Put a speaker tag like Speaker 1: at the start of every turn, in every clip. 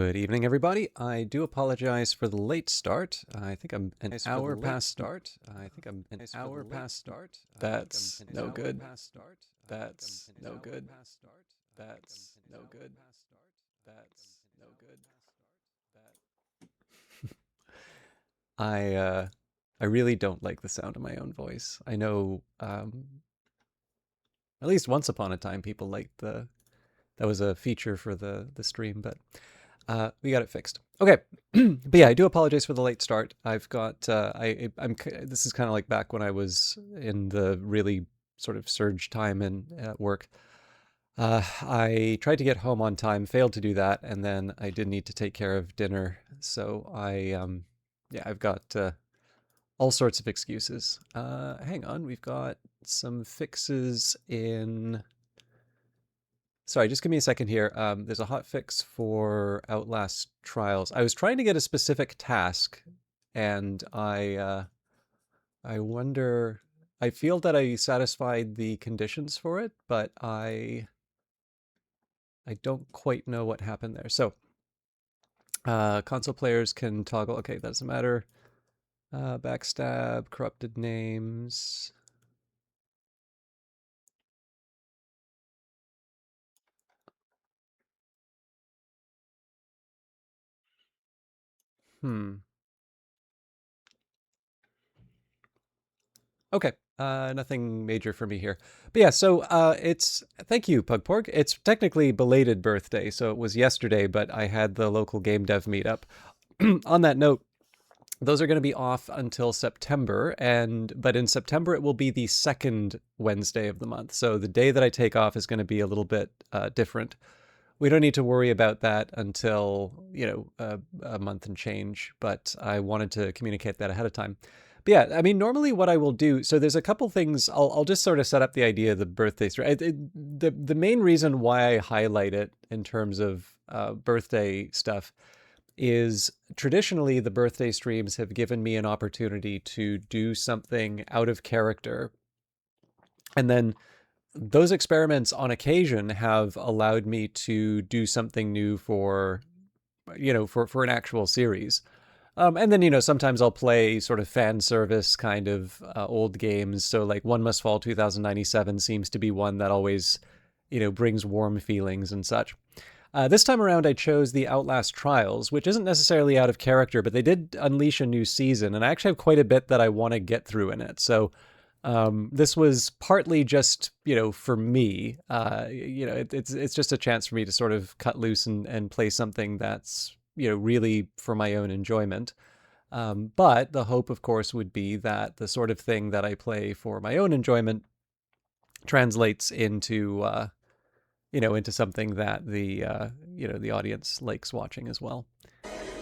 Speaker 1: Good evening, everybody. I do apologize for the late start. I think I'm an hour past start. That's no good. That's no good. That's no good. That's no good. I really don't like the sound of my own voice. I know at least once upon a time people liked that was a feature for the stream, but we got it fixed. Okay, but yeah, I do apologize for the late start. I've got I'm this is kind of like back when I was in the really sort of surge time in at work. I tried to get home on time, failed to do that, and then I did need to take care of dinner. So yeah, I've got all sorts of excuses. Hang on, we've got some fixes in. Sorry, just give me a second here. There's a hot fix for Outlast Trials. I was trying to get a specific task, and I wonder. I feel that I satisfied the conditions for it, but I don't quite know what happened there. So, console players can toggle. Okay, that doesn't matter. Backstab, corrupted names. Hmm. Okay. Nothing major for me here. But yeah, so it's thank you, Pugporg. It's technically belated birthday, so it was yesterday, but I had the local game dev meetup. On that note, those are going to be off until September, but in September it will be the second Wednesday of the month. So the day that I take off is going to be a little bit different. We don't need to worry about that until, a month and change, but I wanted to communicate that ahead of time. But yeah, I mean, normally what I will do, so there's a couple things, I'll just sort of set up the idea of the birthday story. The main reason why I highlight it in terms of birthday stuff is traditionally the birthday streams have given me an opportunity to do something out of character. And then those experiments on occasion have allowed me to do something new for, for an actual series. And then, sometimes I'll play sort of fan service kind of old games. So like One Must Fall 2097 seems to be one that always, brings warm feelings and such. This time around, I chose the Outlast Trials, which isn't necessarily out of character, but they did unleash a new season, and I actually have quite a bit that I want to get through in it. So this was partly just, for me. It's just a chance for me to sort of cut loose and play something that's, really for my own enjoyment. But the hope, of course, would be that the sort of thing that I play for my own enjoyment translates into into something that the audience likes watching as well.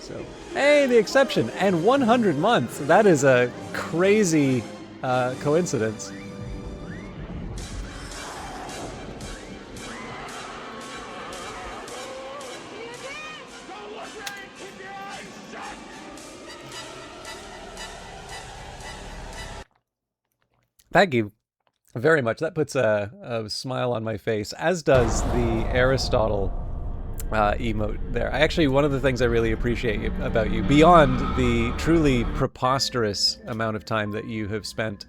Speaker 1: So, hey, the exception and 100 months. That is a crazy coincidence. Thank you very much. That puts a smile on my face, as does the Aristotle emote there. One of the things I really appreciate about you, beyond the truly preposterous amount of time that you have spent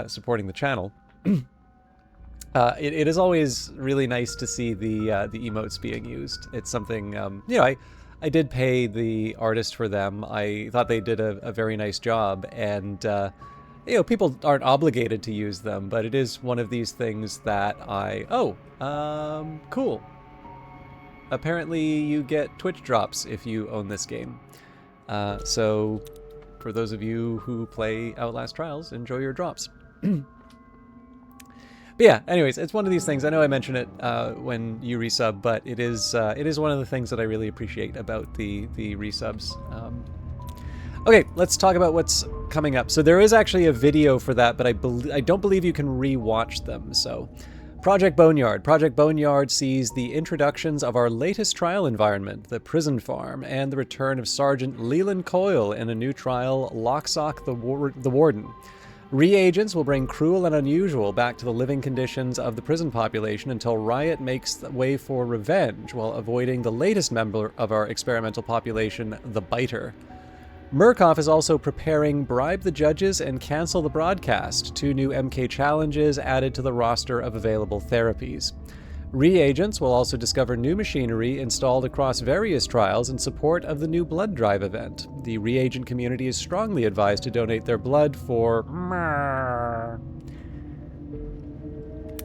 Speaker 1: supporting the channel, it is always really nice to see the emotes being used. It's something, I did pay the artist for them. I thought they did a very nice job, and people aren't obligated to use them, but it is one of these things that cool. Apparently you get Twitch drops if you own this game. So for those of you who play Outlast Trials, enjoy your drops. But yeah, anyways, it's one of these things. I know I mention it when you resub, but it is one of the things that I really appreciate about the resubs. Okay, let's talk about what's coming up. So there is actually a video for that, but I don't believe you can re-watch them. So Project Boneyard. Project Boneyard sees the introductions of our latest trial environment, the prison farm, and the return of Sergeant Leland Coyle in a new trial, Locksock the Warden. Reagents will bring cruel and unusual back to the living conditions of the prison population until Riot makes the way for revenge while avoiding the latest member of our experimental population, the Biter. Murkoff is also preparing Bribe the Judges and Cancel the Broadcast, 2 new MK challenges added to the roster of available therapies. Reagents will also discover new machinery installed across various trials in support of the new blood drive event. The reagent community is strongly advised to donate their blood for...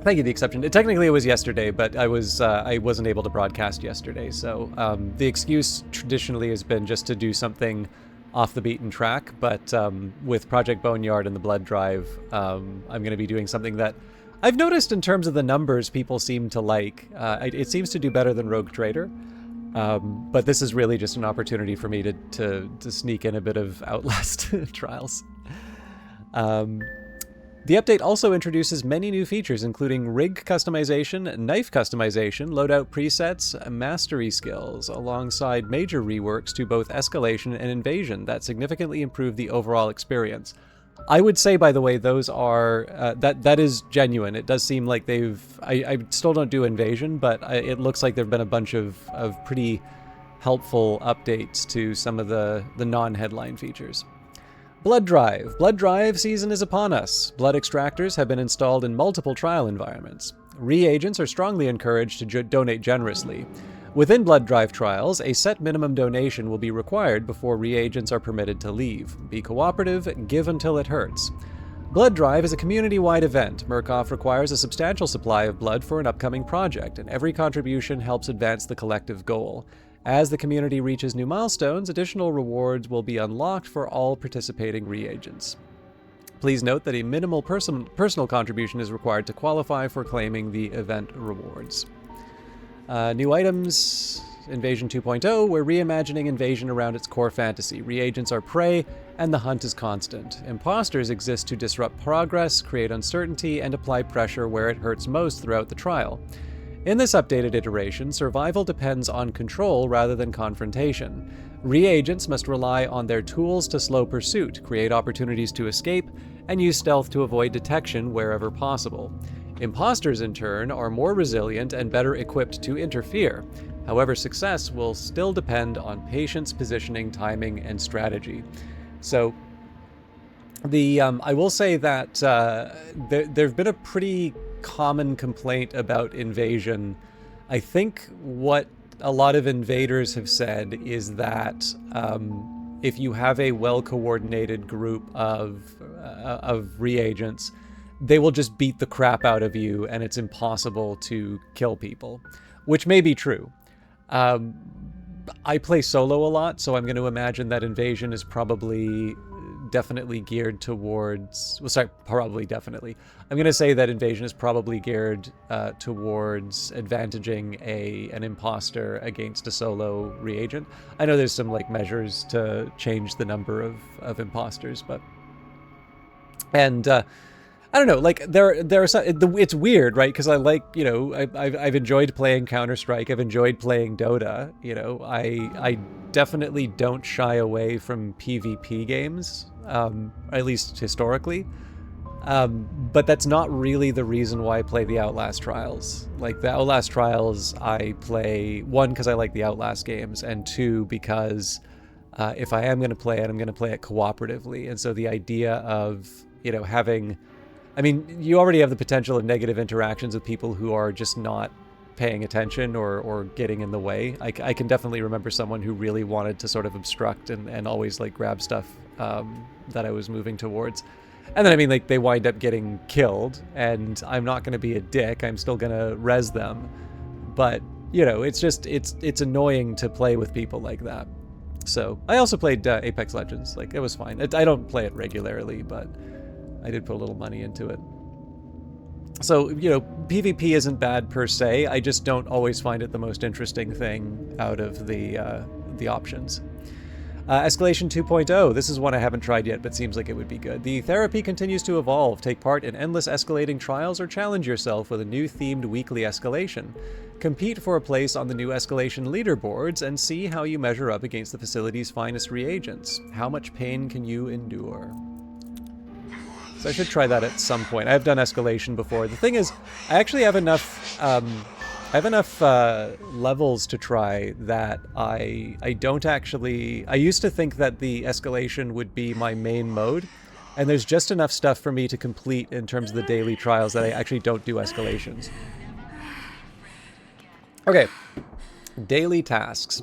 Speaker 1: Thank you, the exception. Technically, it was yesterday, but I wasn't able to broadcast yesterday, so the excuse traditionally has been just to do something off the beaten track, but with Project Boneyard and the blood drive, I'm going to be doing something that I've noticed in terms of the numbers people seem to like. It seems to do better than Rogue Trader, but this is really just an opportunity for me to sneak in a bit of Outlast Trials. The update also introduces many new features, including rig customization, knife customization, loadout presets, mastery skills, alongside major reworks to both escalation and invasion that significantly improve the overall experience. I would say, by the way, those are that is genuine. It does seem like they've... I still don't do invasion, but it looks like there've been a bunch of pretty helpful updates to some of the non-headline features. Blood Drive. Blood Drive season is upon us. Blood extractors have been installed in multiple trial environments. Reagents are strongly encouraged to donate generously. Within Blood Drive trials, a set minimum donation will be required before reagents are permitted to leave. Be cooperative, give until it hurts. Blood Drive is a community-wide event. Murkoff requires a substantial supply of blood for an upcoming project, and every contribution helps advance the collective goal. As the community reaches new milestones, additional rewards will be unlocked for all participating reagents. Please note that a minimal personal contribution is required to qualify for claiming the event rewards. New items, Invasion 2.0, we're reimagining Invasion around its core fantasy. Reagents are prey, and the hunt is constant. Imposters exist to disrupt progress, create uncertainty, and apply pressure where it hurts most throughout the trial. In this updated iteration, survival depends on control rather than confrontation. Reagents must rely on their tools to slow pursuit, create opportunities to escape, and use stealth to avoid detection wherever possible. Imposters, in turn, are more resilient and better equipped to interfere. However, success will still depend on patience, positioning, timing, and strategy. So, I will say that there've been a pretty common complaint about Invasion. I think what a lot of invaders have said is that if you have a well-coordinated group of reagents, they will just beat the crap out of you and it's impossible to kill people, which may be true. I play solo a lot, so I'm going to imagine that Invasion is definitely geared towards... Well, sorry, probably definitely. I'm going to say that Invasion is probably geared towards advantaging an imposter against a solo reagent. I know there's some like measures to change the number of imposters, but... And... I don't know, like, there are some, it's weird, right? Because I like, you know, I've enjoyed playing Counter-Strike, I've enjoyed playing Dota, you know, I definitely don't shy away from PvP games, at least historically, but that's not really the reason why I play the Outlast Trials. Like, the Outlast Trials, I play, 1, because I like the Outlast games, and 2, because if I am going to play it, I'm going to play it cooperatively, and so the idea of, you know, having... I mean, you already have the potential of negative interactions with people who are just not paying attention or getting in the way. I can definitely remember someone who really wanted to sort of obstruct and always, like, grab stuff that I was moving towards. And then, I mean, like, they wind up getting killed, and I'm not going to be a dick. I'm still going to res them. But, you know, it's just, it's annoying to play with people like that. So, I also played Apex Legends. Like, it was fine. I don't play it regularly, but... I did put a little money into it. So, you know, PvP isn't bad per se. I just don't always find it the most interesting thing out of the options. Escalation 2.0. This is one I haven't tried yet, but seems like it would be good. The therapy continues to evolve. Take part in endless escalating trials or challenge yourself with a new themed weekly escalation. Compete for a place on the new escalation leaderboards and see how you measure up against the facility's finest reagents. How much pain can you endure? So I should try that at some point. I've done escalation before. The thing is, I actually have enough levels to try that I don't actually... I used to think that the escalation would be my main mode, and there's just enough stuff for me to complete in terms of the daily trials that I actually don't do escalations. Okay, daily tasks.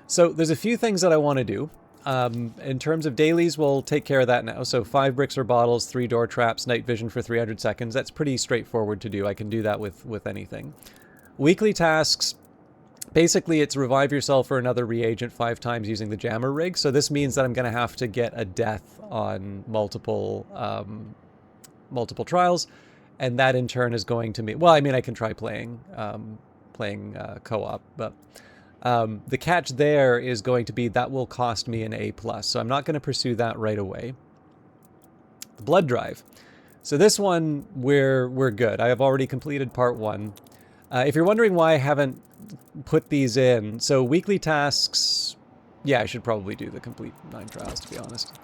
Speaker 1: So there's a few things that I want to do. In terms of dailies, we'll take care of that now. So 5 bricks or bottles, 3 door traps, night vision for 300 seconds. That's pretty straightforward to do. I can do that with anything. Weekly tasks, basically it's revive yourself for another reagent 5 times using the jammer rig. So this means that I'm going to have to get a death on multiple trials. And that in turn is going to mean... Well, I mean, I can try playing co-op, but... the catch there is going to be that will cost me an A+, so I'm not going to pursue that right away. The blood drive. So this one, we're good. I have already completed part 1. If you're wondering why I haven't put these in, so weekly tasks, yeah, I should probably do the complete 9 trials, to be honest.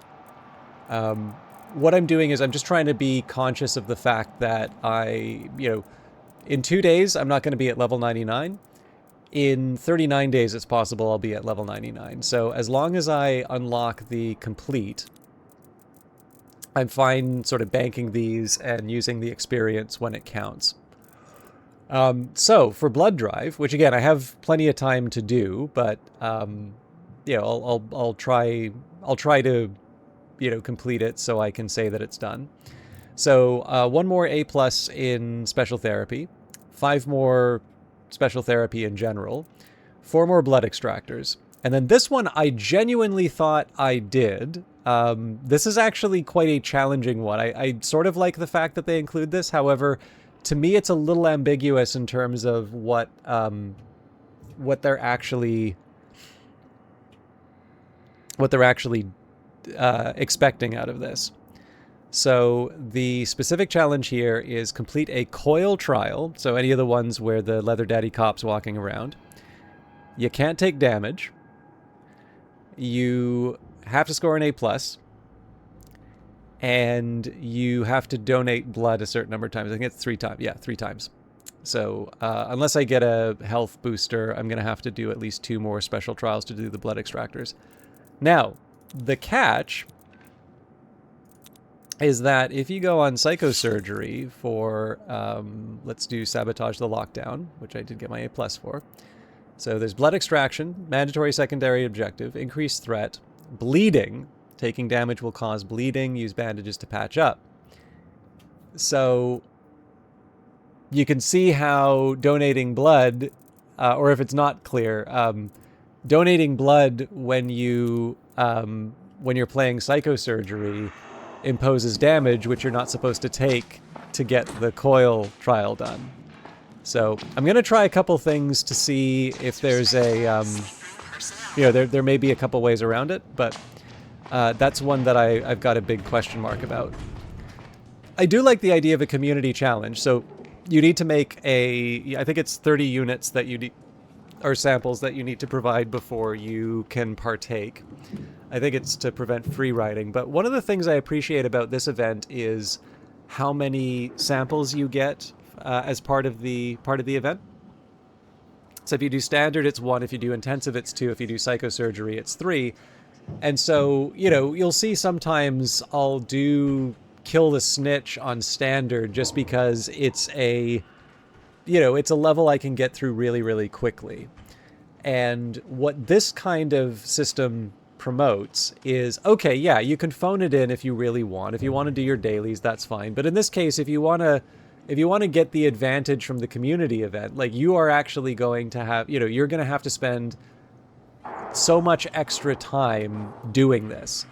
Speaker 1: What I'm doing is I'm just trying to be conscious of the fact that in 2 days, I'm not going to be at level 99. In 39 days, it's possible I'll be at level 99. So as long as I unlock the complete, I'm fine sort of banking these and using the experience when it counts. So for blood drive, which again, I have plenty of time to do, but I'll try to complete it so I can say that it's done. So 1 more A+ in special therapy, 5 more special therapy in general, 4 more blood extractors. And then this one I genuinely thought I did. This is actually quite a challenging one. I sort of like the fact that they include this. However, to me it's a little ambiguous in terms of what they're actually expecting out of this. So the specific challenge here is complete a coil trial. So any of the ones where the leather daddy cop's walking around. You can't take damage. You have to score an A+. And you have to donate blood a certain number of times. I think it's 3 times. Yeah, 3 times. So unless I get a health booster, I'm going to have to do at least 2 more special trials to do the blood extractors. Now, the catch is that if you go on psychosurgery for, let's do sabotage the lockdown, which I did get my A+ for. So there's blood extraction, mandatory secondary objective, increased threat, bleeding. Taking damage will cause bleeding. Use bandages to patch up. So you can see how donating blood, or if it's not clear, donating blood when you're playing psychosurgery imposes damage, which you're not supposed to take to get the coil trial done. So I'm going to try a couple things to see if there's a, there may be a couple ways around it, but that's one that I've got a big question mark about. I do like the idea of a community challenge. So you need to make I think it's 30 units that you need, or samples that you need to provide before you can partake. I think it's to prevent free riding. But one of the things I appreciate about this event is how many samples you get as part of the event. So if you do standard, it's 1. If you do intensive, it's 2. If you do psychosurgery, it's 3. And so, you'll see sometimes I'll do kill the snitch on standard just because it's it's a level I can get through really, really quickly. And what this kind of system promotes is, okay, yeah, you can phone it in if you really want. If you want to do your dailies, that's fine. But in this case, if you want to get the advantage from the community event, like you are actually going to have, you're going to have to spend so much extra time doing this.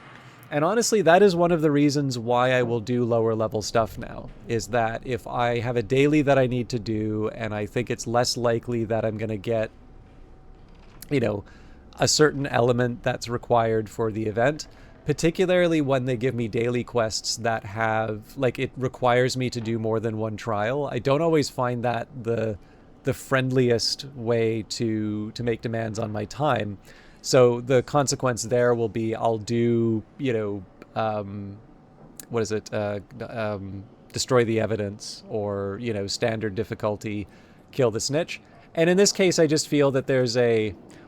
Speaker 1: And honestly, that is one of the reasons why I will do lower level stuff now, is that if I have a daily that I need to do and I think it's less likely that I'm going to get, a certain element that's required for the event, particularly when they give me daily quests that have, it requires me to do more than 1 trial. I don't always find that the friendliest way to make demands on my time. So the consequence there will be I'll do, what is it, destroy the evidence, or, standard difficulty, kill the snitch. And in this case, I just feel that there's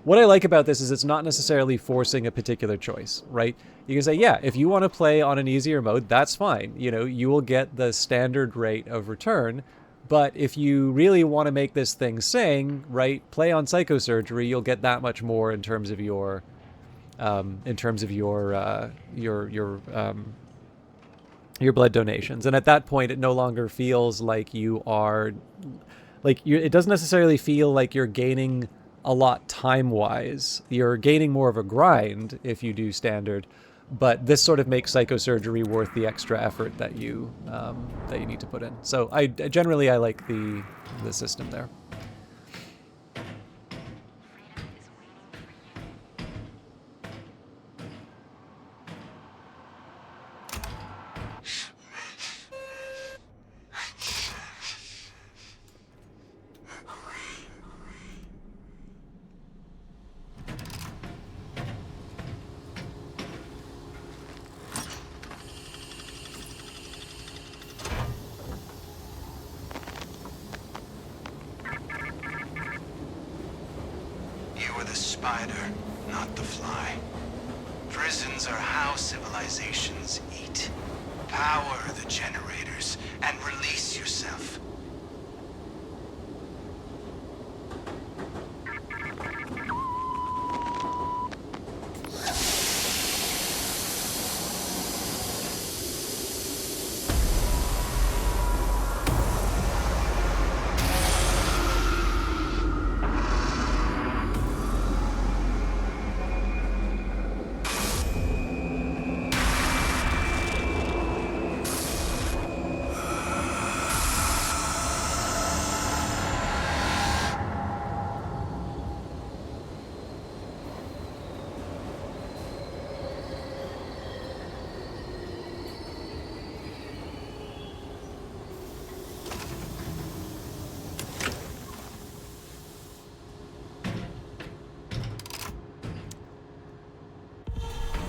Speaker 1: what I like about this is it's not necessarily forcing a particular choice, right? You can say, yeah, if you want to play on an easier mode, that's fine. You will get the standard rate of return. But if you really want to make this thing sing, right, play on psychosurgery, you'll get that much more in terms of your blood donations. And at that point, it no longer feels like you are, it doesn't necessarily feel like you're gaining a lot time-wise. You're gaining more of a grind if you do standard, but this sort of makes psychosurgery worth the extra effort that you need to put in. So I generally like the system there.
Speaker 2: Spider, not the fly. Prisons are how civilizations eat. Power the generators and release yourself.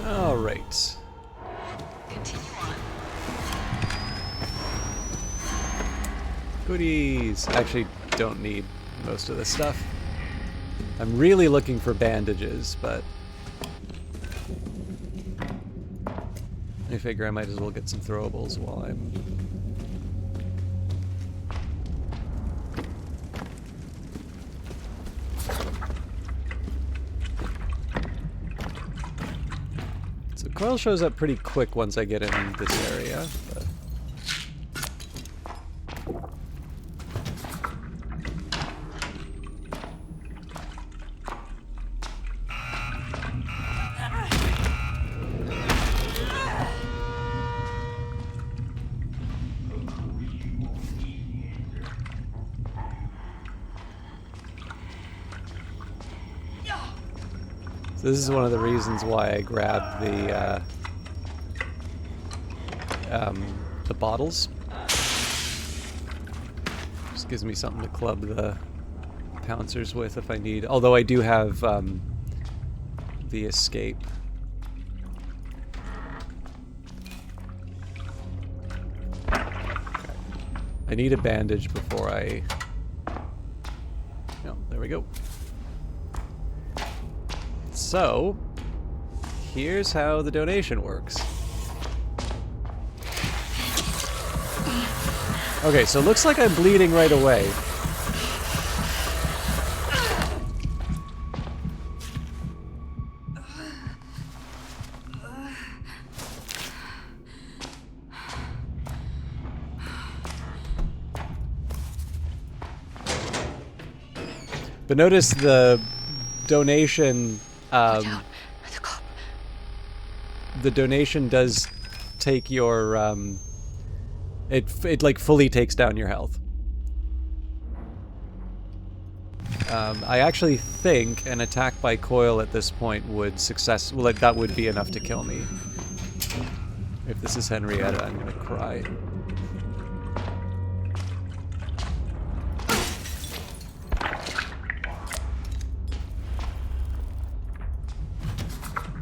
Speaker 1: All right.
Speaker 2: Continue on.
Speaker 1: Goodies. I actually don't need most of this stuff. I'm really looking for bandages, but I figure I might as well get some throwables while I'm... So coil shows up pretty quick once I get in this area, but... So this is one of the reasons why I grabbed the bottles. Just gives me something to club the pouncers with if I need. Although I do have the escape. Okay. I need a bandage before I... No, there we go. So, here's how the donation works. Okay, so it looks like I'm bleeding right away. But notice the donation... the donation does take your, it like fully takes down your health. I actually think an attack by coil at this point would that would be enough to kill me. If this is Henrietta, I'm gonna cry.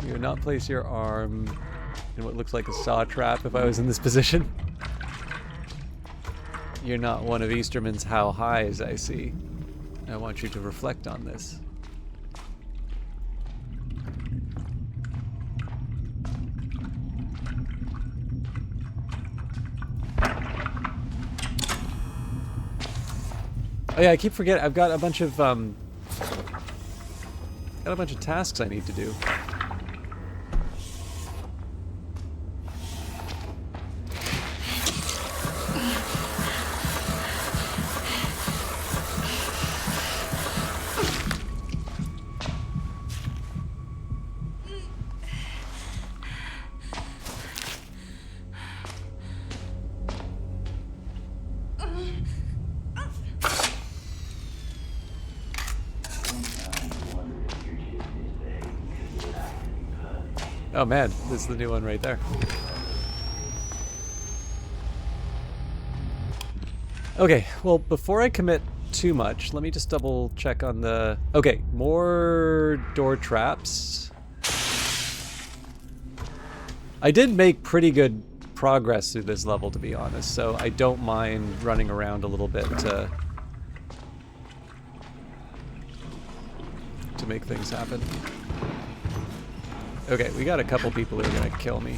Speaker 1: You would not place your arm in what looks like a saw trap if I was in this position. You're not one of Easterman's how highs, I see. I want you to reflect on this. Oh yeah, I keep forgetting. I've got a bunch of tasks I need to do. Oh man, this is the new one right there. Okay, well, before I commit too much, let me just double check on the... Okay, more door traps. I did make pretty good progress through this level, to be honest, so I don't mind running around a little bit to make things happen. Okay, we got a couple people who are gonna kill me.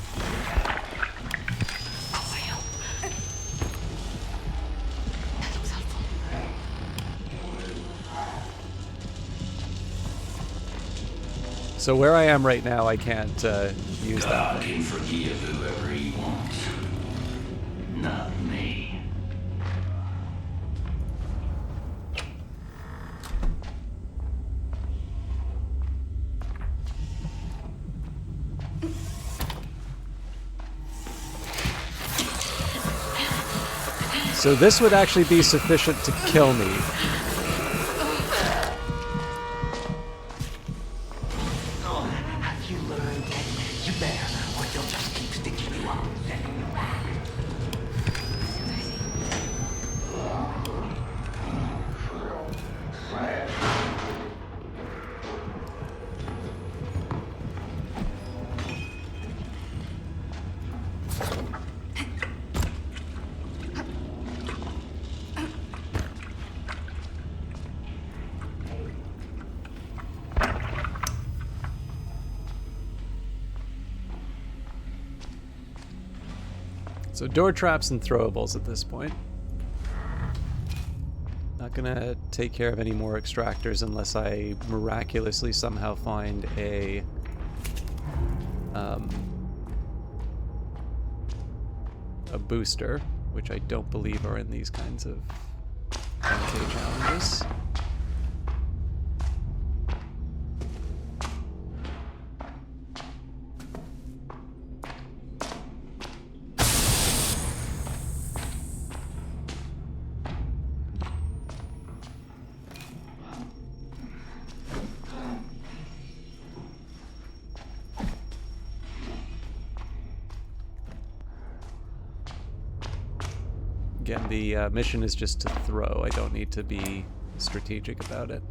Speaker 1: So where I am right now, I can't use that.
Speaker 3: God can forgive whoever he wants. Not me.
Speaker 1: So this would actually be sufficient to kill me.
Speaker 3: Have you learned that you better, or they'll just keep sticking you up?
Speaker 1: So door traps and throwables at this point. Not gonna take care of any more extractors unless I miraculously somehow find a booster, which I don't believe are in these kinds of 10K challenges. Again, the mission is just to throw. I don't need to be strategic about it.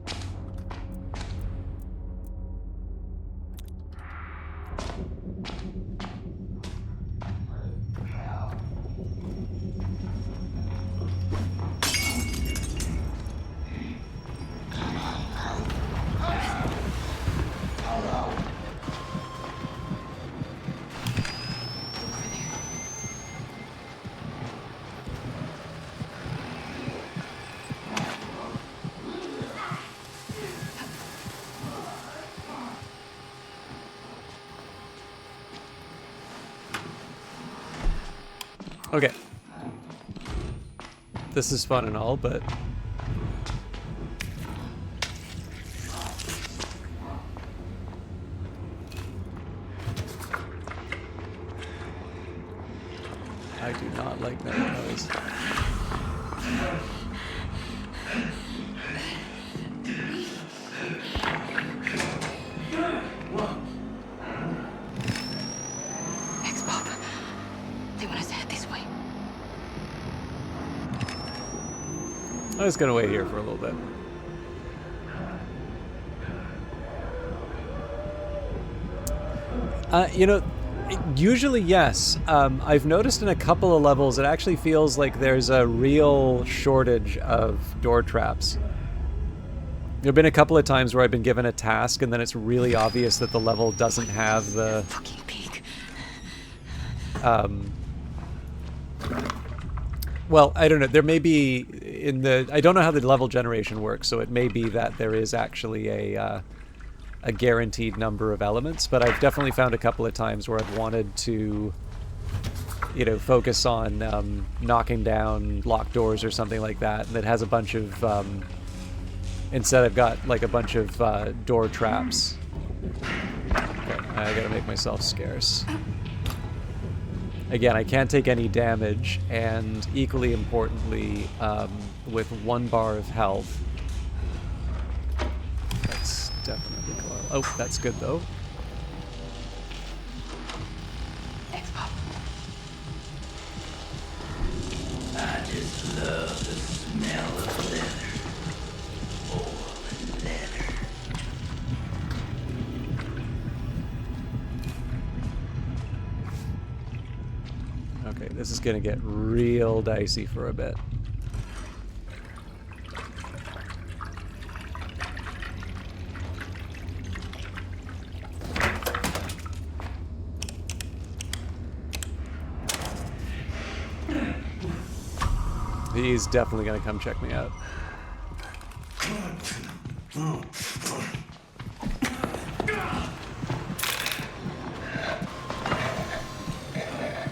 Speaker 1: Okay. This is fun and all, but... I do not like that noise. I'm just gonna wait here for a little bit. You know, Usually, yes. I've noticed in a couple of levels, it actually feels like there's a real shortage of door traps. There have been a couple of times where I've been given a task and then it's really obvious that the level doesn't have the...
Speaker 2: Fucking pig.
Speaker 1: Well, I don't know. There may be in the... I don't know how the level generation works, so it may be that there is actually a guaranteed number of elements, but I've definitely found a couple of times where I've wanted to, you know, focus on knocking down locked doors or something like that, and it has a bunch of... instead I've got like a bunch of door traps. Okay, I gotta make myself scarce. Again, I can't take any damage, and equally importantly, with 1 bar of health. That's definitely cool. Oh, that's good though.
Speaker 2: X-Pop.
Speaker 3: I just love the smell of leather. Oh, leather.
Speaker 1: Okay, this is gonna get real dicey for a bit. He's definitely gonna come check me out.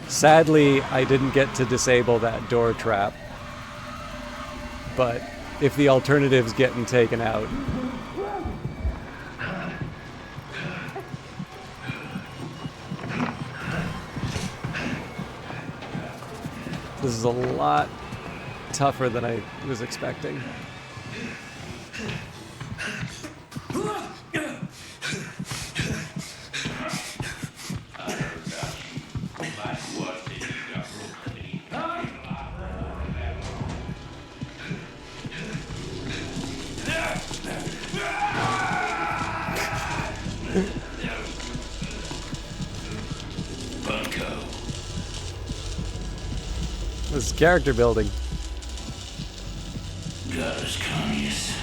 Speaker 1: Sadly, I didn't get to disable that door trap. But if the alternative's getting taken out... This is a lot tougher than I was expecting. This is character building.
Speaker 3: Gutters, commies.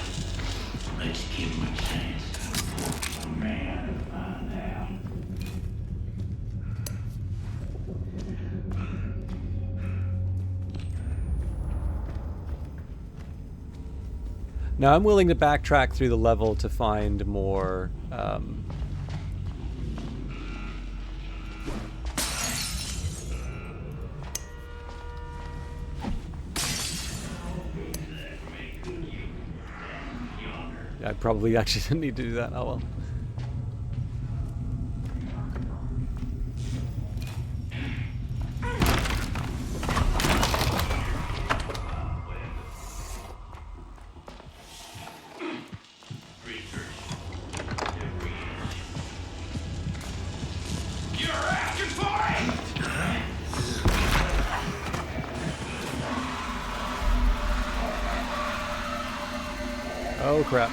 Speaker 3: Let's give him a chance to force a man to find out.
Speaker 1: Now I'm willing to backtrack through the level to find more I probably actually didn't need to do that. Oh well.
Speaker 3: You're asking for it!
Speaker 1: Oh crap.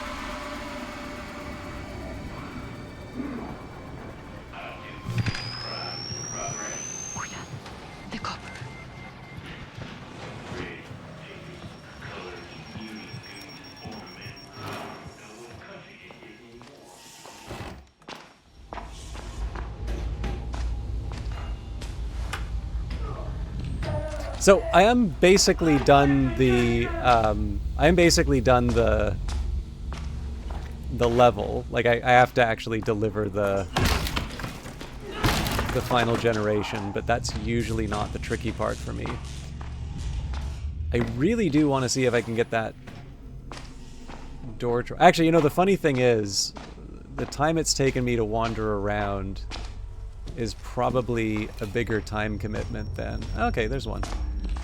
Speaker 2: The cop.
Speaker 1: So I am basically done the level. Like I have to actually deliver the final generation, but that's usually not the tricky part for me. I really do want to see if I can get that door. Actually, you know, the funny thing is, the time it's taken me to wander around is probably a bigger time commitment than... Okay, there's one.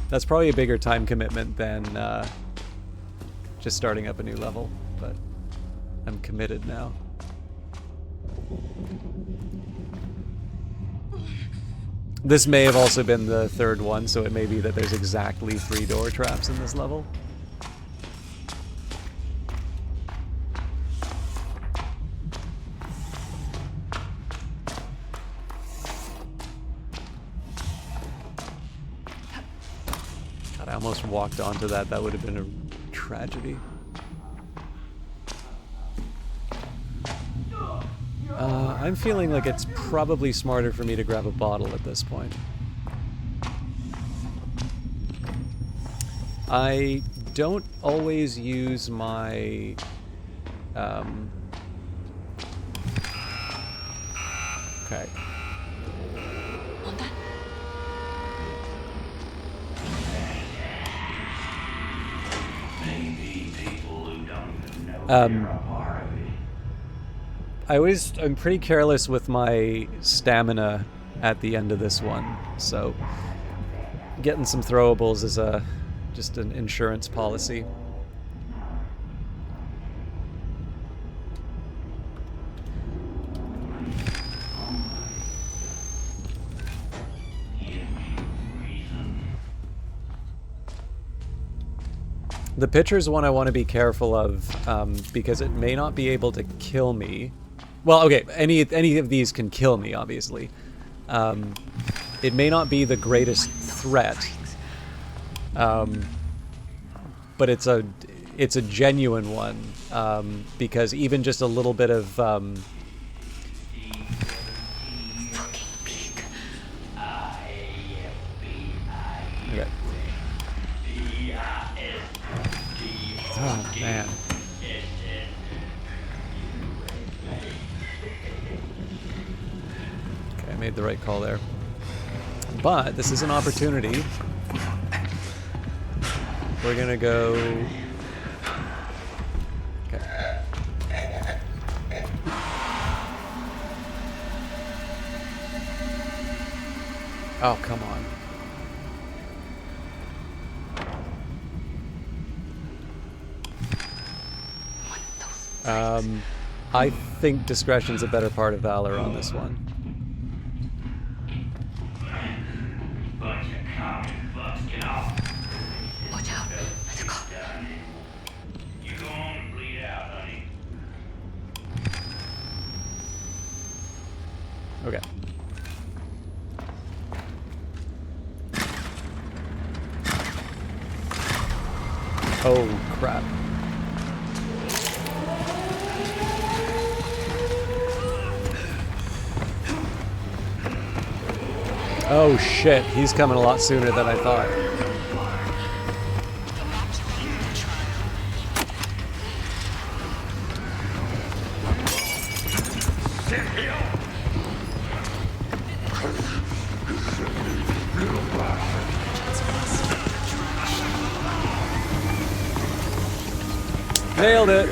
Speaker 1: That's probably a bigger time commitment than just starting up a new level, but I'm committed now. This may have also been the third one, so it may be that there's exactly 3 door traps in this level. I almost walked onto that. That would have been a tragedy. I'm feeling like it's probably smarter for me to grab a bottle at this point. I don't always use my... okay.
Speaker 2: Want that?
Speaker 3: Maybe people who don't even know they're a part of it.
Speaker 1: I'm pretty careless with my stamina at the end of this one, so getting some throwables is just an insurance policy. The pitcher's one I want to be careful of because it may not be able to kill me. Well, okay, any of these can kill me, obviously. It may not be the greatest threat, but it's a genuine one because even just a little bit of
Speaker 2: Fucking pig.
Speaker 1: okay. Oh man. Okay, I made the right call there. But this is an opportunity. We're gonna go. Okay. Oh, come on. I think discretion's a better part of valor on this one.
Speaker 3: Bunch of common fucks, get off.
Speaker 2: Watch out. Let's go.
Speaker 3: You go on and bleed out, honey.
Speaker 1: Okay. Oh, crap. Oh shit, he's coming a lot sooner than I thought. Nailed it!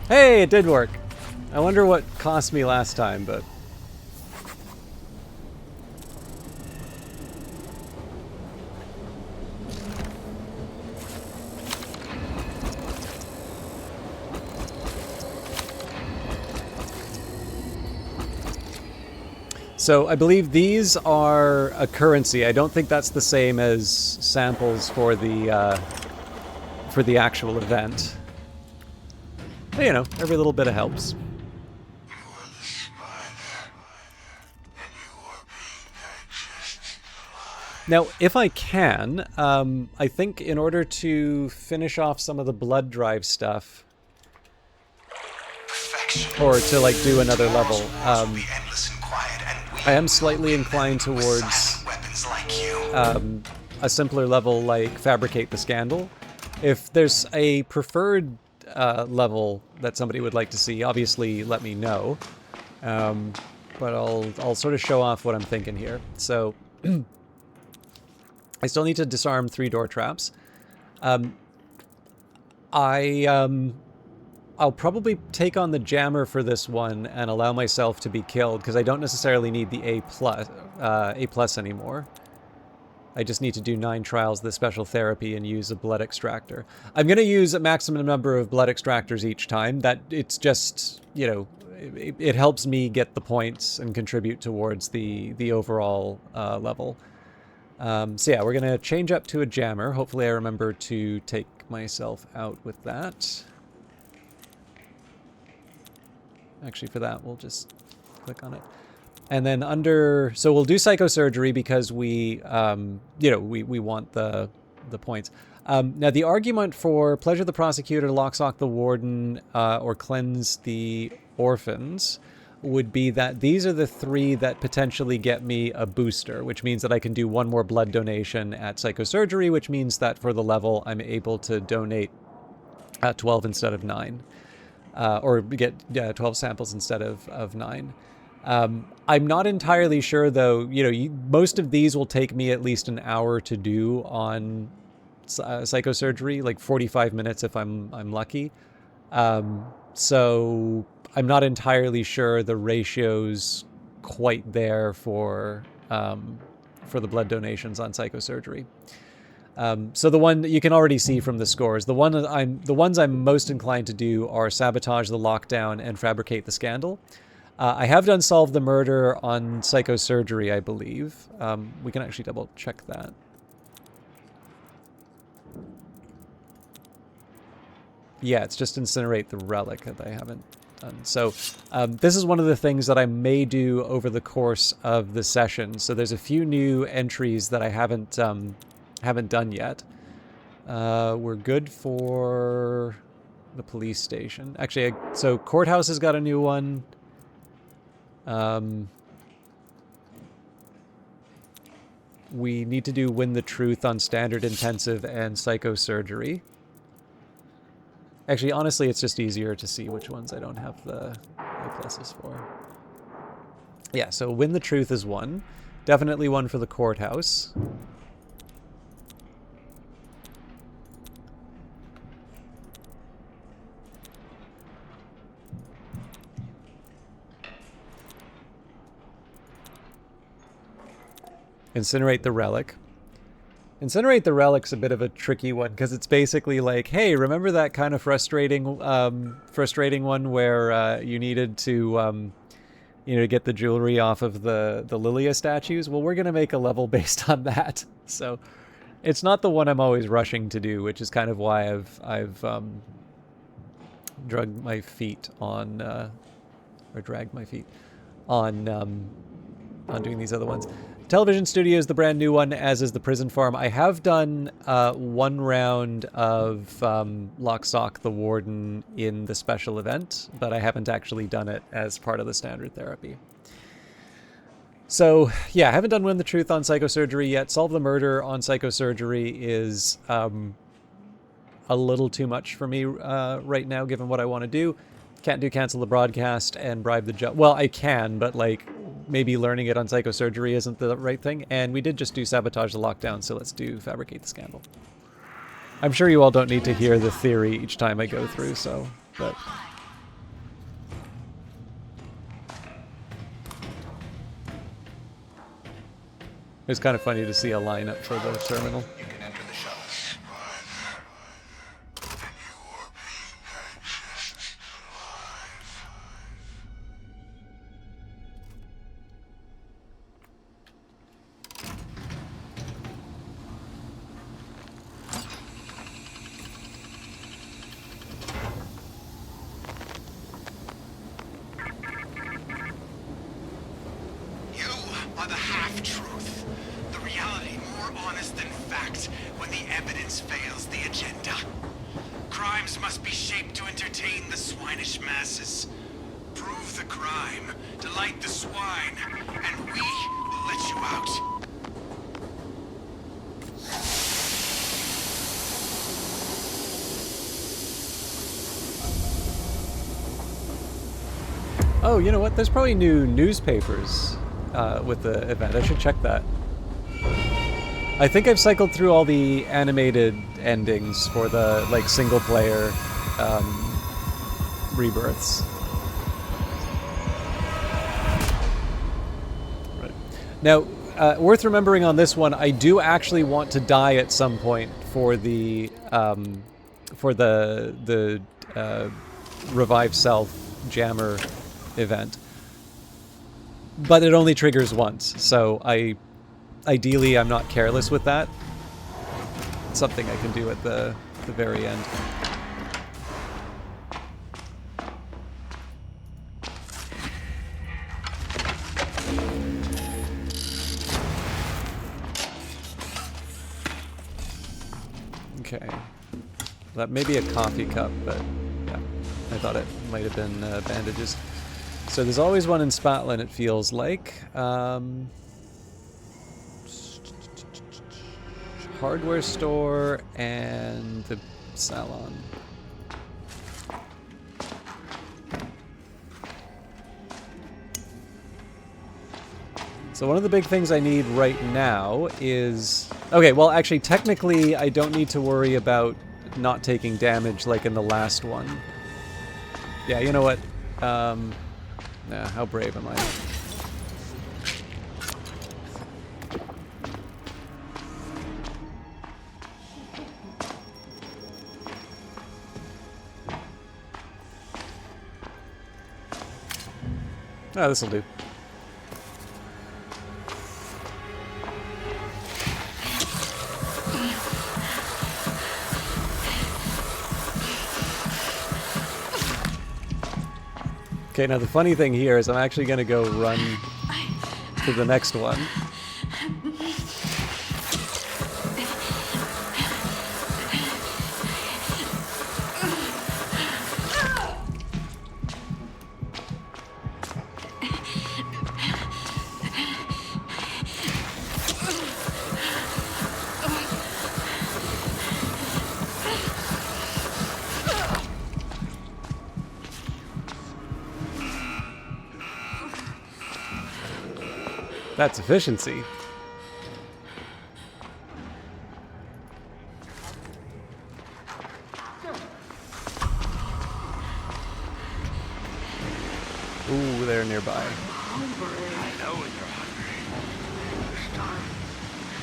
Speaker 1: Hey, it did work. I wonder what cost me last time, but... So I believe these are a currency. I don't think that's the same as samples for the actual event. But, you know, every little bit of helps. Now, if I can, I think in order to finish off some of the blood drive stuff, or to like do another level, I am slightly inclined towards a simpler level like Fabricate the Scandal. If there's a preferred level that somebody would like to see, obviously let me know. But I'll sort of show off what I'm thinking here. So I still need to disarm 3 door traps. I'll probably take on the jammer for this one and allow myself to be killed because I don't necessarily need the A plus anymore. I just need to do 9 trials of the special therapy and use a blood extractor. I'm going to use a maximum number of blood extractors each time. That it's just, you know, it helps me get the points and contribute towards the overall level. So yeah, we're going to change up to a jammer. Hopefully I remember to take myself out with that. Actually, for that, we'll just click on it. And then under, so we'll do psychosurgery because we, we want the points. Now the argument for pleasure the prosecutor, locksock the warden, or cleanse the orphans would be that these are the 3 that potentially get me a booster, which means that I can do 1 more blood donation at psychosurgery, which means that for the level I'm able to donate 12 instead of 9, or get 12 samples instead of 9. I'm not entirely sure, though. Most of these will take me at least an hour to do on psychosurgery, like 45 minutes if I'm lucky. So I'm not entirely sure the ratio's quite there for the blood donations on psychosurgery. So the one that you can already see from the scores, the ones I'm most inclined to do are sabotage the lockdown and fabricate the scandal. I have done solve the murder on psychosurgery, I believe. We can actually double check that. Yeah, it's just incinerate the relic that I haven't done. So this is one of the things that I may do over the course of the session. So there's a few new entries that I haven't done yet. We're good for the police station. Actually, so courthouse has got a new one. We need to do Win the Truth on standard intensive and psychosurgery. Actually, honestly, it's just easier to see which ones I don't have the pluses for. Yeah, so Win the Truth is one. Definitely one for the courthouse. Incinerate the relic. Incinerate the relic's a bit of a tricky one because it's basically like, hey, remember that kind of frustrating one where you needed to, get the jewelry off of the Lilia statues? Well, we're gonna make a level based on that. So it's not the one I'm always rushing to do, which is kind of why I've dragged my feet on doing these other ones. Television Studio is the brand new one, as is the Prison Farm. I have done 1 round of Locksock the Warden in the special event, but I haven't actually done it as part of the standard therapy. So, yeah, I haven't done Win the Truth on psychosurgery yet. Solve the Murder on psychosurgery is a little too much for me right now, given what I want to do. Can't do cancel the broadcast and bribe the judge. Well, I can, but like maybe learning it on psychosurgery isn't the right thing. And we did just do sabotage the lockdown, so let's do fabricate the scandal. I'm sure you all don't need to hear the theory each time I go through, so, but... It was kind of funny to see a lineup for the terminal.
Speaker 4: You can enter the shuttle.
Speaker 5: You are the half-truth. The reality more honest than fact when the evidence fails the agenda. Crimes must be shaped to entertain the swinish masses. Prove the crime, delight the swine, and we will let you out.
Speaker 1: Oh, you know what? There's probably new newspapers with the event. I should check that. I think I've cycled through all the animated endings for the like single player rebirths. Right. Now, worth remembering on this one, I do actually want to die at some point for the revive self jammer event, but it only triggers once, so ideally I'm not careless with that. It's something I can do at the very end. Okay. That may be a coffee cup, but yeah, I thought it might have been bandages. So there's always one in Scotland, it feels like. Hardware store and the salon. So one of the big things I need right now is... Okay, well actually technically I don't need to worry about not taking damage like in the last one. Yeah, you know what? Nah, how brave am I? Oh, this'll do. Okay, now the funny thing here is I'm actually going to go run to the next one. That's efficiency. Ooh, they're nearby.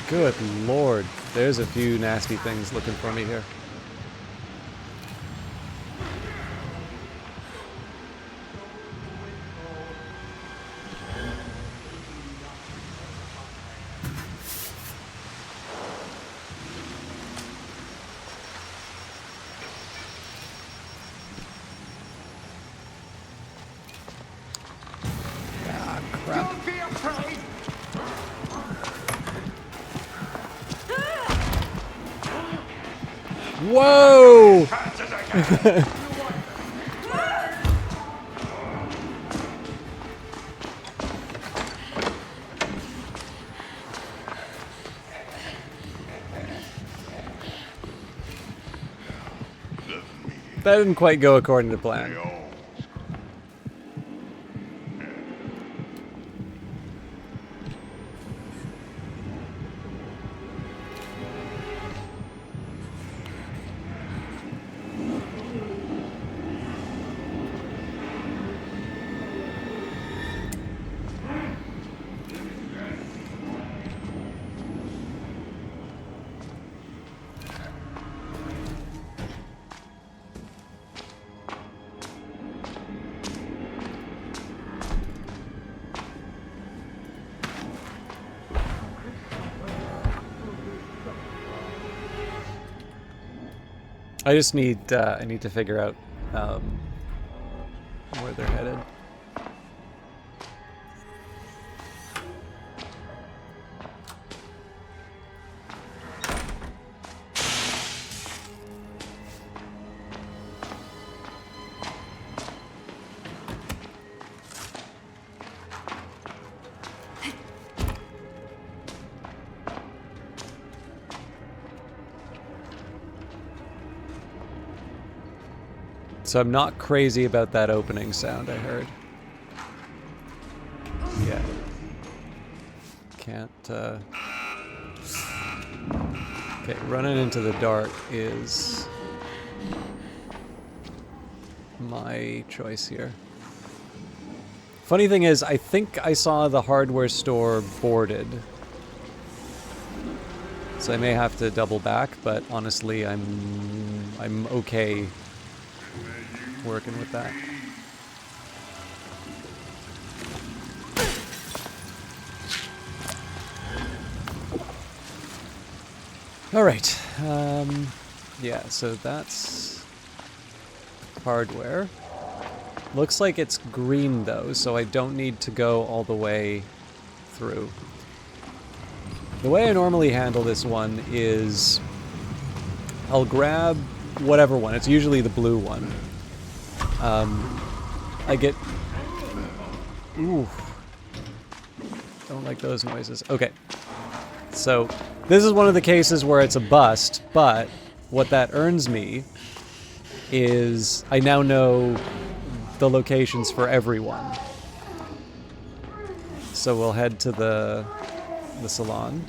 Speaker 1: Good lord. There's a few nasty things looking for me here. Ah, crap.
Speaker 5: Don't be afraid.
Speaker 1: Whoa! That didn't quite go according to plan. I just need, I need to figure out where they're headed. So I'm not crazy about that opening sound I heard. Yeah. Can't, Okay, running into the dark is my choice here. Funny thing is, I think I saw the hardware store boarded. So I may have to double back, but honestly, I'm okay working with that. All right. Yeah, so that's hardware. Looks like it's green though, so I don't need to go all the way through. The way I normally handle this one is I'll grab whatever one. It's usually the blue one. I get... Ooh. Don't like those noises. Okay. So, this is one of the cases where it's a bust, but what that earns me is I now know the locations for everyone. So we'll head to the salon.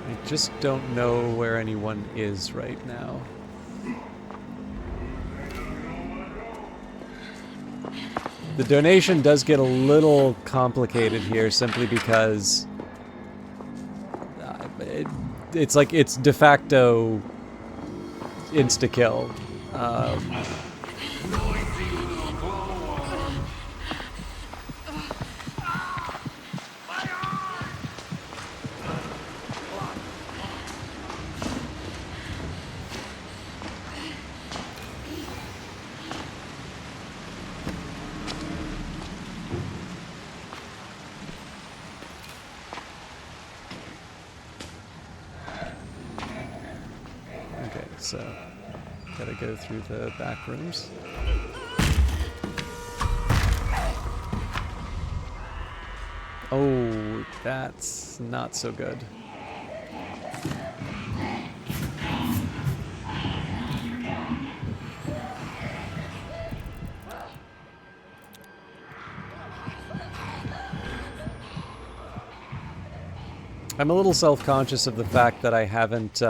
Speaker 1: I just don't know where anyone is right now. The donation does get a little complicated here simply because it's like it's de facto insta-kill. Okay, so gotta go through the back rooms. Oh, that's not so good. I'm a little self-conscious of the fact that I haven't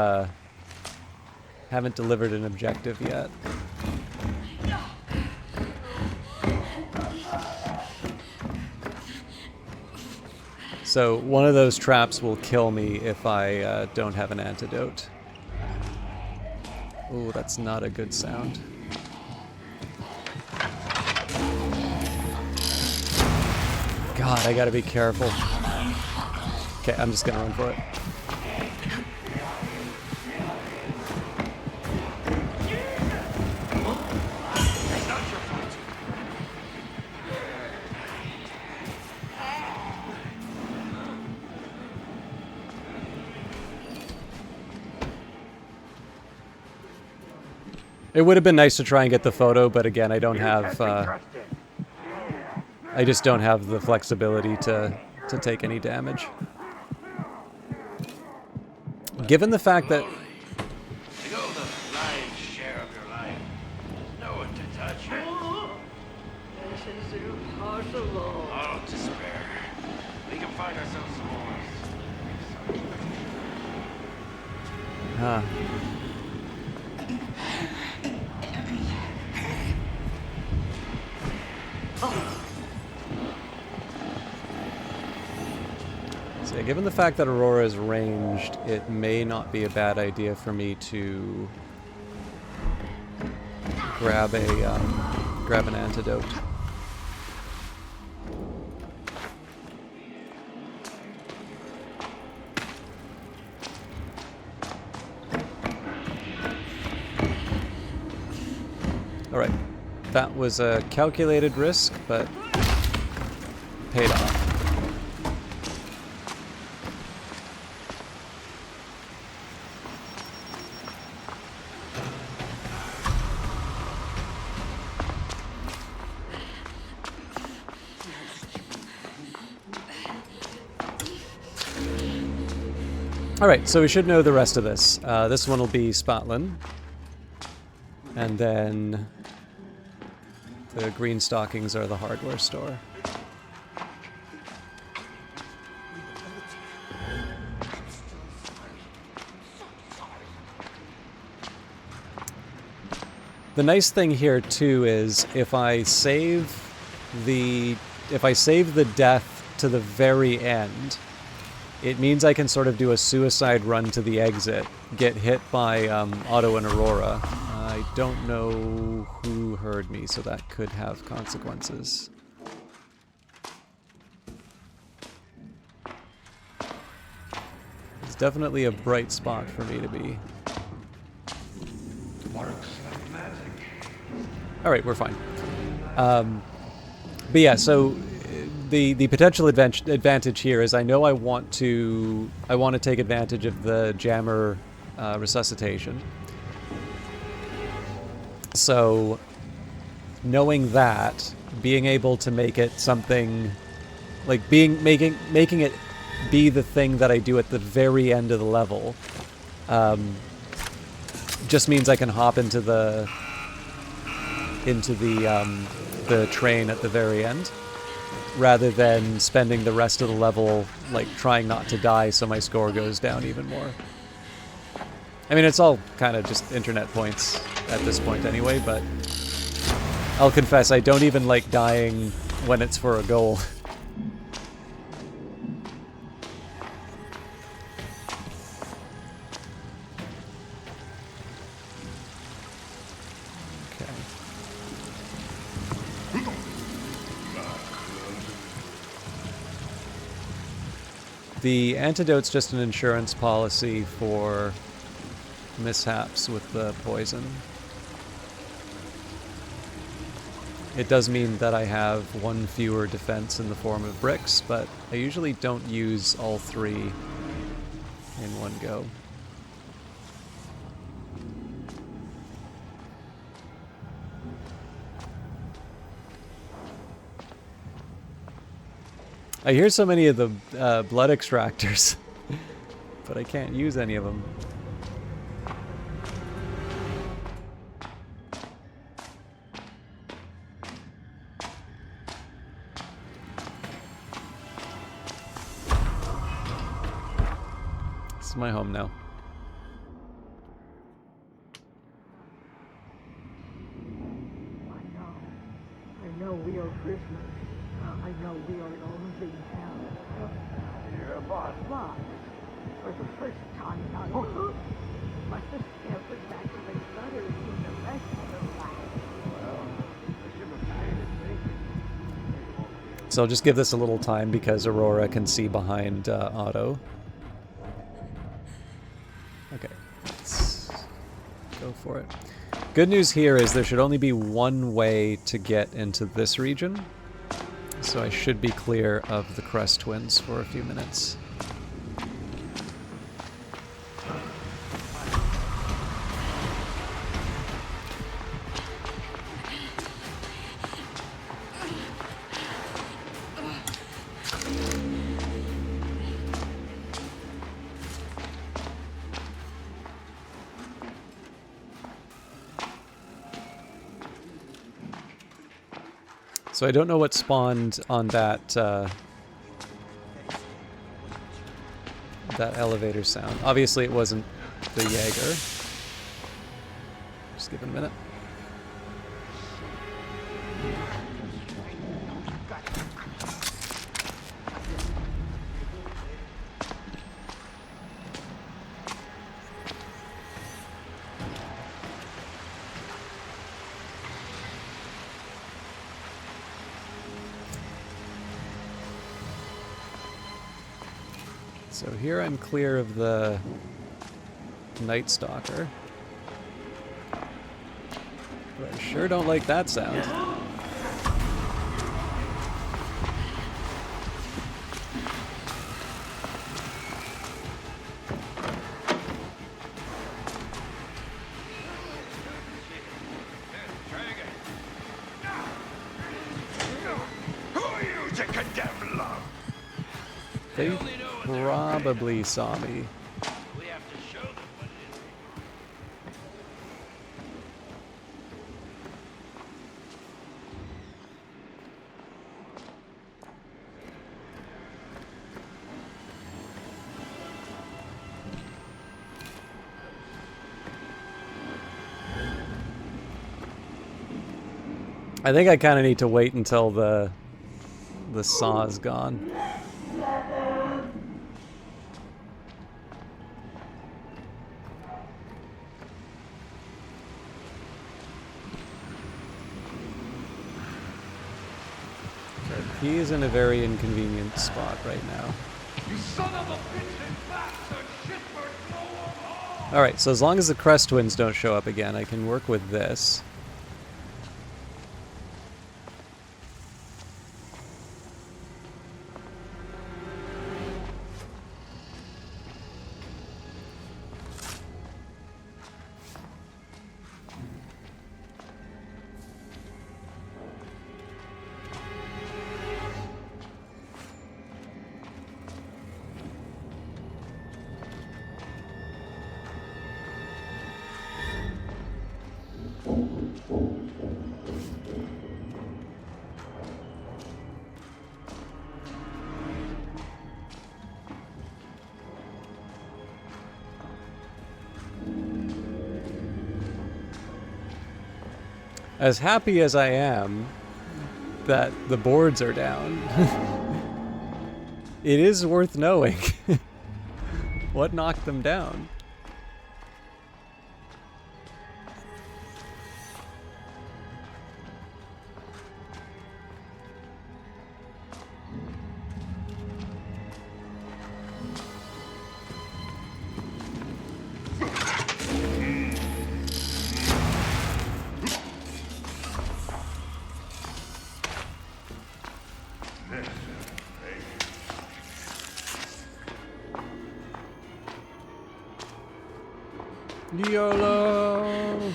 Speaker 1: delivered an objective yet. So one of those traps will kill me if I don't have an antidote. Ooh, that's not a good sound. God, I gotta be careful. Okay, I'm just gonna run for it. It would have been nice to try and get the photo, but again, I don't have, I just don't have the flexibility to take any damage. Given the fact that...
Speaker 3: To go the lion's share of your life. No one to touch you.
Speaker 4: This is impossible.
Speaker 3: Oh, don't despair. We can find ourselves some more.
Speaker 1: Huh. So, given the fact that Aurora is ranged, it may not be a bad idea for me to grab an antidote. All right, that was a calculated risk, but paid off. Alright, so we should know the rest of this. This one will be Spotlin. And then the green stockings are the hardware store. The nice thing here too is if I save the death to the very end, it means I can sort of do a suicide run to the exit, get hit by Otto and Aurora. I don't know who heard me, so that could have consequences. It's definitely a bright spot for me to be. Alright, we're fine. But yeah, so the potential advantage here is I know I want to take advantage of the jammer resuscitation. So knowing that, being able to make it something like making it be the thing that I do at the very end of the level, just means I can hop into the train at the very end, rather than spending the rest of the level like trying not to die so my score goes down even more. I mean, it's all kind of just internet points at this point anyway, but I'll confess I don't even like dying when it's for a goal. The antidote's just an insurance policy for mishaps with the poison. It does mean that I have one fewer defense in the form of bricks, but I usually don't use all three in one go. I hear so many of the blood extractors, but I can't use any of them. This is my home now.
Speaker 4: I know we are prisoners. I know we are lonely hell.
Speaker 3: Yeah, boss.
Speaker 4: But for the first time now, must have scampered back to the gutter in the rest of the life.
Speaker 3: Well, I should have paid it,
Speaker 1: So I'll just give this a little time because Aurora can see behind Otto. Okay, let's go for it. Good news here is there should only be one way to get into this region, so I should be clear of the Crest Twins for a few minutes. So I don't know what spawned on that that elevator sound. Obviously it wasn't the Jaeger. Just give it a minute. So here I'm clear of the Night Stalker. But I sure don't like that sound. They probably saw me.
Speaker 3: We have to show them what it is.
Speaker 1: I think I kind of need to wait until the saw is gone. He is in a very inconvenient spot right now. Alright, so as long as the Crest Twins don't show up again, I can work with this. As happy as I am that the boards are down, it is worth knowing what knocked them down. YOLO!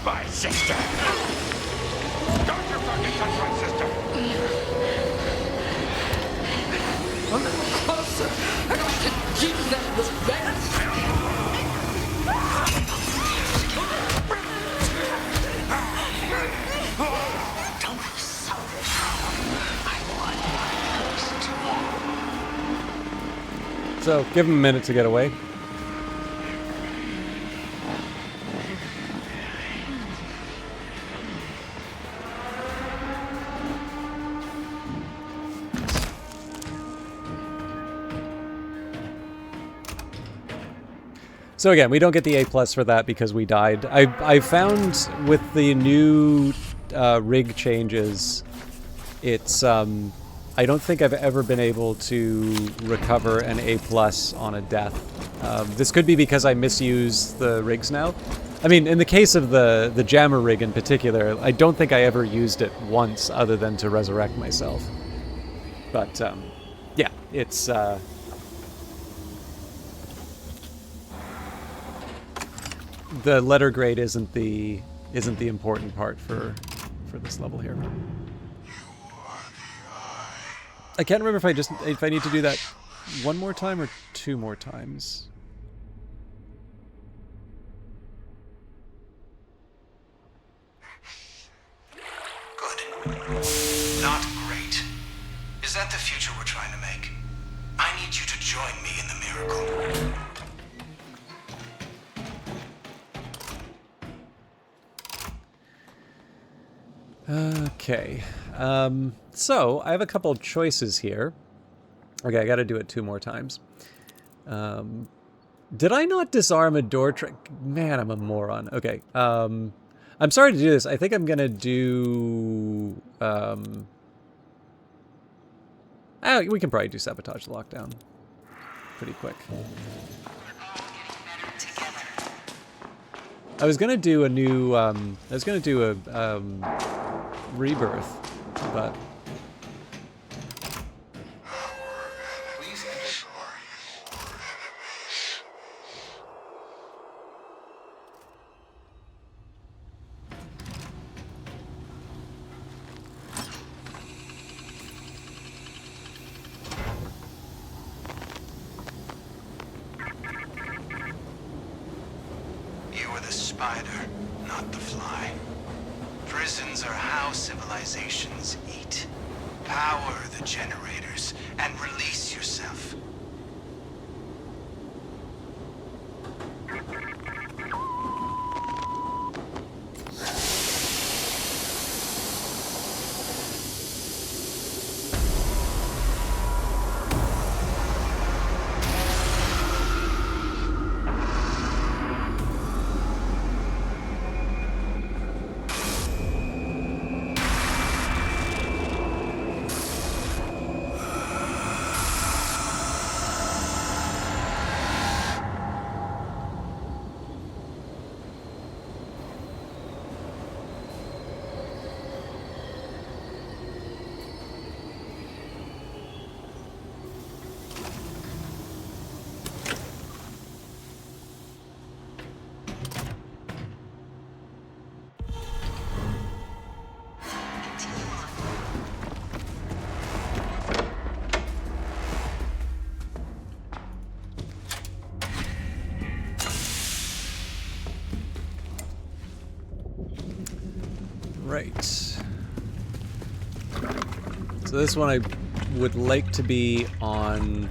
Speaker 3: My sister! Don't you fucking touch my sister!
Speaker 6: A little closer. I got to keep that revenge.
Speaker 2: Don't be selfish. I want close to you.
Speaker 1: So, give him a minute to get away. So again, we don't get the A+ for that because we died. I found with the new rig changes, it's I don't think I've ever been able to recover an A+ on a death. This could be because I misuse the rigs now. I mean, in the case of the jammer rig in particular, I don't think I ever used it once other than to resurrect myself. But yeah, it's the letter grade isn't the important part for this level here. I can't remember if I need to do that one more time or two more times.
Speaker 5: Good. Not great. Is that the future we're trying to make? I need you to join me in the miracle.
Speaker 1: Okay, so I have a couple of choices here. Okay, I gotta do it two more times. Did I not disarm a door trick? Man, I'm a moron. Okay, I'm sorry to do this. I think I'm gonna do, we can probably do sabotage lockdown pretty quick. I was gonna do a new, I was gonna do a, rebirth, but
Speaker 5: You were the spider, not the fly. Prisons are how civilizations eat. Power the generators and release yourself.
Speaker 1: Right. So this one I would like to be on...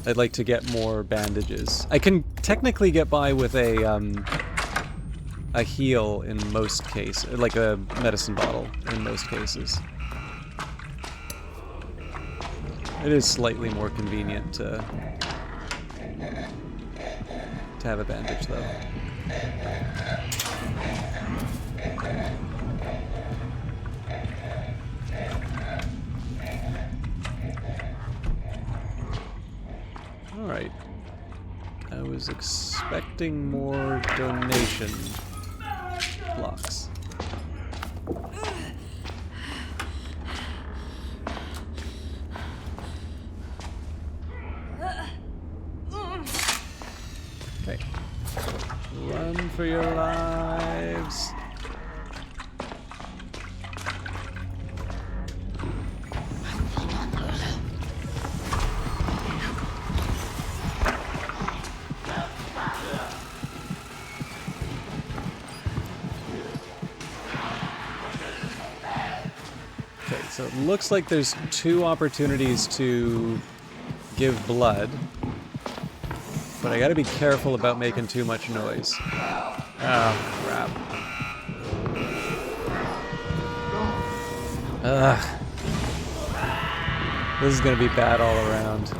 Speaker 1: I'd like to get more bandages. I can technically get by with a heal in most cases, like a medicine bottle in most cases. It is slightly more convenient to have a bandage, though. Alright. I was expecting more donation blocks. Okay. Run for your lives. So it looks like there's 2 opportunities to give blood, but I gotta be careful about making too much noise. Oh, crap. Ugh. This is gonna be bad all around.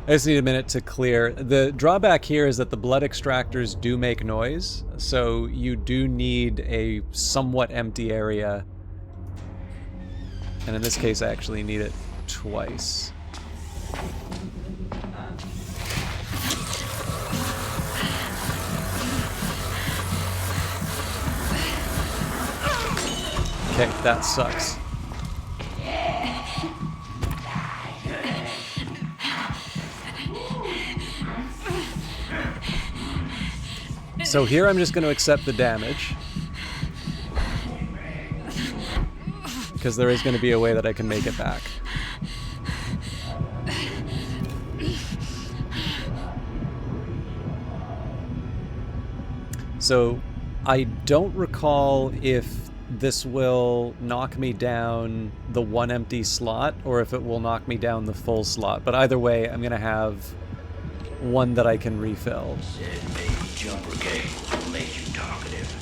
Speaker 1: I just need a minute to clear. The drawback here is that the blood extractors do make noise, so you do need a somewhat empty area. And in this case, I actually need it twice. Okay, that sucks. So here I'm just going to accept the damage, because there is going to be a way that I can make it back. So I don't recall if this will knock me down the 1 empty slot or if it will knock me down the full slot, but either way I'm going to have 1 that I can refill.
Speaker 3: Said maybe jumper cables will make you talkative.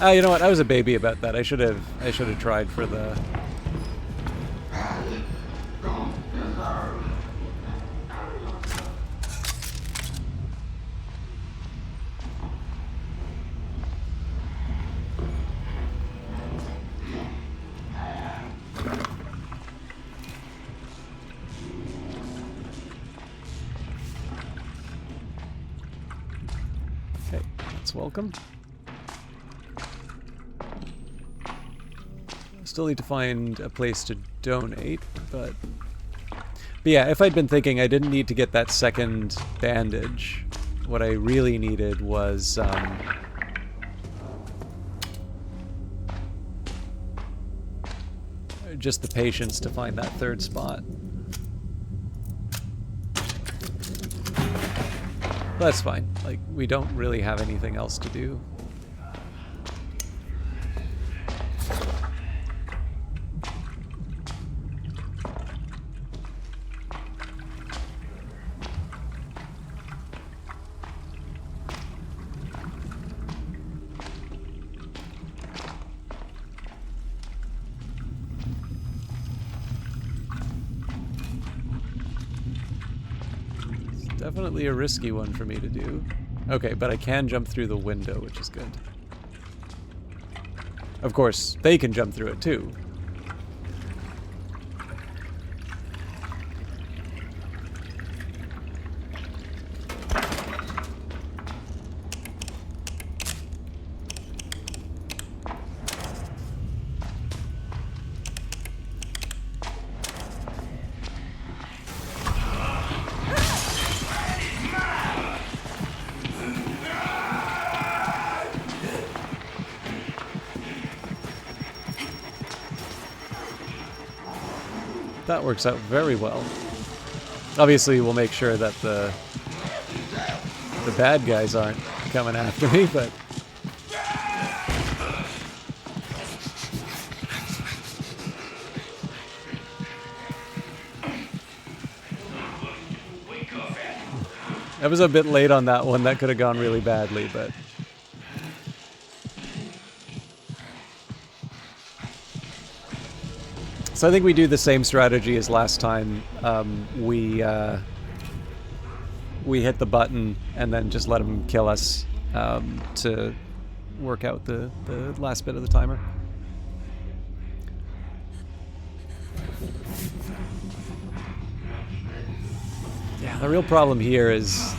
Speaker 1: You know what? I was a baby about that. I should have tried for the... Okay, that's welcome. Still need to find a place to donate, but yeah, if I'd been thinking I didn't need to get that second bandage, what I really needed was just the patience to find that third spot. That's fine. Like, we don't really have anything else to do. Definitely a risky one for me to do. Okay, but I can jump through the window, which is good. Of course, they can jump through it too. That works out very well. Obviously, we'll make sure that the bad guys aren't coming after me, but... I was a bit late on that one. That could have gone really badly, but... So I think we do the same strategy as last time. We hit the button and then just let them kill us to work out the last bit of the timer. Yeah, the real problem here is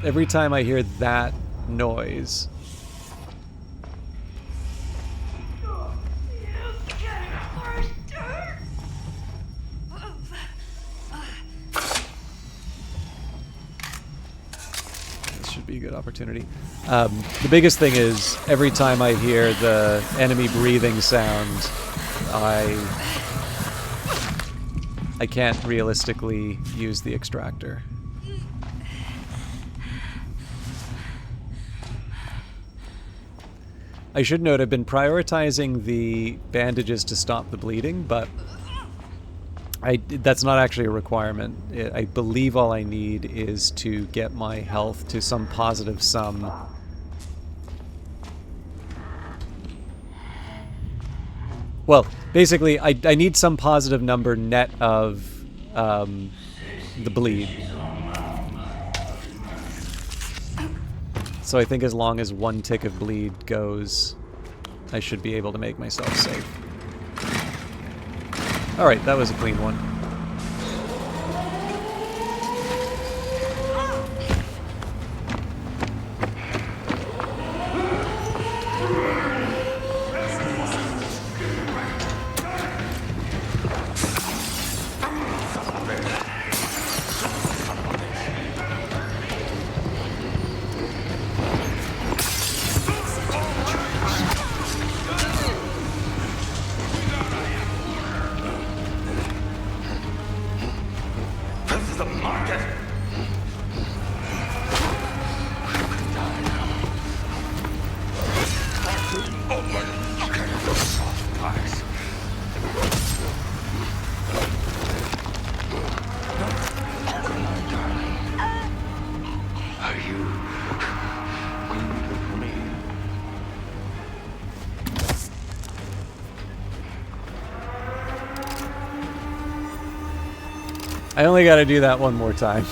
Speaker 1: every time I hear that noise, be a good opportunity. The biggest thing is every time I hear the enemy breathing sound, I can't realistically use the extractor. I should note I've been prioritizing the bandages to stop the bleeding, but that's not actually a requirement. I believe all I need is to get my health to some positive sum. Well, basically, I need some positive number net of the bleed. So I think as long as one tick of bleed goes, I should be able to make myself safe. Alright, that was a clean one. I only gotta do that one more time.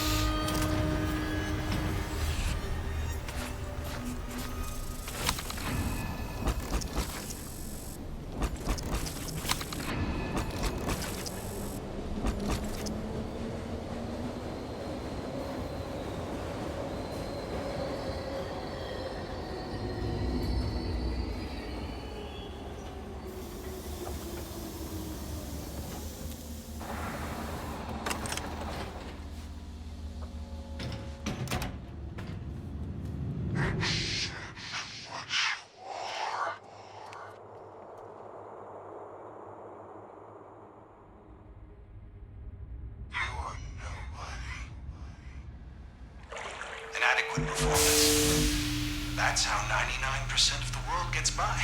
Speaker 5: That's how 99% of the world gets by.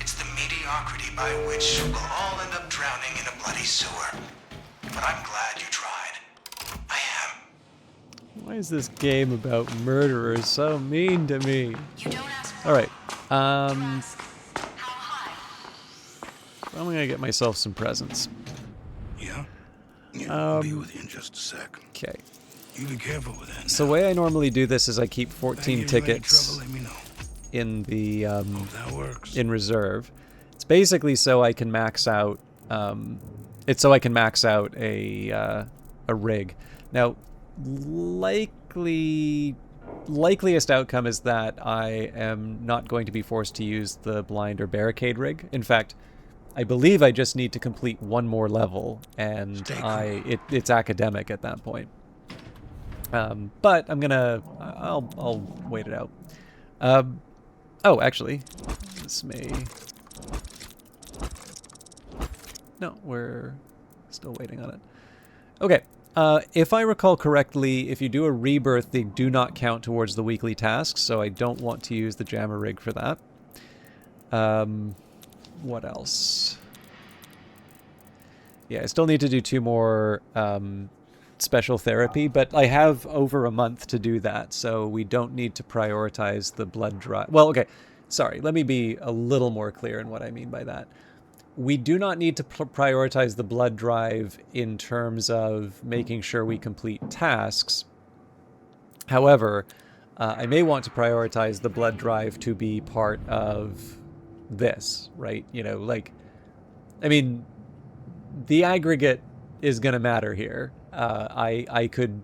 Speaker 5: It's the mediocrity by which we'll all end up drowning in a bloody sewer. But I'm glad you tried. I am.
Speaker 1: Why is this game about murderers so mean to me?
Speaker 2: You don't ask
Speaker 1: All right.
Speaker 2: you ask how high.
Speaker 1: I'm gonna get myself some presents.
Speaker 7: Yeah? Yeah, I'll be with you in just a sec.
Speaker 1: Okay.
Speaker 7: You be careful with that.
Speaker 1: So the way I normally do this is I keep
Speaker 7: If I
Speaker 1: 14
Speaker 7: give you any
Speaker 1: tickets
Speaker 7: trouble, let me know.
Speaker 1: in the
Speaker 7: Hope that works.
Speaker 1: in reserve. It's basically so I can max out. It's so I can max out a rig. Now, likeliest outcome is that I am not going to be forced to use the blind or barricade rig. In fact, I believe I just need to complete one more level, and it's academic at that point. But I'll wait it out. Oh, actually, this may. No, we're still waiting on it. Okay. If I recall correctly, if you do a rebirth, they do not count towards the weekly tasks, so I don't want to use the jammer rig for that. What else? Yeah, I still need to do 2 more special therapy, but I have over a month to do that, so we don't need to prioritize the blood drive. Well, okay, sorry, let me be a little more clear in what I mean by that. We do not need to prioritize the blood drive in terms of making sure we complete tasks. However, I may want to prioritize the blood drive to be part of this, right? You know, like, I mean, the aggregate is going to matter here. I could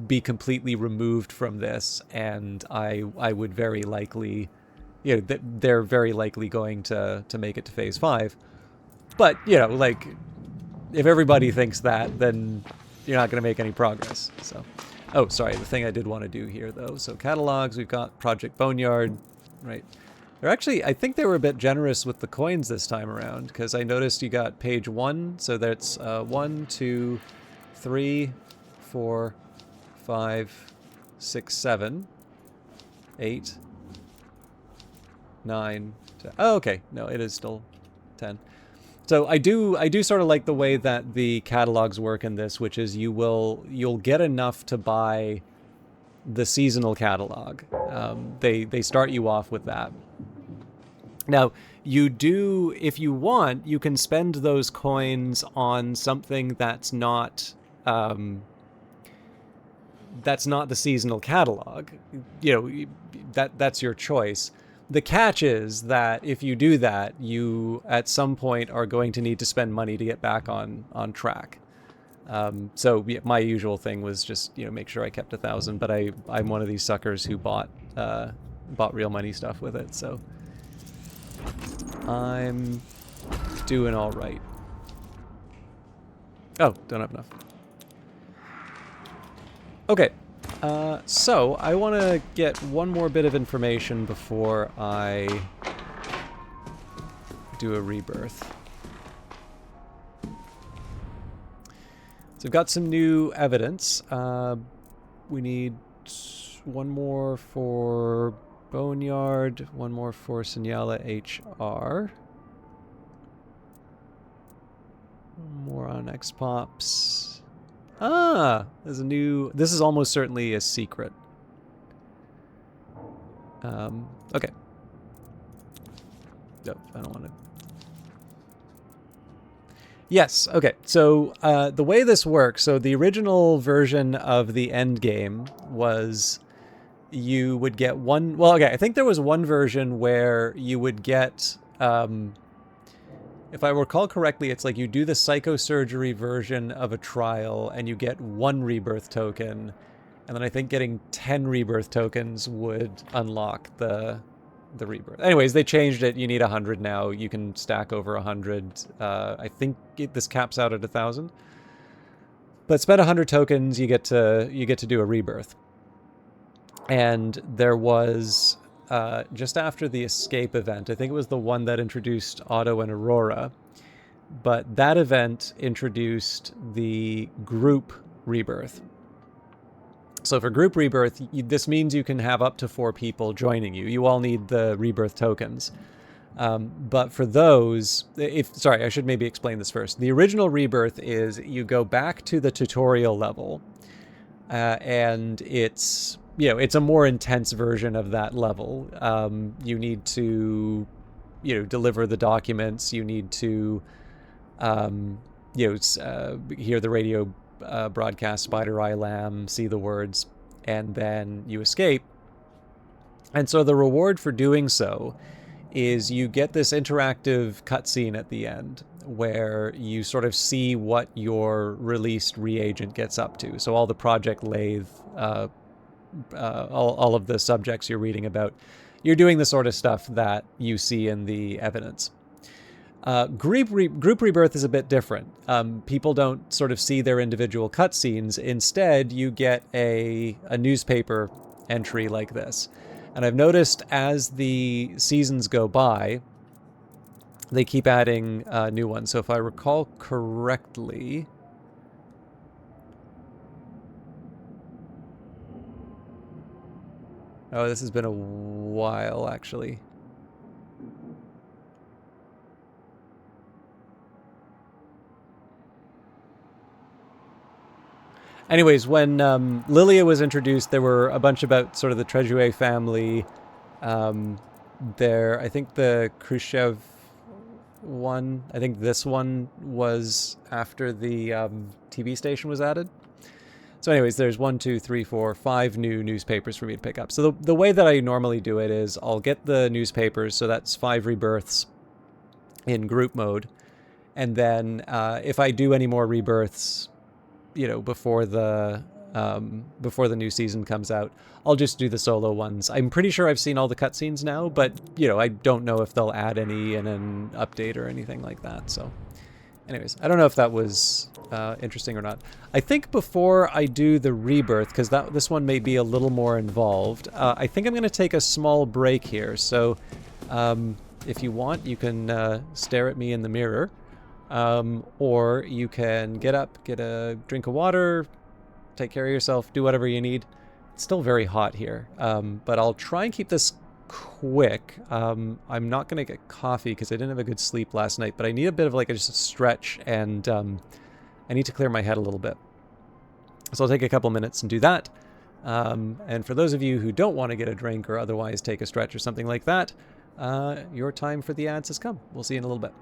Speaker 1: be completely removed from this, and I would very likely, you know, they're very likely going to make it to phase 5. But, you know, like, if everybody thinks that, then you're not going to make any progress. So, oh, sorry, the thing I did want to do here, though. So catalogs, we've got Project Boneyard, right? They're actually, I think they were a bit generous with the coins this time around, because I noticed you got page 1, so that's 1, 2, 3, 4, 5, 6, 7, 8, 9, 10. Oh, okay. No, it is still 10. So I do sort of like the way that the catalogs work in this, which is you'll get enough to buy the seasonal catalog. They start you off with that. Now, you do, if you want, you can spend those coins on something that's not the seasonal catalog. You know, that's your choice. The catch is that if you do that, you at some point are going to need to spend money to get back on track. So yeah, my usual thing was just, you know, make sure I kept 1,000, but I'm one of these suckers who bought real money stuff with it, so I'm doing all right. Oh, don't have enough. Okay. So I want to get one more bit of information before I do a rebirth. So we've got some new evidence. We need 1 more for Boneyard, 1 more for Signala HR. 1 more on Xpops. Ah, there's a new. This is almost certainly a secret. Okay. No, I don't want to. Yes. Okay. So the way this works. So the original version of the end game was you would get one. Well, okay. I think there was one version where you would get. If I recall correctly, it's like you do the psychosurgery version of a trial and you get 1 rebirth token. And then I think getting 10 rebirth tokens would unlock the rebirth. Anyways, they changed it. You need 100 now. You can stack over 100. I think this caps out at 1,000. But spend 100 tokens, you get to do a rebirth. And there was just after the escape event, I think it was the one that introduced Otto and Aurora, but that event introduced the group rebirth. So for group rebirth, this means you can have up to 4 people joining you. You all need the rebirth tokens. But for those, sorry, I should maybe explain this first. The original rebirth is you go back to the tutorial level, and it's it's a more intense version of that level. You need to deliver the documents. You need to hear the radio broadcast, Spider Eye Lamb, see the words, and then you escape. And so the reward for doing so is you get this interactive cutscene at the end where you sort of see what your released reagent gets up to. So all the Project Lathe, all of the subjects you're reading about, you're doing the sort of stuff that you see in the evidence. Group rebirth is a bit different. People don't sort of see their individual cutscenes. Instead, you get a newspaper entry like this. And I've noticed as the seasons go by, they keep adding new ones. So if I recall correctly... Oh, this has been a while, actually. Anyways, when Lilia was introduced, there were a bunch about sort of the Trejuet family. I think the Khrushchev one, I think this one was after the TV station was added. So anyways, there's 1, 2, 3, 4, 5 new newspapers for me to pick up. So the way that I normally do it is I'll get the newspapers, so that's 5 rebirths in group mode. And then if I do any more rebirths, before the new season comes out, I'll just do the solo ones. I'm pretty sure I've seen all the cutscenes now, but I don't know if they'll add any in an update or anything like that. So anyways, I don't know if that was interesting or not. I think before I do the rebirth, because this one may be a little more involved, I think I'm going to take a small break here. So if you want, you can stare at me in the mirror. Or you can get up, get a drink of water, take care of yourself, do whatever you need. It's still very hot here, but I'll try and keep this quick. I'm not going to get coffee because I didn't have a good sleep last night, but I need a bit of just a stretch, and I need to clear my head a little bit. So I'll take a couple minutes and do that. And for those of you who don't want to get a drink or otherwise take a stretch or something like that, your time for the ads has come. We'll see you in a little bit.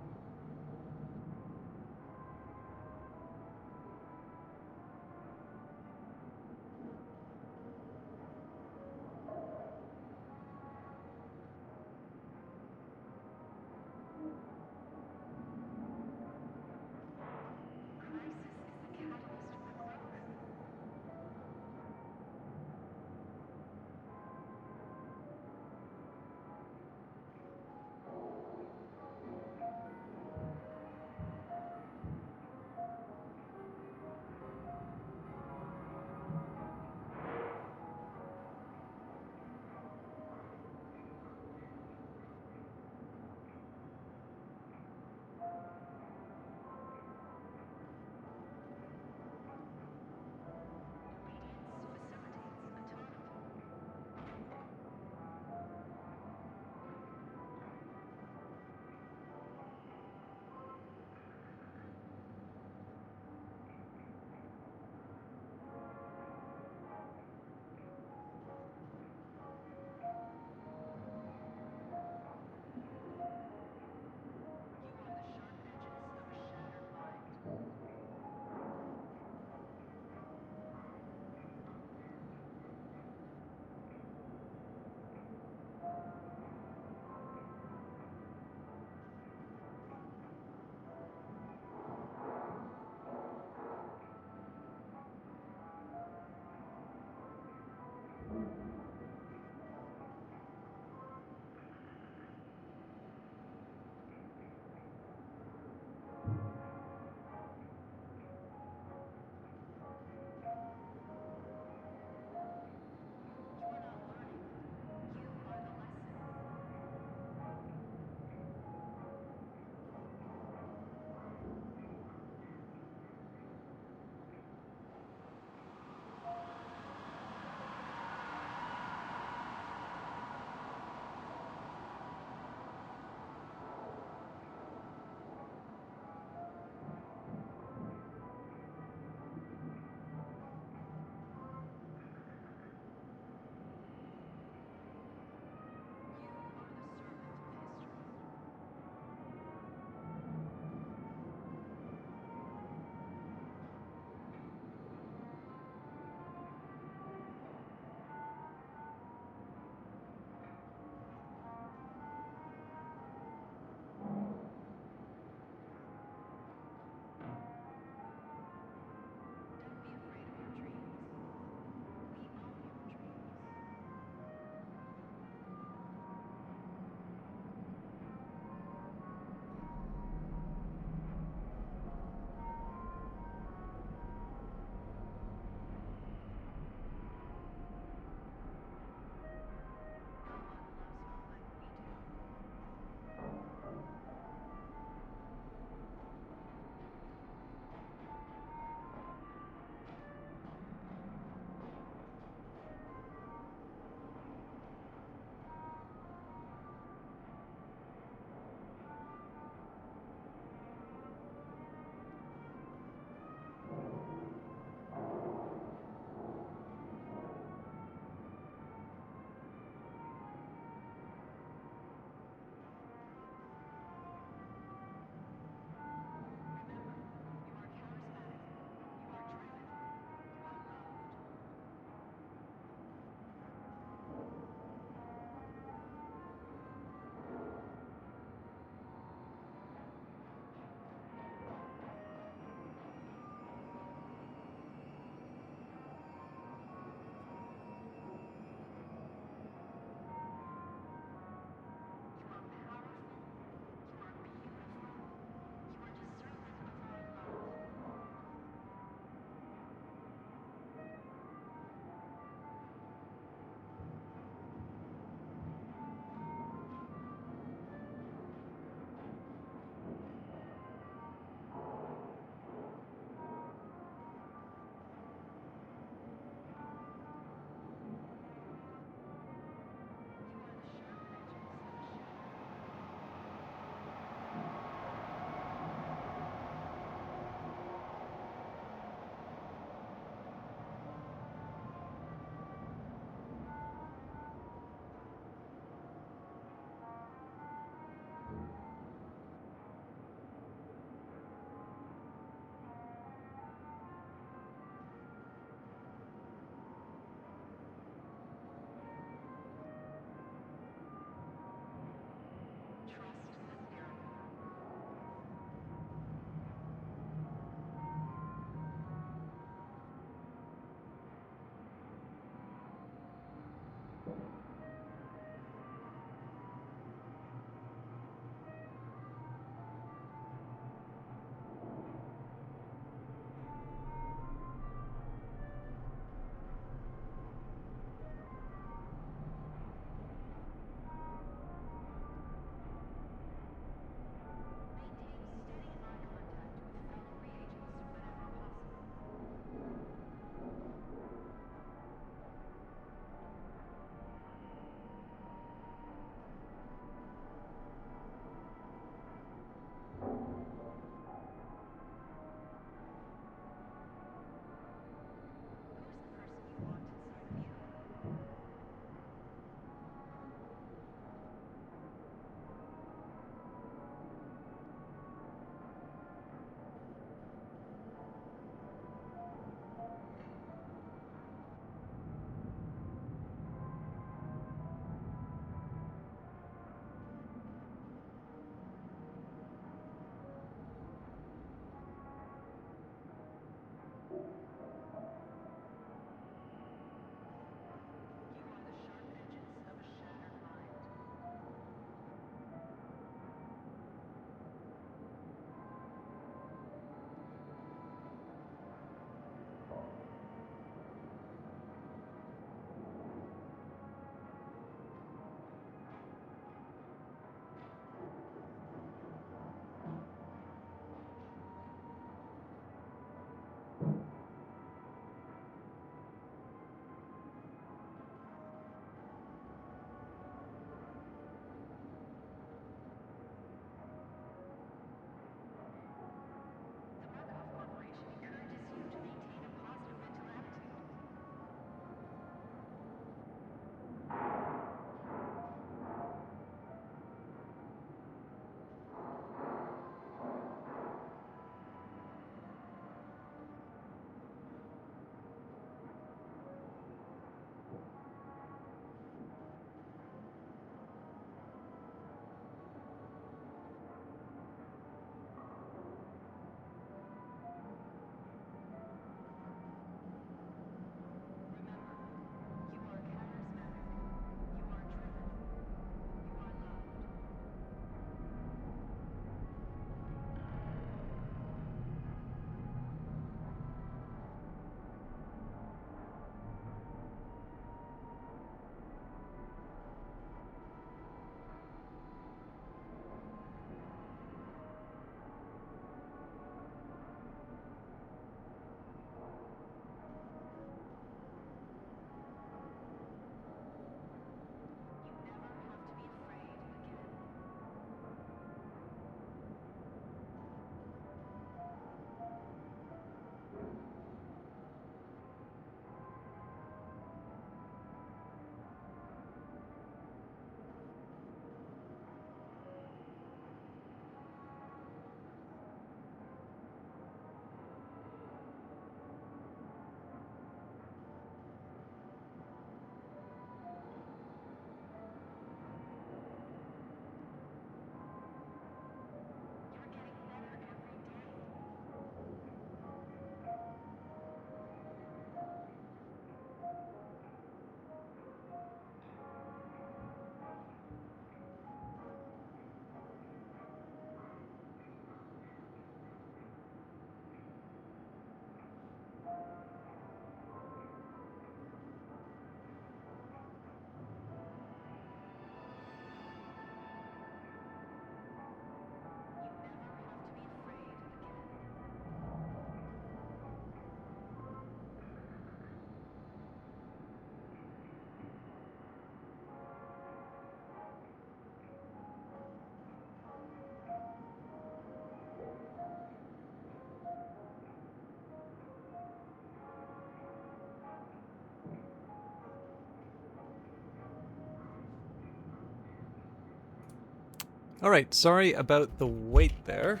Speaker 1: All right, sorry about the wait there.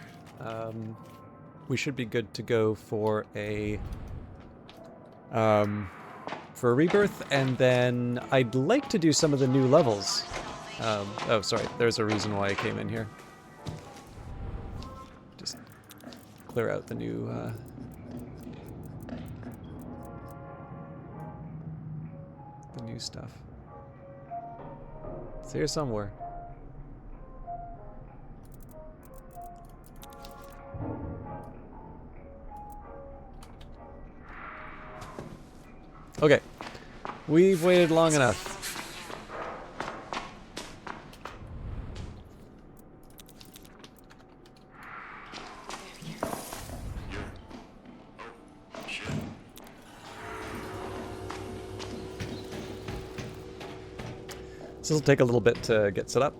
Speaker 1: We should be good to go for a rebirth, and then I'd like to do some of the new levels. Oh, sorry, there's a reason why I came in here. Just clear out the new stuff. It's here somewhere. Okay, we've waited long enough. This will take a little bit to get set up.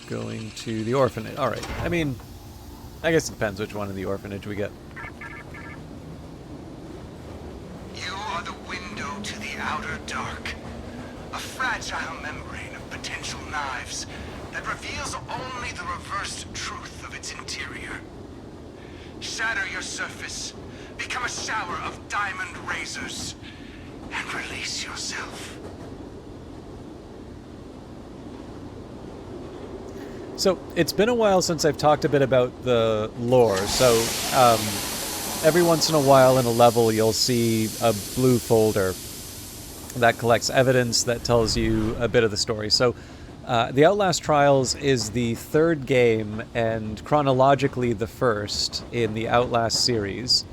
Speaker 1: Going to the orphanage. Alright, I mean, I guess it depends which one in the orphanage we get.
Speaker 5: You are the window to the outer dark. A fragile membrane of potential knives that reveals only the reversed truth of its interior. Shatter your surface, become a shower of diamond razors, and release yourself.
Speaker 1: So, it's been a while since I've talked a bit about the lore, so every once in a while in a level you'll see a blue folder that collects evidence that tells you a bit of the story. So, the Outlast Trials is the third game, and chronologically the first in the Outlast series,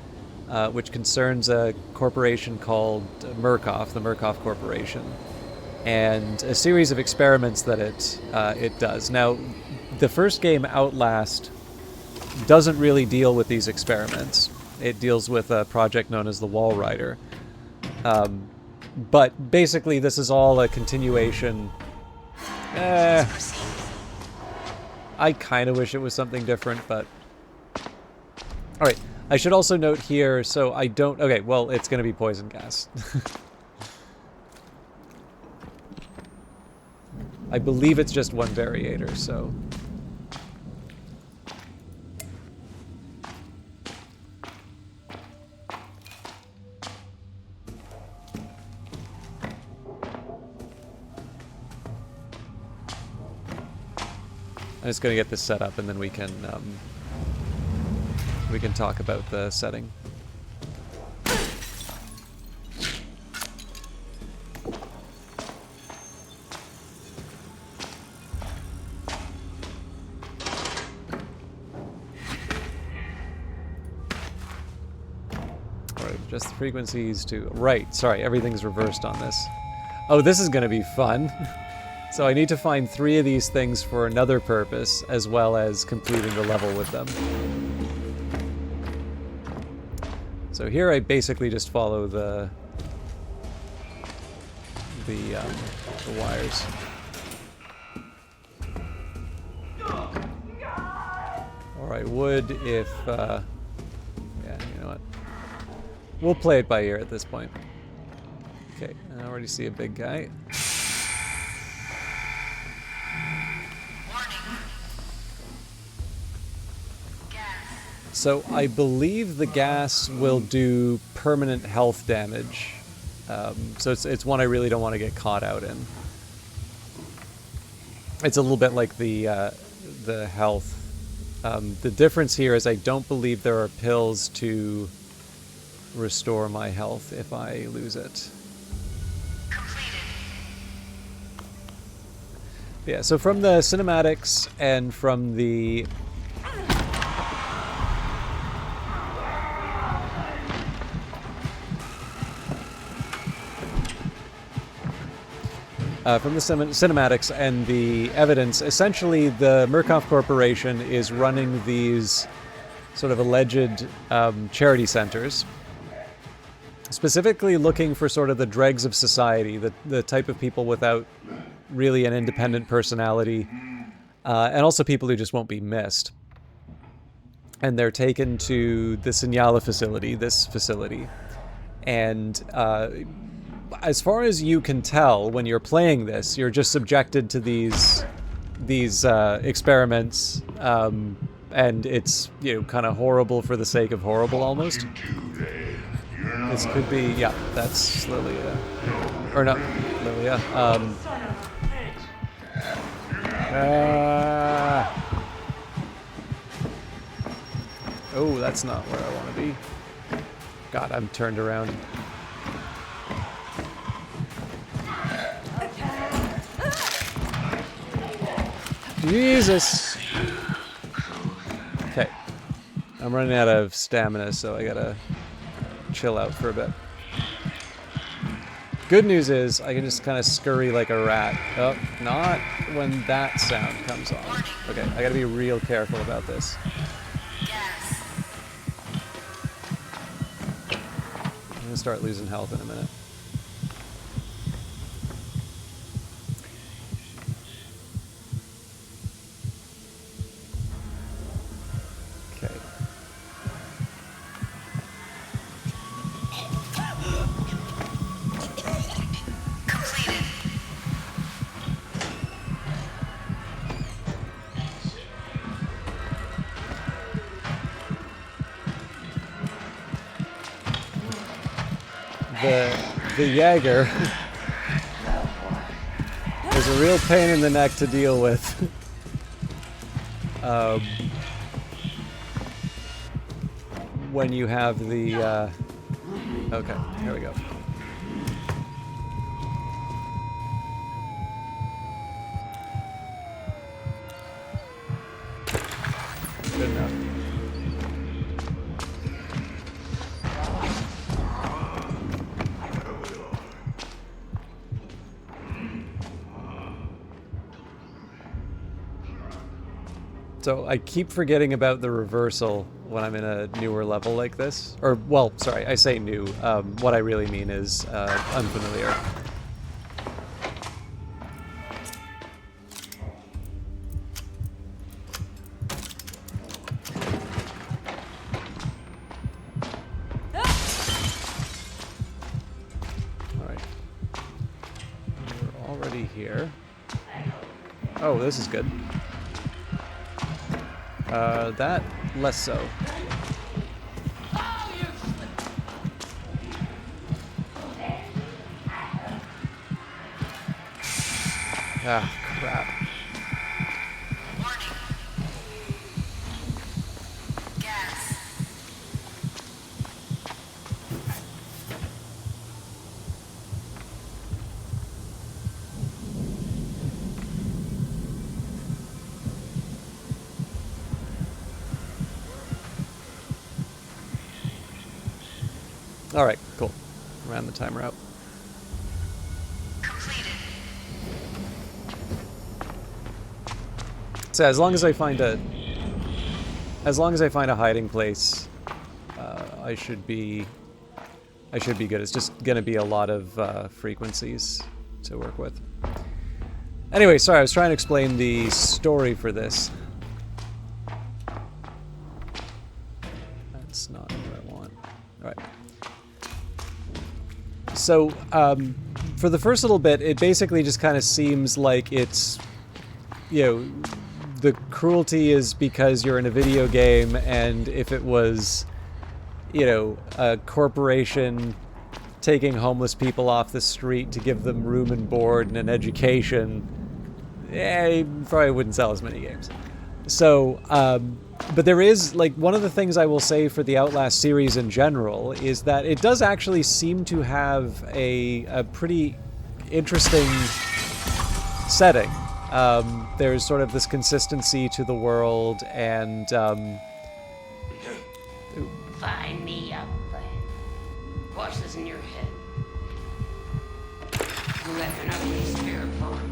Speaker 1: which concerns a corporation called Murkoff, the Murkoff Corporation, and a series of experiments that it does. Now, the first game, Outlast, doesn't really deal with these experiments. It deals with a project known as the Wall Rider. But basically, this is all a continuation. I kind of wish it was something different, but... Alright, I should also note here, so I don't... Okay, well, it's going to be poison gas. I believe it's just one variator, so... I'm just going to get this set up, and then we can talk about the setting. Alright, just the frequencies to... Right, sorry, everything's reversed on this. Oh, this is going to be fun. So I need to find 3 of these things for another purpose, as well as completing the level with them. So here I basically just follow the wires. Or I would if, yeah, you know what? We'll play it by ear at this point. Okay, I already see a big guy. So I believe the gas will do permanent health damage. So it's one I really don't want to get caught out in. It's a little bit like the health. The difference here is I don't believe there are pills to restore my health if I lose it. Yeah, so from the cinematics and from the... from the cinematics and the evidence, essentially the Murkoff Corporation is running these sort of alleged charity centers, specifically looking for sort of the dregs of society, the type of people without really an independent personality, and also people who just won't be missed. And they're taken to the Signala facility, this facility, and as far as you can tell, when you're playing this, you're just subjected to these experiments, and it's, you know, kind of horrible for the sake of horrible, almost. This could be, yeah, that's Lilia, or not Lilia. Oh, that's not where I want to be. God, I'm turned around. Jesus! Okay. I'm running out of stamina, so I gotta chill out for a bit. Good news is, I can just kind of scurry like a rat. Oh, not when that sound comes on. Okay, I gotta be real careful about this. I'm gonna start losing health in a minute. The Jaeger is a real pain in the neck to deal with. When you have the okay, here we go. Good enough. So I keep forgetting about the reversal when I'm in a newer level like this. Or, well, sorry, I say new. What I really mean is unfamiliar. Alright. We're already here. Oh, this is good. That, less so. Ah, crap.
Speaker 2: Warning. Gas.
Speaker 1: Alright, cool. Ran the timer out.
Speaker 2: Completed.
Speaker 1: So as long as I find a hiding place, I should be good. It's just gonna be a lot of frequencies to work with. Anyway, sorry, I was trying to explain the story for this. That's not what I want. Alright. So, for the first little bit, it basically just kind of seems like it's, you know, the cruelty is because you're in a video game, and if it was, you know, a corporation taking homeless people off the street to give them room and board and an education, you probably wouldn't sell as many games. So, but there is, like, one of the things I will say for the Outlast series in general is that it does actually seem to have a pretty interesting setting. There's sort of this consistency to the world, and
Speaker 8: Find me up there. Watch this in your head.
Speaker 6: weapon of his spare part.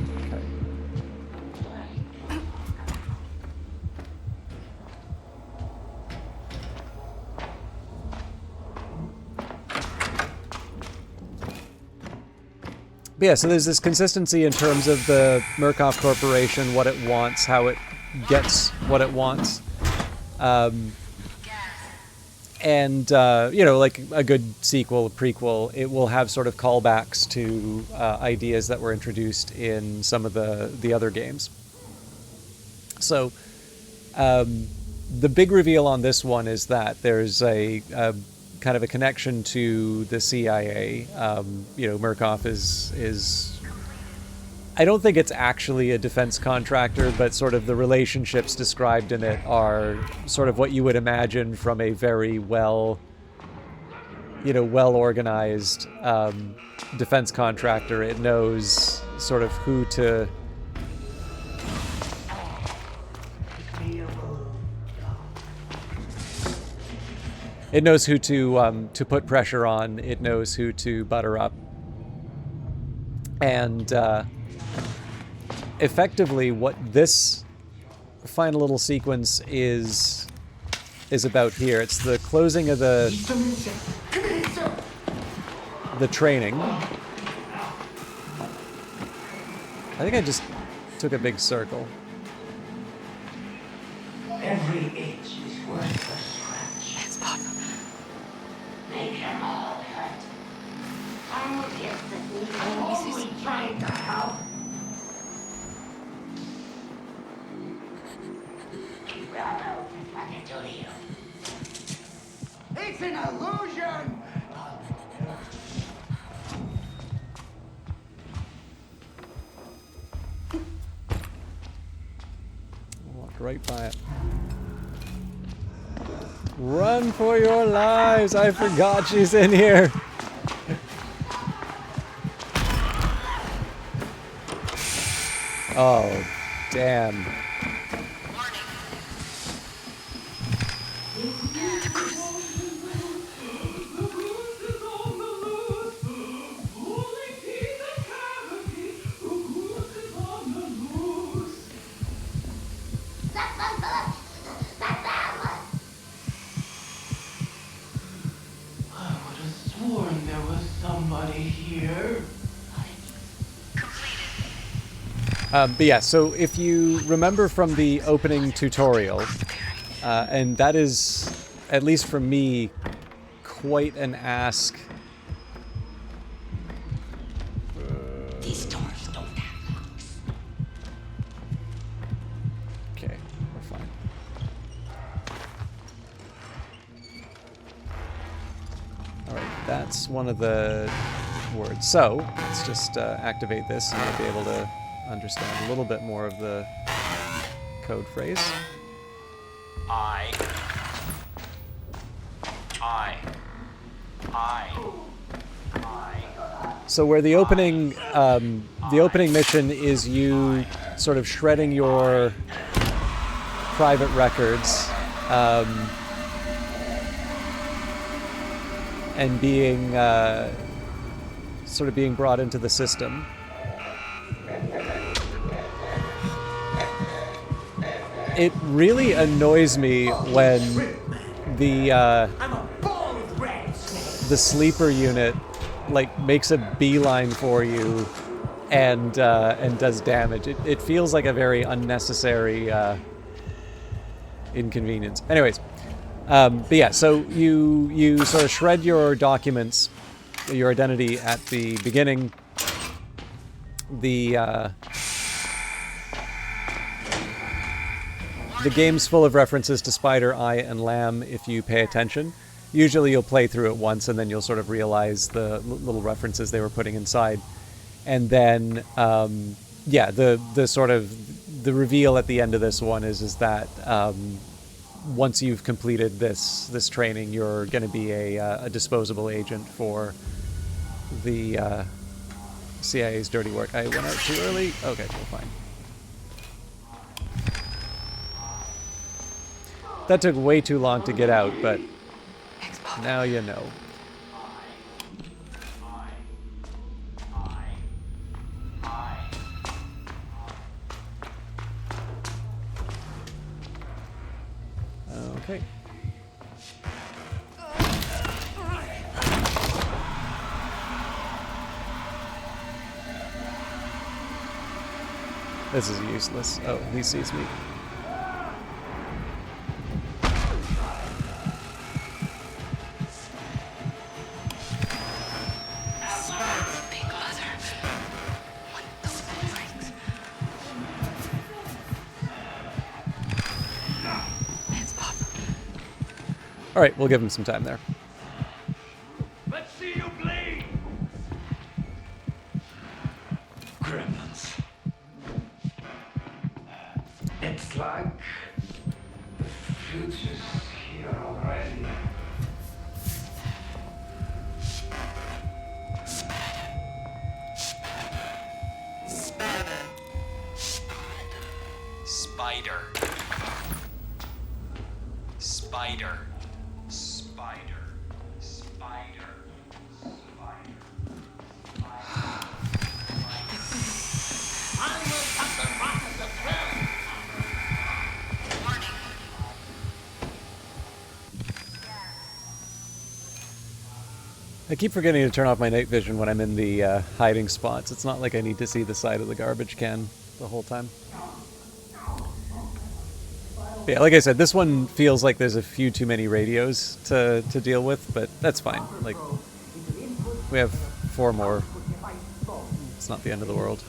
Speaker 1: But yeah, so there's this consistency in terms of the Murkoff Corporation, what it wants, how it gets what it wants. And, you know, like a good sequel, prequel, it will have sort of callbacks to ideas that were introduced in some of the other games. So, the big reveal on this one is that there's a kind of a connection to the CIA. You know, Murkoff is I don't think it's actually a defense contractor, but sort of the relationships described in it are sort of what you would imagine from a very well organized defense contractor. It knows sort of who to put pressure on. It knows who to butter up, and effectively what this final little sequence is about here. It's the closing of the training. I think I just took a big circle.
Speaker 3: Every inch is worth a scratch.
Speaker 6: It's Papa.
Speaker 3: Make them all hurt. I'm with you. I'm only trying to help. Well, no, I can do to you. It's an illusion!
Speaker 1: Walked right by it. Run for your lives! I forgot she's in here. Oh, damn. But yeah, so if you remember from the opening tutorial, and that is, at least for me, quite an ask.
Speaker 3: These doors don't have locks.
Speaker 1: Okay, we're fine. Alright, that's one of the words. So, let's just activate this and we'll be able to understand a little bit more of the code phrase.
Speaker 5: I.
Speaker 1: So where the opening mission is you sort of shredding your private records and being sort of being brought into the system. It really annoys me when the sleeper unit like makes a beeline for you and does damage. It feels like a very unnecessary inconvenience. Anyways, but yeah, so you sort of shred your documents, your identity at the beginning. The game's full of references to Spider, Eye, and Lamb if you pay attention. Usually you'll play through it once and then you'll sort of realize the little references they were putting inside. And then, yeah, the sort of, the reveal at the end of this one is that once you've completed this training, you're going to be a disposable agent for the CIA's dirty work. I went out too early? Okay, we're fine. That took way too long to get out, but now you know. Okay. This is useless. Oh, he sees me.
Speaker 2: Big mother. What those freaks. It's Pop.
Speaker 1: All right, we'll give him some time there.
Speaker 3: Let's see you bleed! Gremlins. It's like the future's here already.
Speaker 5: Spider. Spider. Spider. Spider. Spider.
Speaker 1: I keep forgetting to turn off my night vision when I'm in the hiding spots. It's not like I need to see the side of the garbage can the whole time. But yeah, like I said, this one feels like there's a few too many radios to deal with, but that's fine. Like, we have 4 more. It's not the end of the world.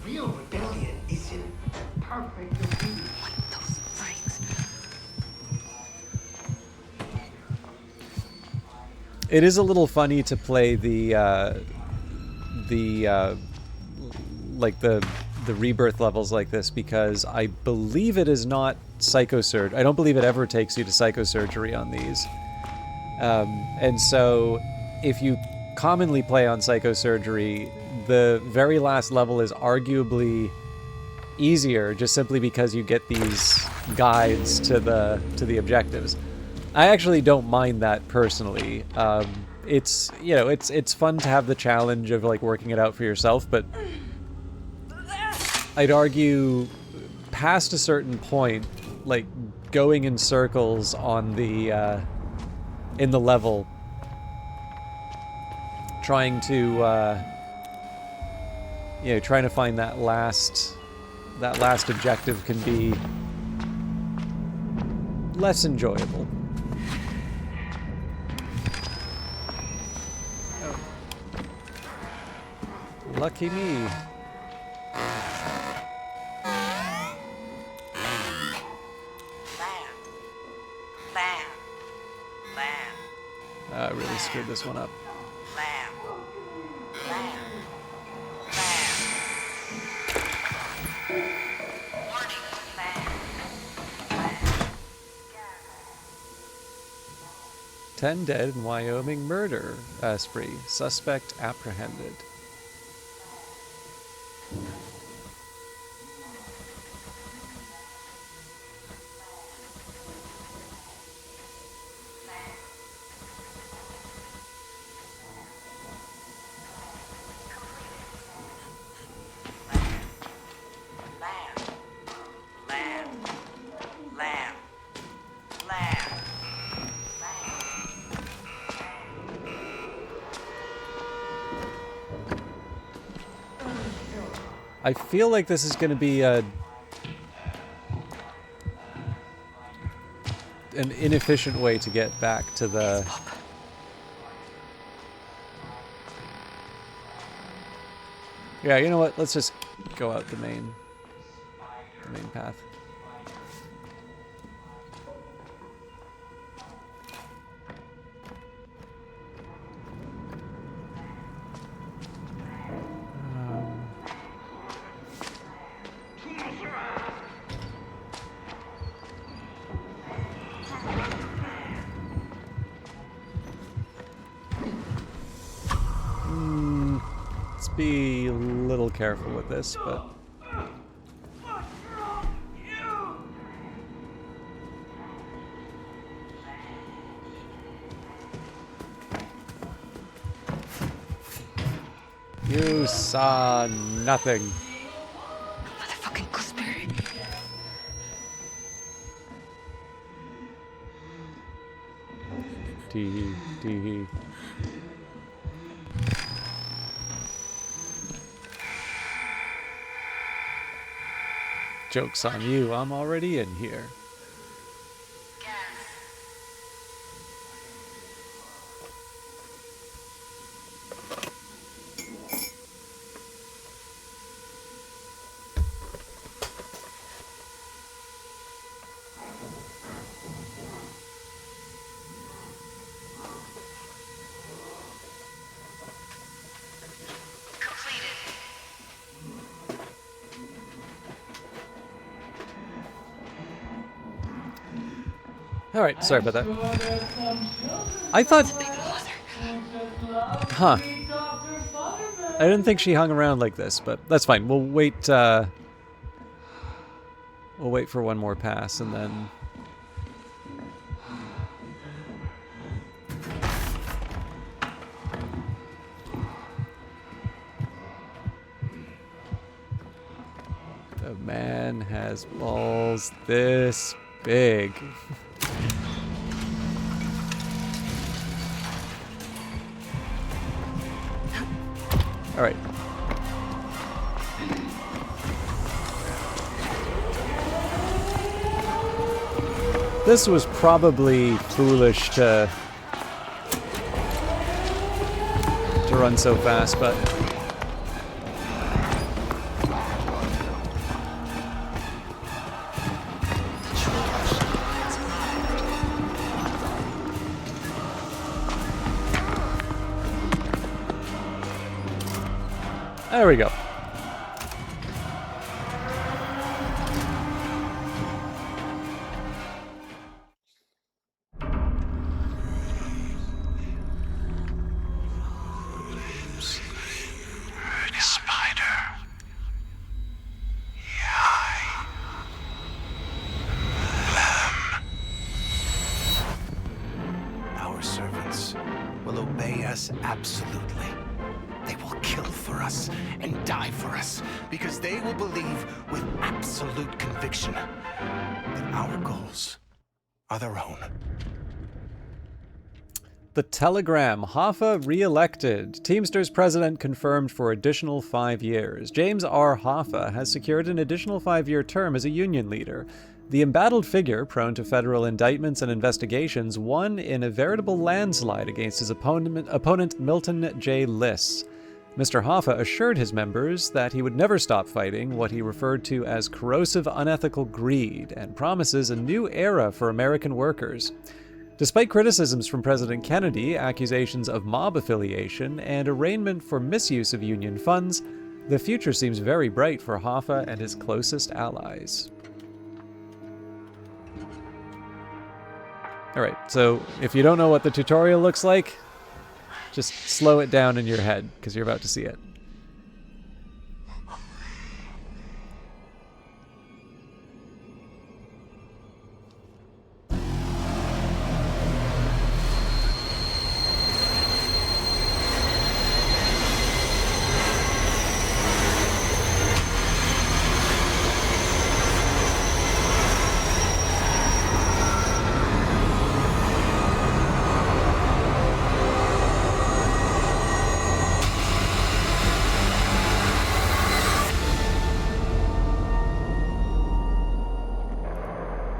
Speaker 4: Real rebellion is in perfect obedience.
Speaker 2: What those freaks.
Speaker 1: It is a little funny to play the rebirth levels like this because I believe it is not psychosurgery. I don't believe it ever takes you to psychosurgery on these. And so if you commonly play on psychosurgery, the very last level is arguably easier just simply because you get these guides to the objectives. I actually don't mind that personally. It's, you know, it's fun to have the challenge of like working it out for yourself, but I'd argue past a certain point, like going in circles on the in the level, trying to trying to find that last objective can be less enjoyable. Oh. Lucky me. I really screwed this one up. Ten dead in Wyoming murder spree. Suspect apprehended. I feel like this is going to be an inefficient way to get back to the... Yeah, you know what? Let's just go out the main path. Let's be a little careful with this, but... You saw nothing.
Speaker 2: Motherfucking gooseberry.
Speaker 1: Tee tee. Joke's on you, I'm already in here. Alright, sorry about that. I thought... Huh. I didn't think she hung around like this, but that's fine. We'll wait, we'll wait for one more pass, and then... The man has balls this big. All right. This was probably foolish to run so fast, but there we go.
Speaker 7: Our servants will obey us absolutely. They will kill for us and die for us because they will believe with absolute conviction that our goals are their own.
Speaker 1: The Telegram. Hoffa re-elected. Teamsters president confirmed for additional 5 years. James R. Hoffa has secured an additional 5-year term as a union leader. The embattled figure, prone to federal indictments and investigations, won in a veritable landslide against his opponent Milton J. Liss. Mr. Hoffa assured his members that he would never stop fighting what he referred to as corrosive unethical greed, and promises a new era for American workers. Despite criticisms from President Kennedy, accusations of mob affiliation, and arraignment for misuse of union funds, the future seems very bright for Hoffa and his closest allies. Alright, so if you don't know what the tutorial looks like, just slow it down in your head, because you're about to see it.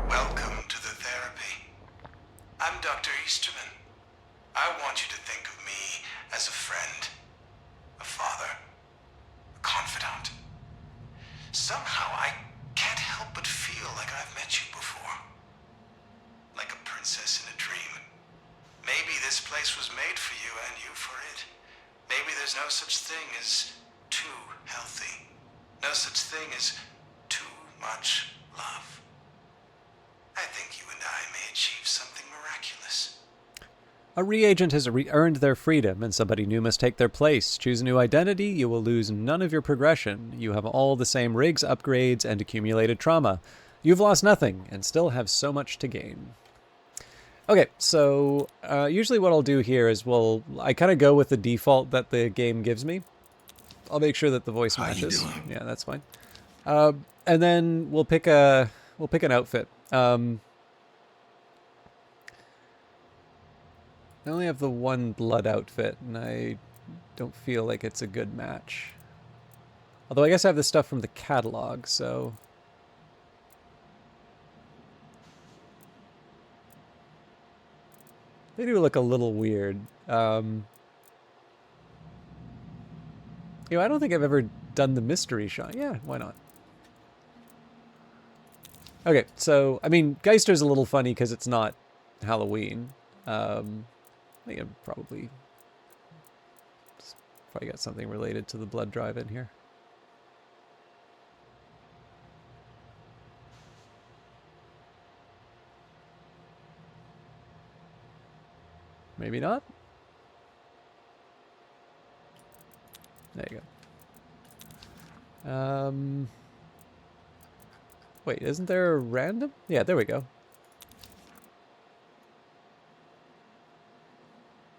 Speaker 5: Welcome to the therapy. I'm Dr. Easterman. I want you to think of me as a friend, a father, a confidant. Somehow I can't help but feel like I've met you before. Like a princess in a dream. Maybe this place was made for you and you for it. Maybe there's no such thing as too healthy. No such thing as too much love. I think you and I may achieve something miraculous.
Speaker 1: A reagent has earned their freedom, and somebody new must take their place. Choose a new identity, you will lose none of your progression. You have all the same rigs, upgrades, and accumulated trauma. You've lost nothing, and still have so much to gain. Okay, so usually what I'll do here is I kind of go with the default that the game gives me. I'll make sure that the voice matches. Yeah, that's fine. And then we'll pick an outfit. I only have the one blood outfit, and I don't feel like it's a good match. Although I guess I have the stuff from the catalog, so... They do look a little weird. I don't think I've ever done the mystery shot. Yeah, why not? Okay, so, I mean, Geister's a little funny because it's not Halloween. I think I'm probably got something related to the blood drive in here. Maybe not. There you go. Wait, isn't there a random? Yeah, there we go.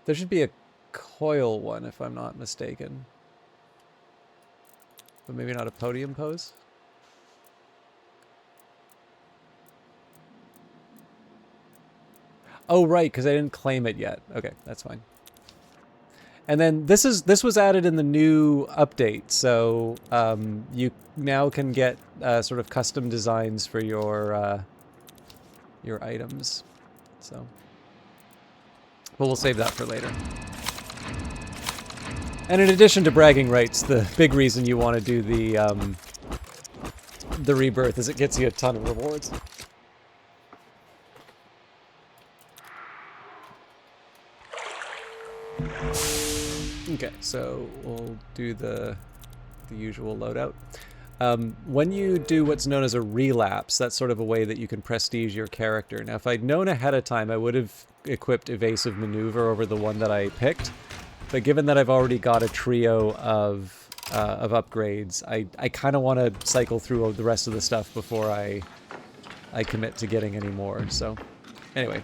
Speaker 1: There should be a coil one, if I'm not mistaken. But maybe not a podium pose? Oh, right, because I didn't claim it yet. Okay, that's fine. And then this was added in the new update, so you now can get sort of custom designs for your items. So, but we'll save that for later. And in addition to bragging rights, the big reason you want to do the rebirth is it gets you a ton of rewards. Okay, so we'll do the usual loadout. When you do what's known as a relapse, that's sort of a way that you can prestige your character. Now, if I'd known ahead of time, I would have equipped evasive maneuver over the one that I picked. But given that I've already got a trio of upgrades, I kind of want to cycle through the rest of the stuff before I commit to getting any more. So, anyway.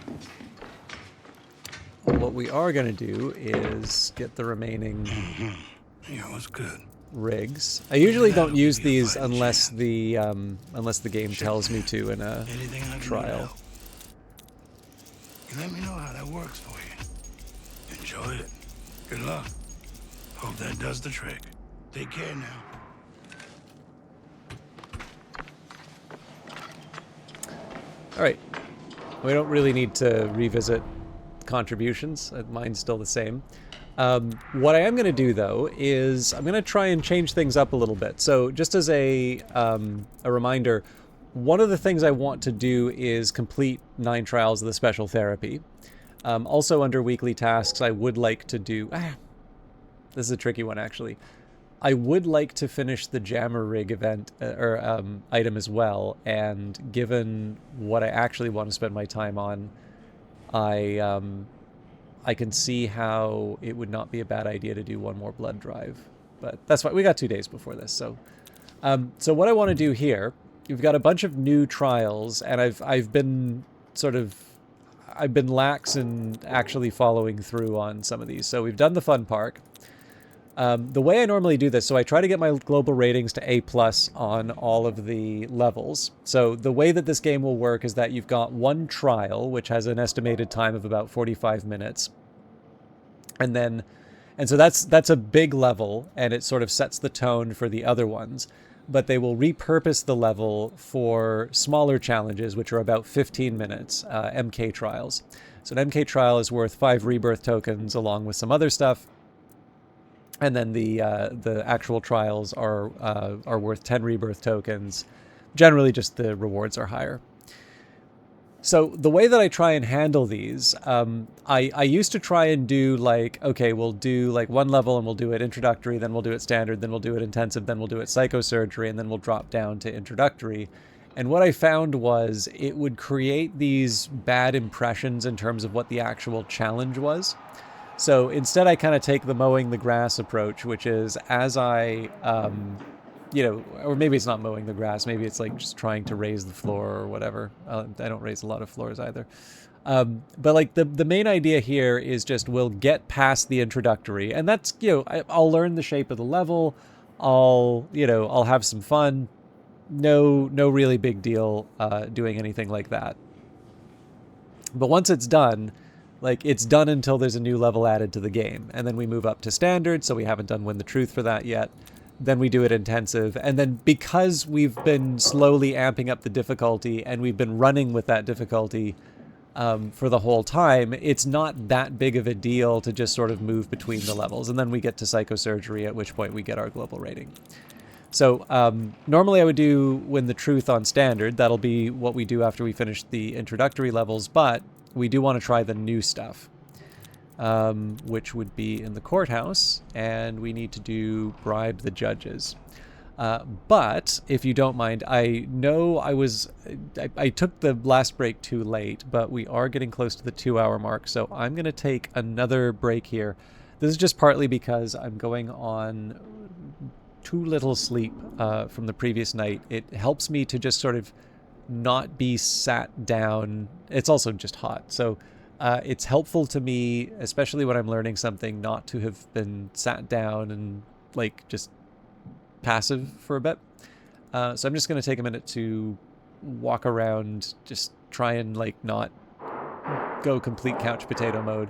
Speaker 1: What we are going to do is get the remaining
Speaker 3: Yeah, what's good?
Speaker 1: rigs. I usually don't use these unless the game tells me to in a
Speaker 3: Anything I can do to
Speaker 1: trial.
Speaker 3: help? You let me know how that works for you. Enjoy it. Good luck. Hope that does the trick. Take care now.
Speaker 1: All right. We don't really need to revisit contributions. Mine's still the same. What I am going to do, though, is I'm going to try and change things up a little bit. So just as a reminder, one of the things I want to do is complete 9 trials of the special therapy. Also under weekly tasks, I would like to do... this is a tricky one, actually. I would like to finish the Jammer Rig event, item as well, and given what I actually want to spend my time on, I can see how it would not be a bad idea to do one more blood drive. But that's fine. We got 2 days before this, so... so what I want to do here, we've got a bunch of new trials, and I've been lax in actually following through on some of these. So we've done the fun park. The way I normally do this, so I try to get my global ratings to A+ on all of the levels. So the way that this game will work is that you've got one trial, which has an estimated time of about 45 minutes. And so that's a big level, and it sort of sets the tone for the other ones. But they will repurpose the level for smaller challenges, which are about 15 minutes, MK trials. So an MK trial is worth 5 rebirth tokens along with some other stuff. And then the actual trials are worth 10 rebirth tokens. Generally, just the rewards are higher. So the way that I try and handle these, I used to try and do like, okay, we'll do like one level and we'll do it introductory, then we'll do it standard, then we'll do it intensive, then we'll do it psychosurgery, and then we'll drop down to introductory. And what I found was it would create these bad impressions in terms of what the actual challenge was. So instead I kind of take the mowing the grass approach, which is as I, or maybe it's not mowing the grass, maybe it's like just trying to raise the floor or whatever. I don't raise a lot of floors either. But like the main idea here is just we'll get past the introductory, and that's, I'll learn the shape of the level. I'll have some fun. No really big deal doing anything like that. But once it's done, Like, it's done until there's a new level added to the game. And then we move up to standard, so we haven't done Win the Truth for that yet. Then we do it intensive. And then because we've been slowly amping up the difficulty and we've been running with that difficulty for the whole time, it's not that big of a deal to just sort of move between the levels. And then we get to Psychosurgery, at which point we get our global rating. So normally I would do Win the Truth on standard. That'll be what we do after we finish the introductory levels, but we do want to try the new stuff, which would be in the courthouse, and we need to do Bribe the Judges. But if you don't mind, I know I took the last break too late, but we are getting close to the 2-hour mark, so I'm going to take another break here. This is just partly because I'm going on too little sleep from the previous night. It helps me to just sort of not be sat down. It's also just hot, so it's helpful to me, especially when I'm learning something, not to have been sat down and like just passive for a bit. So I'm just going to take a minute to walk around, just try and like not go complete couch potato mode.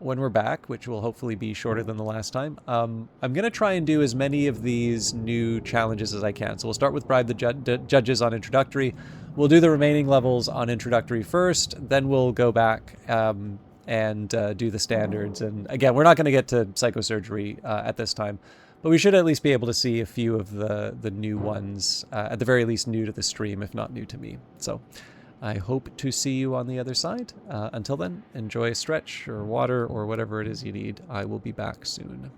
Speaker 1: When we're back, which will hopefully be shorter than the last time, I'm going to try and do as many of these new challenges as I can. So we'll start with Bribe the Judges on Introductory. We'll do the remaining levels on Introductory first, then we'll go back and do the standards. And again, we're not going to get to Psychosurgery at this time, but we should at least be able to see a few of the new ones, at the very least new to the stream, if not new to me. So I hope to see you on the other side. Until then, enjoy a stretch or water or whatever it is you need. I will be back soon.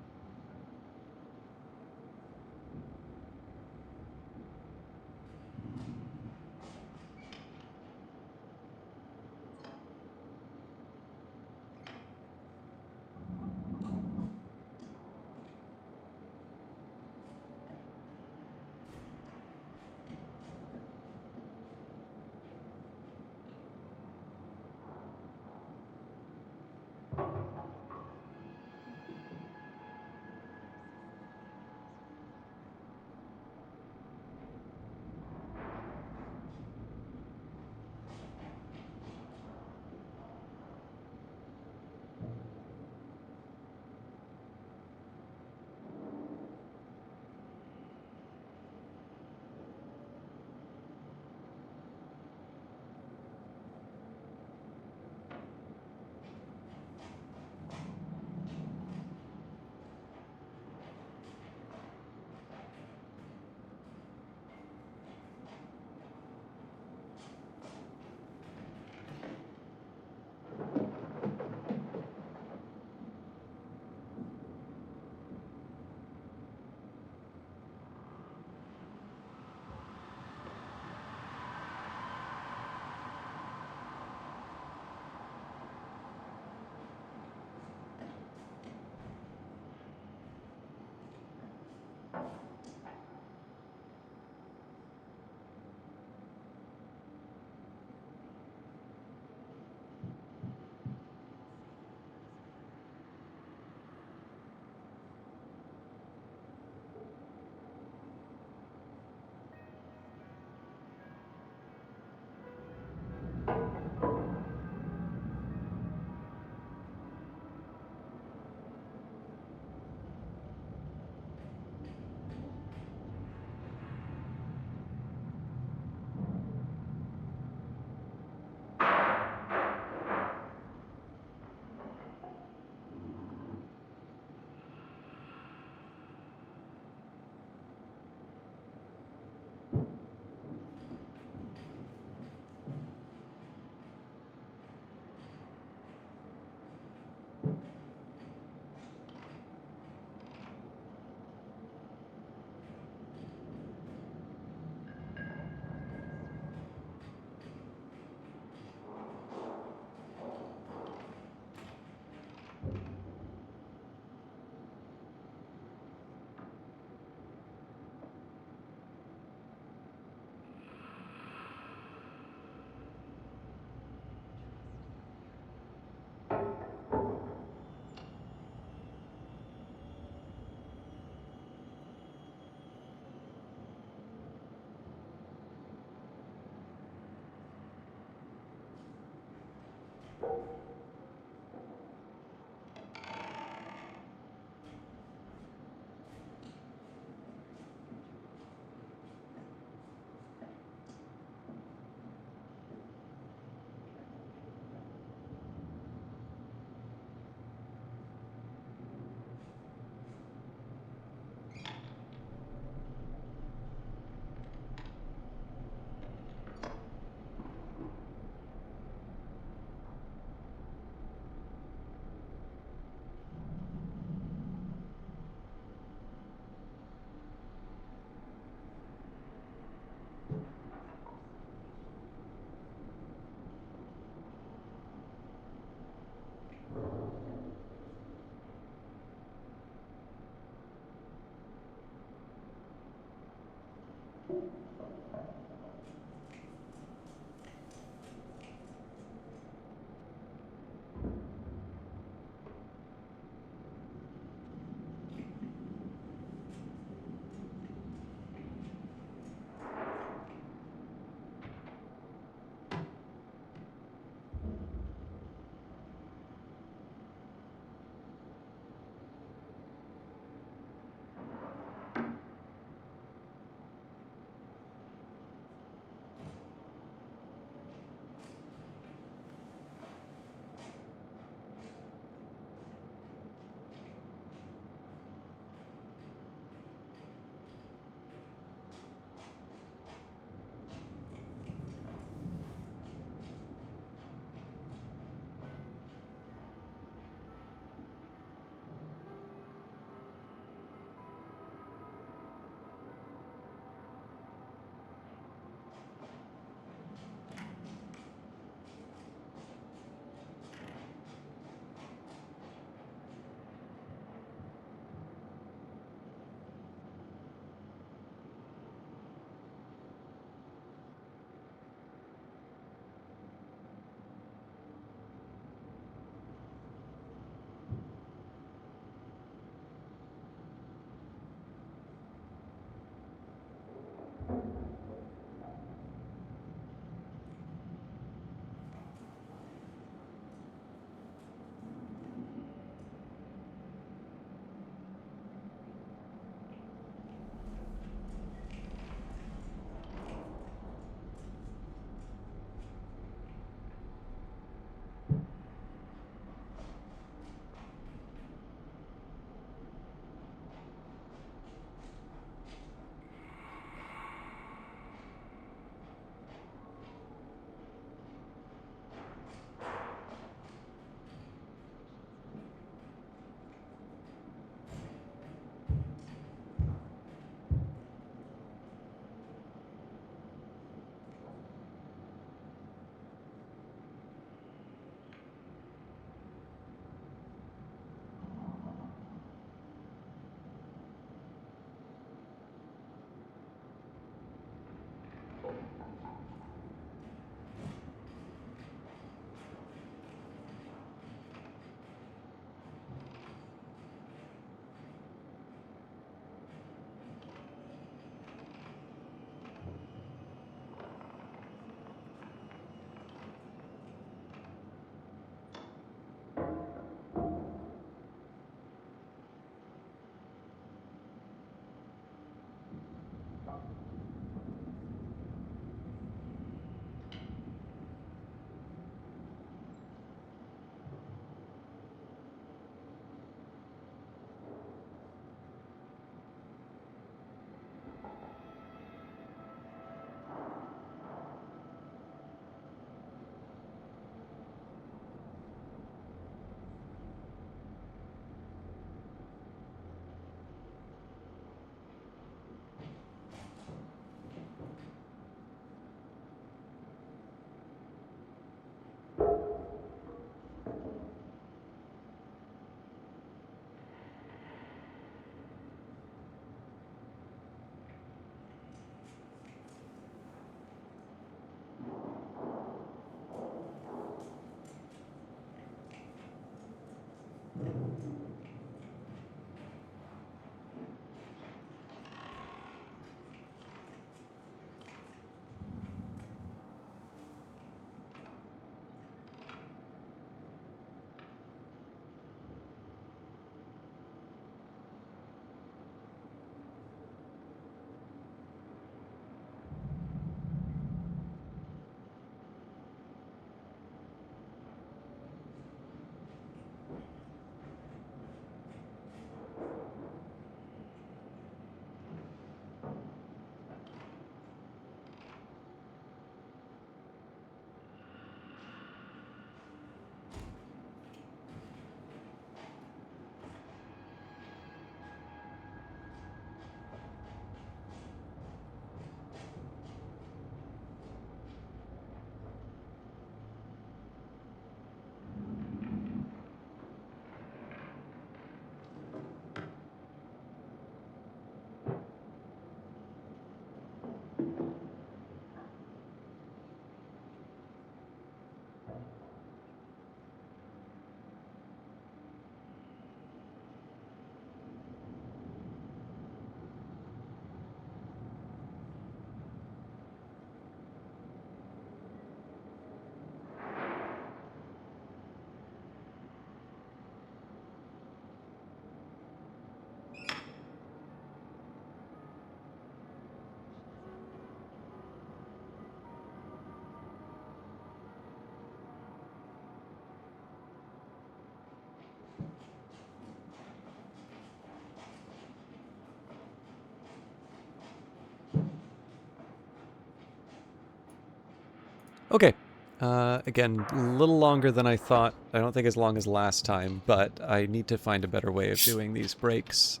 Speaker 1: Okay. Again, a little longer than I thought. I don't think as long as last time, but I need to find a better way of doing these breaks.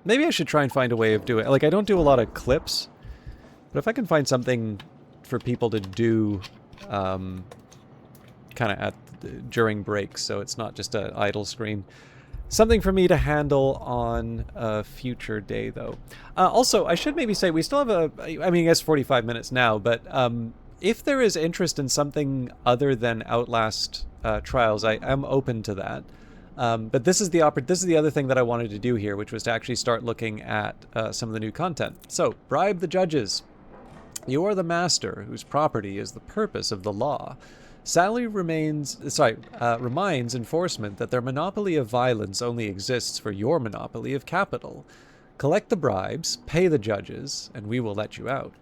Speaker 1: Maybe I should try and find a way of doing... Like, I don't do a lot of clips, but if I can find something for people to do kind of during breaks, so it's not just an idle screen. Something for me to handle on a future day, though. Also, I should maybe say we still have I mean, I guess 45 minutes now, but if there is interest in something other than Outlast Trials, I am open to that. But this is the other thing that I wanted to do here, which was to actually start looking at some of the new content. So, bribe the judges. You are the master, whose property is the purpose of the law. Sally reminds enforcement that their monopoly of violence only exists for your monopoly of capital. Collect the bribes, pay the judges, and we will let you out.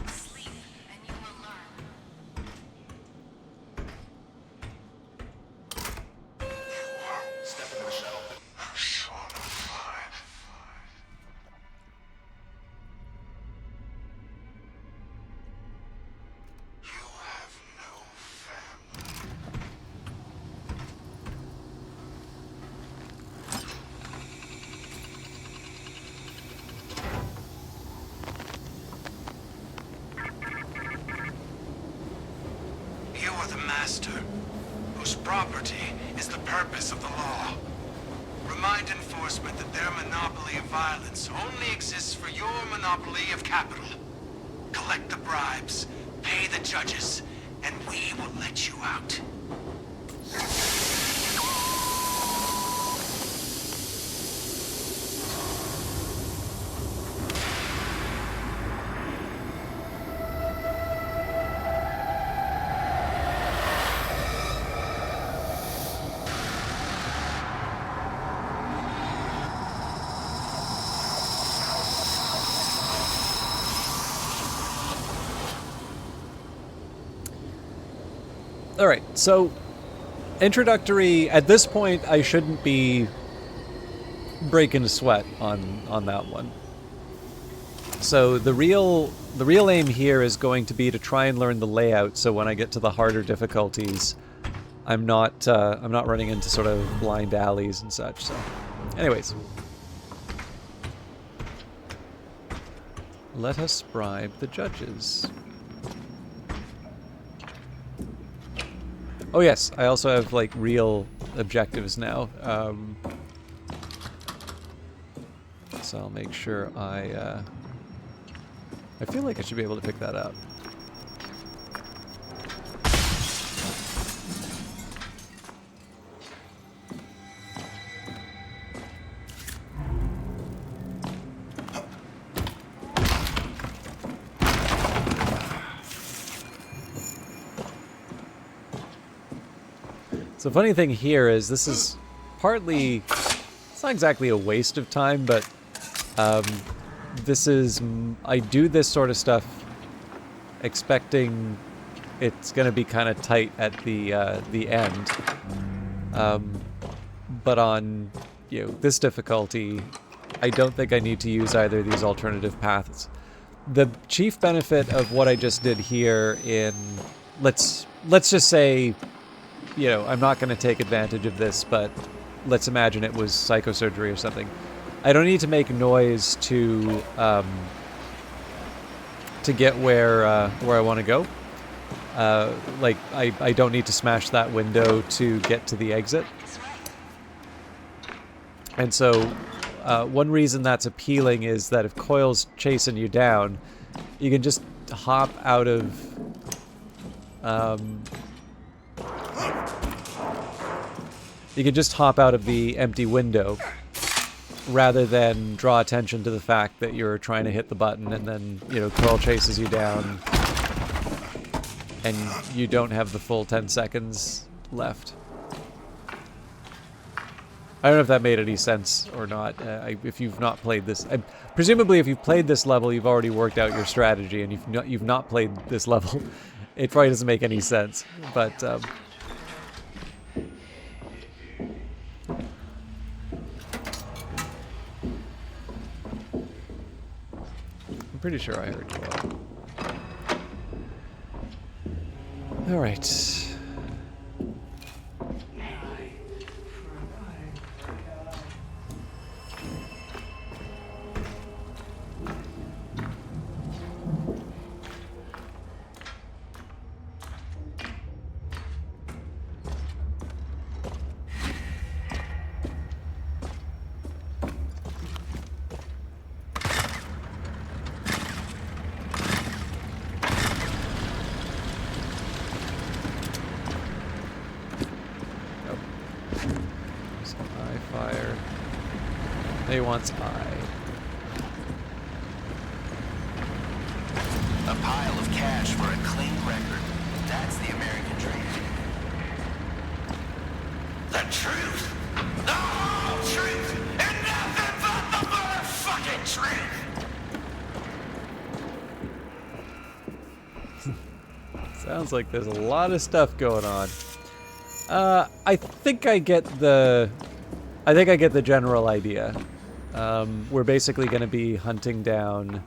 Speaker 2: Sleep, and you will learn.
Speaker 5: You are the master, whose property is the purpose of the law. Remind enforcement that their monopoly of violence only exists for your monopoly of capital. Collect the bribes, pay the judges, and we will let you out.
Speaker 1: Alright, so introductory, at this point I shouldn't be breaking a sweat on that one. So the real aim here is going to be to try and learn the layout, so when I get to the harder difficulties I'm not running into sort of blind alleys and such. So anyways, let us bribe the judges. Oh yes, I also have, like, real objectives now. So I'll make sure I feel like I should be able to pick that up. So the funny thing here is this is partly, it's not exactly a waste of time, but this is, I do this sort of stuff expecting it's going to be kind of tight at the end. But on, you know, this difficulty, I don't think I need to use either of these alternative paths. The chief benefit of what I just did here in, let's just say, you know, I'm not going to take advantage of this, but let's imagine it was psychosurgery or something. I don't need to make noise to get where I want to go. Like, I don't need to smash that window to get to the exit. And so, one reason that's appealing is that if Coil's chasing you down, you can just hop out of... you can just hop out of the empty window rather than draw attention to the fact that you're trying to hit the button and then, you know, Coil chases you down and you don't have the full 10 seconds left. I don't know if that made any sense or not. If you've not played this, presumably if you've played this level, you've already worked out your strategy, and if you've not played this level, it probably doesn't make any sense. But I'm pretty sure I heard you all. All right. They wants eye.
Speaker 7: A pile of cash for a clean record. That's the American dream. The truth! The whole truth! And nothing but the motherfucking truth!
Speaker 1: Sounds like there's a lot of stuff going on. I think I get the general idea. We're basically going to be hunting down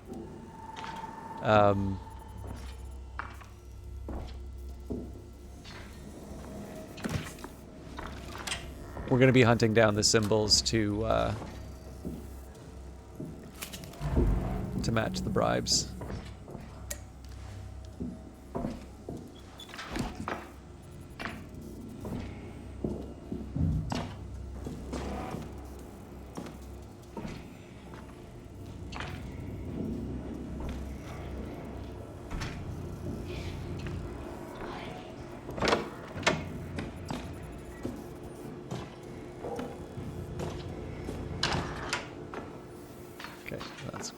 Speaker 1: the symbols to match the bribes.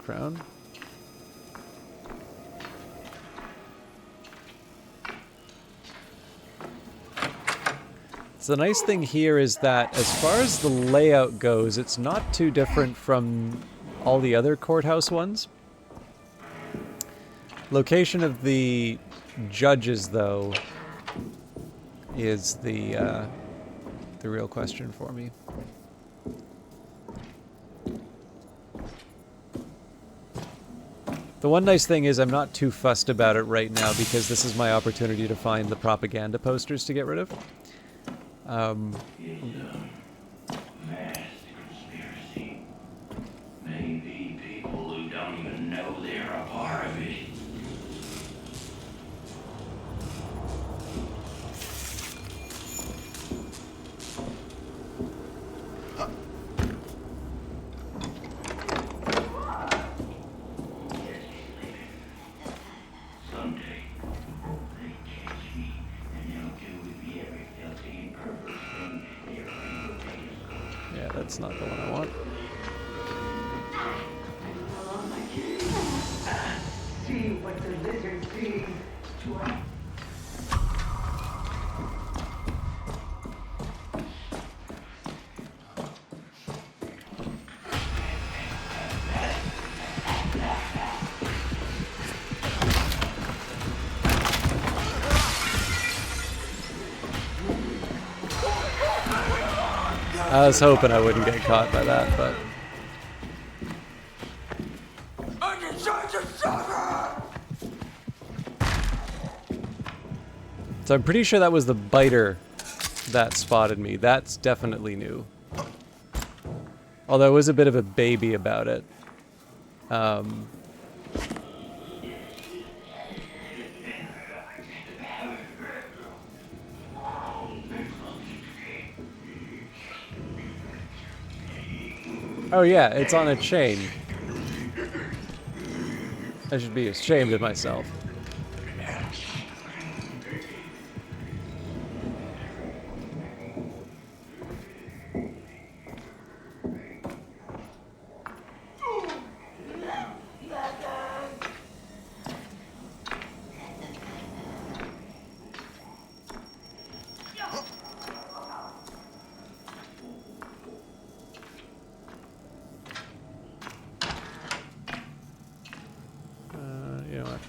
Speaker 1: Crown. So the nice thing here is that as far as the layout goes, it's not too different from all the other courthouse ones. Location of the judges, though, is the real question for me. The one nice thing is I'm not too fussed about it right now because this is my opportunity to find the propaganda posters to get rid of.
Speaker 3: It's a vast conspiracy. Maybe people who don't even know they're a part of it.
Speaker 1: That's not the one I want.
Speaker 4: See what the lizard sees.
Speaker 1: I was hoping I wouldn't get caught by that, but... So I'm pretty sure that was the biter that spotted me. That's definitely new. Although it was a bit of a baby about it. Oh yeah, it's on a chain. I should be ashamed of myself. You know what?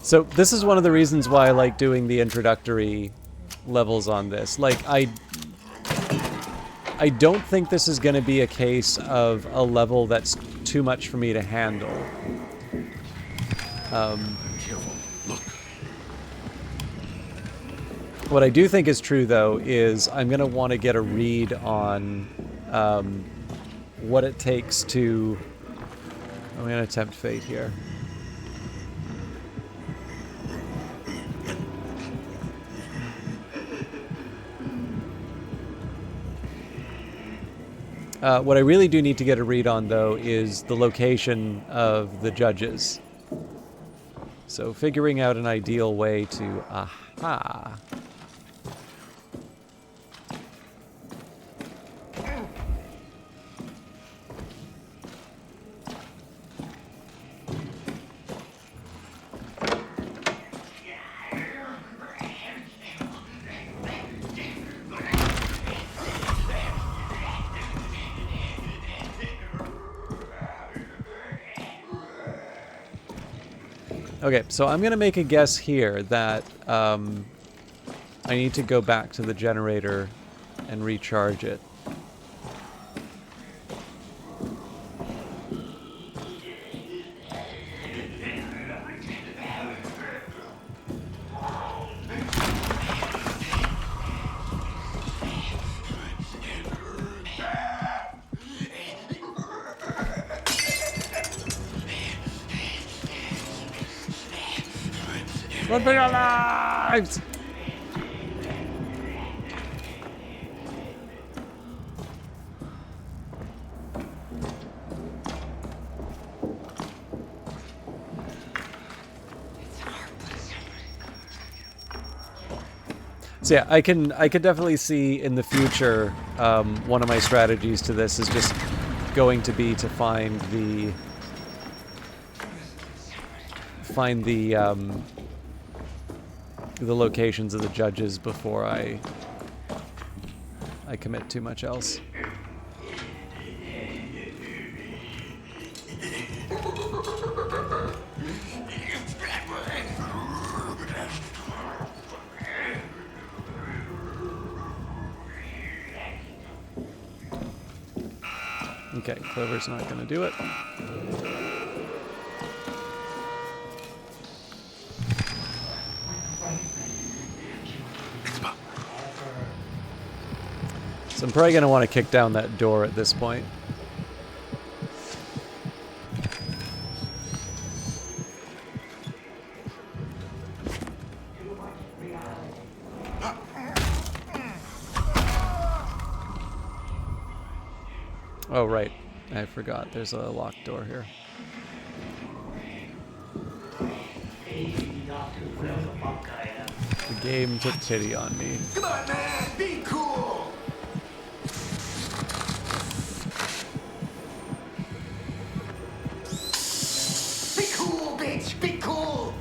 Speaker 1: So this is one of the reasons why I like doing the introductory levels on this. Like, I don't think this is going to be a case of a level that's too much for me to handle.
Speaker 3: Careful. Look.
Speaker 1: What I do think is true, though, is I'm going to want to get a read on what it takes to... I'm going to attempt fate here. What I really do need to get a read on, though, is the location of the judges. So figuring out an ideal way to... Aha! Okay, so I'm going to make a guess here that I need to go back to the generator and recharge it. Run for your lives! So yeah, I can definitely see in the future one of my strategies to this is just going to be to find the locations of the judges before I commit too much else. Okay, Clover's not going to do it. So I'm probably going to want to kick down that door at this point. Oh, right. I forgot. There's a locked door here. The game took pity on me.
Speaker 7: Come on, man, be cool. Be cool, bitch. Be cool.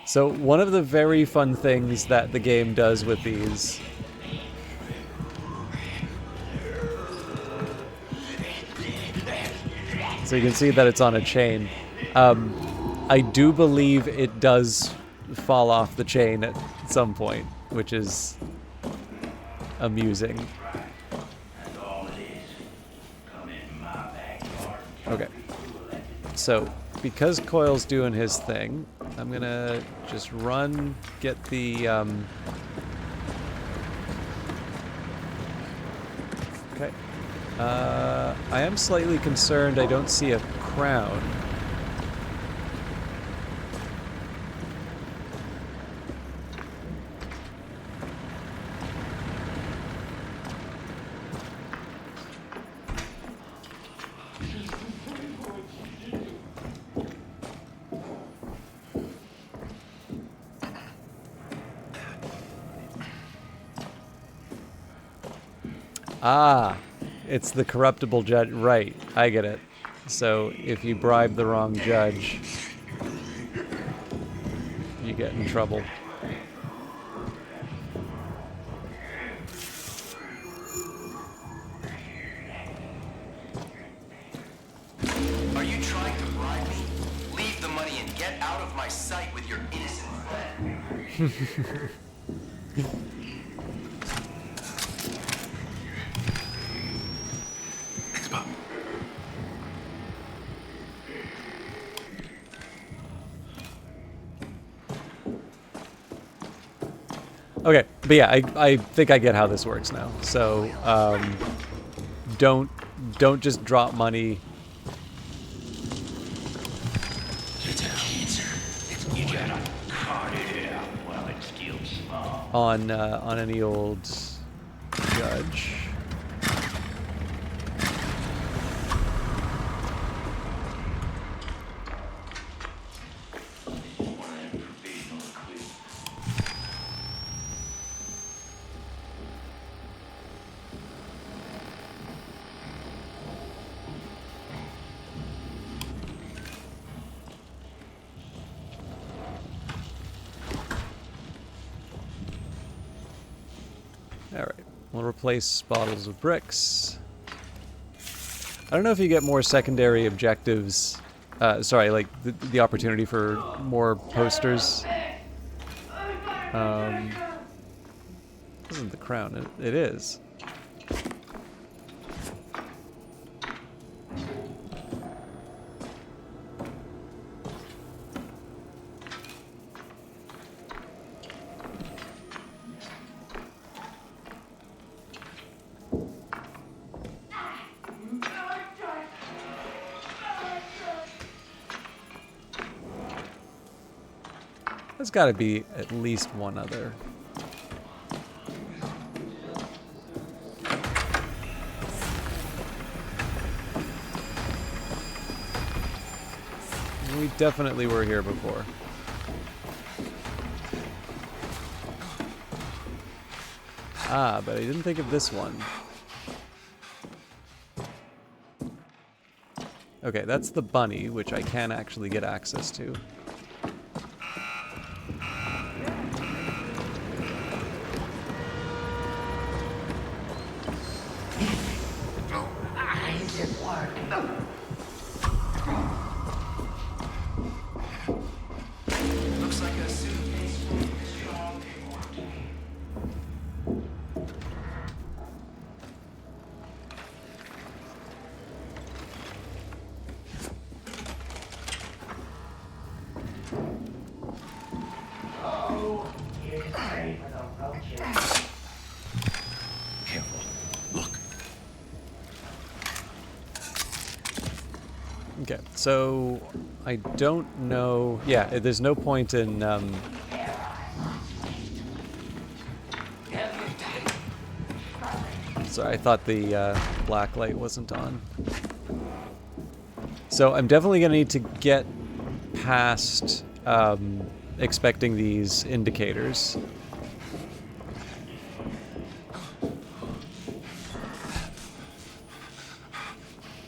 Speaker 1: So one of the very fun things that the game does with these so you can see that it's on a chain. I do believe it does fall off the chain at some point, which is amusing. Okay. So because Coil's doing his thing, I'm gonna just run, get the, okay. I am slightly concerned I don't see a crown. Ah, it's the corruptible judge. Right, I get it. So if you bribe the wrong judge, you get in trouble.
Speaker 8: Are you trying to bribe me? Leave the money and get out of my sight with your innocent friend.
Speaker 3: Thanks, Bob.
Speaker 1: Okay, but yeah, I think I get how this works now. So don't just drop money on any old judge. Alright, we'll replace bottles with bricks. I don't know if you get more secondary objectives. Sorry, like the opportunity for more posters. This isn't the crown, it is. There's got to be at least one other. We definitely were here before. Ah, but I didn't think of this one. Okay, that's the bunny, which I can actually get access to.
Speaker 8: Looks like a suitcase.
Speaker 1: Okay, so I don't know. Yeah, there's no point in. Sorry, I thought the black light wasn't on. So I'm definitely gonna need to get past expecting these indicators.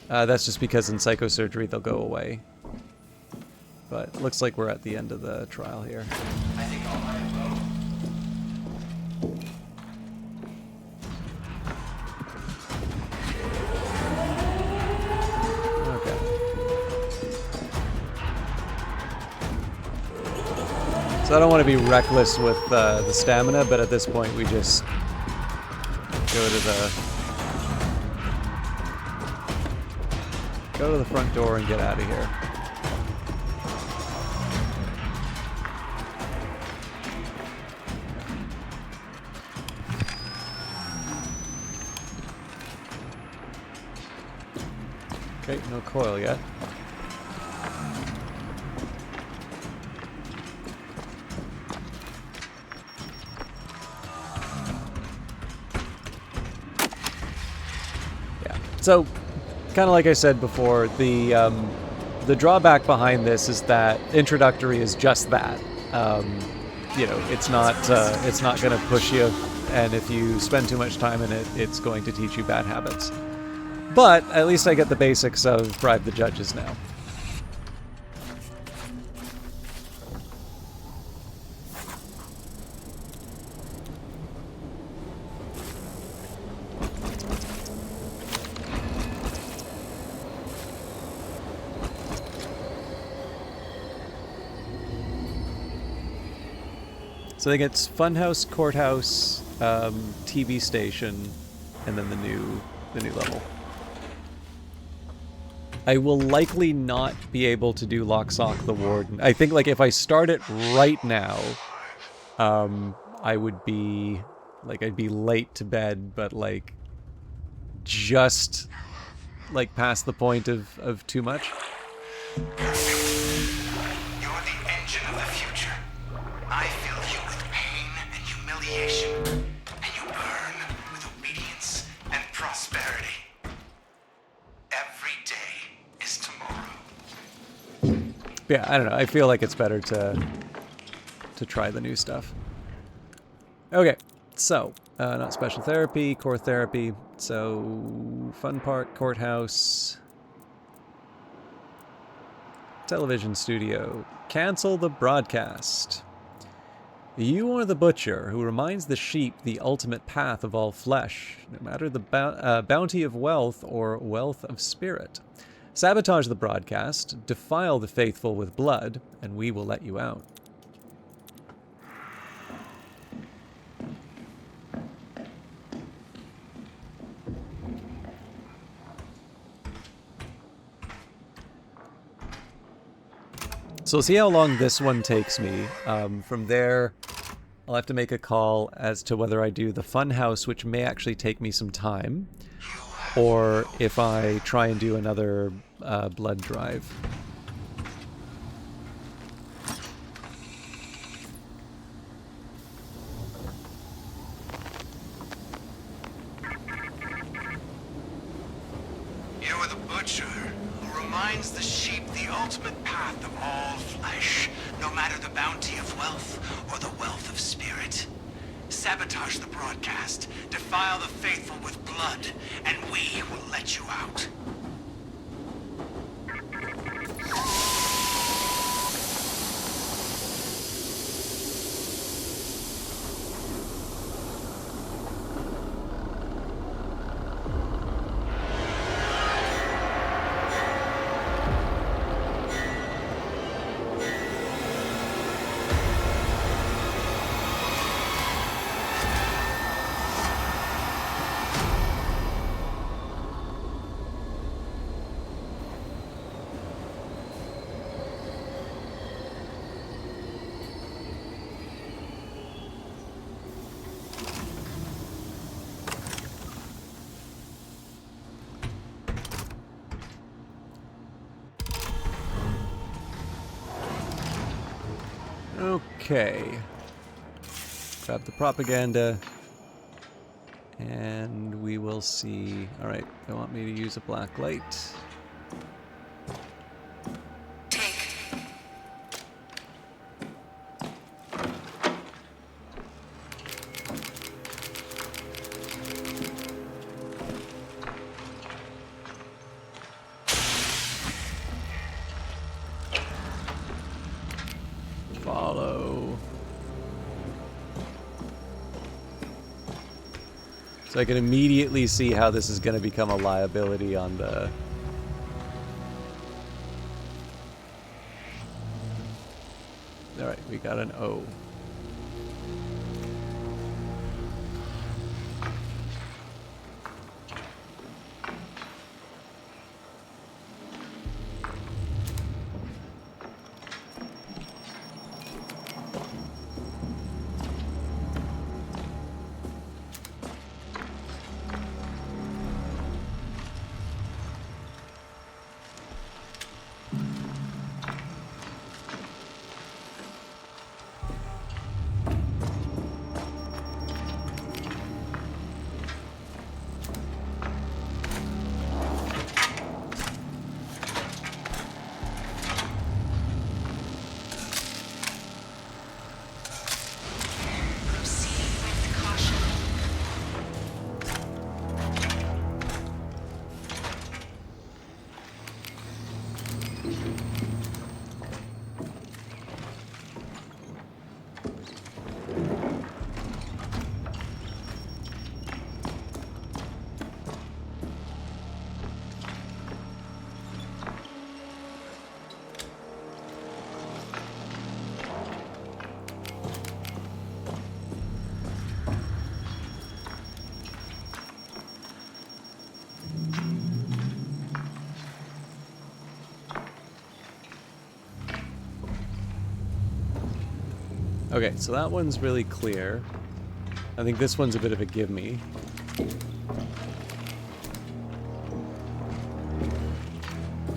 Speaker 1: That's just because in psychosurgery they'll go away. But looks like we're at the end of the trial here.
Speaker 8: I think I'll hire Bo.
Speaker 1: Okay. So I don't want to be reckless with the stamina, but at this point we just go to the front door and get out of here. Okay, no coil yet. Yeah. So, kind of like I said before, the drawback behind this is that introductory is just that. You know, it's not going to push you, and if you spend too much time in it, it's going to teach you bad habits. But at least I get the basics of bribe the judges now. So I think it's Funhouse, Courthouse, TV station, and then the new level. I will likely not be able to do Lock, Sock, the Warden. I think like if I start it right now, I would be like I'd be late to bed, but like just like past the point of too much.
Speaker 5: You're the engine of the future. I fill you with pain and humiliation, and you burn with obedience and prosperity. Every day is tomorrow.
Speaker 1: Yeah, I don't know. I feel like it's better to try the new stuff. Okay, so not special therapy, core therapy. So fun part, courthouse, television studio. Cancel the broadcast. You are the butcher who reminds the sheep the ultimate path of all flesh, no matter the bounty of wealth or wealth of spirit. Sabotage the broadcast, defile the faithful with blood, and we will let you out. So we'll see how long this one takes me. From there, I'll have to make a call as to whether I do the Funhouse, which may actually take me some time, or if I try and do another blood drive.
Speaker 5: You are the butcher who reminds the sheep the ultimate path of all flesh, no matter the bounty of wealth or the wealth of spirit. Sabotage the broadcast, defile the faithful with blood, and we will let you out.
Speaker 1: Okay. Grab the propaganda. And we will see. Alright, they want me to use a black light. Follow. So I can immediately see how this is going to become a liability on the... Alright, we got an O. Okay, so that one's really clear. I think this one's a bit of a gimme.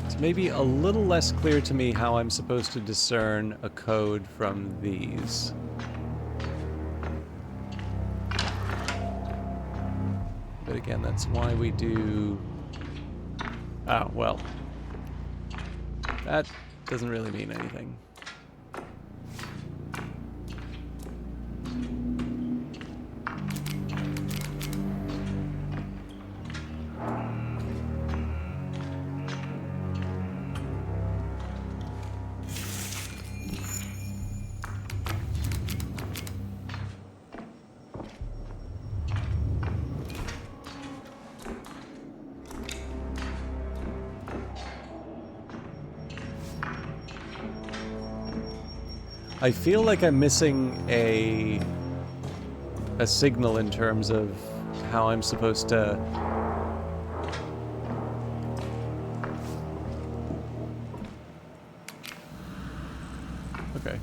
Speaker 1: It's maybe a little less clear to me how I'm supposed to discern a code from these. But again, that's why we do... Oh, well. That doesn't really mean anything. I feel like I'm missing a signal in terms of how I'm supposed to... Okay.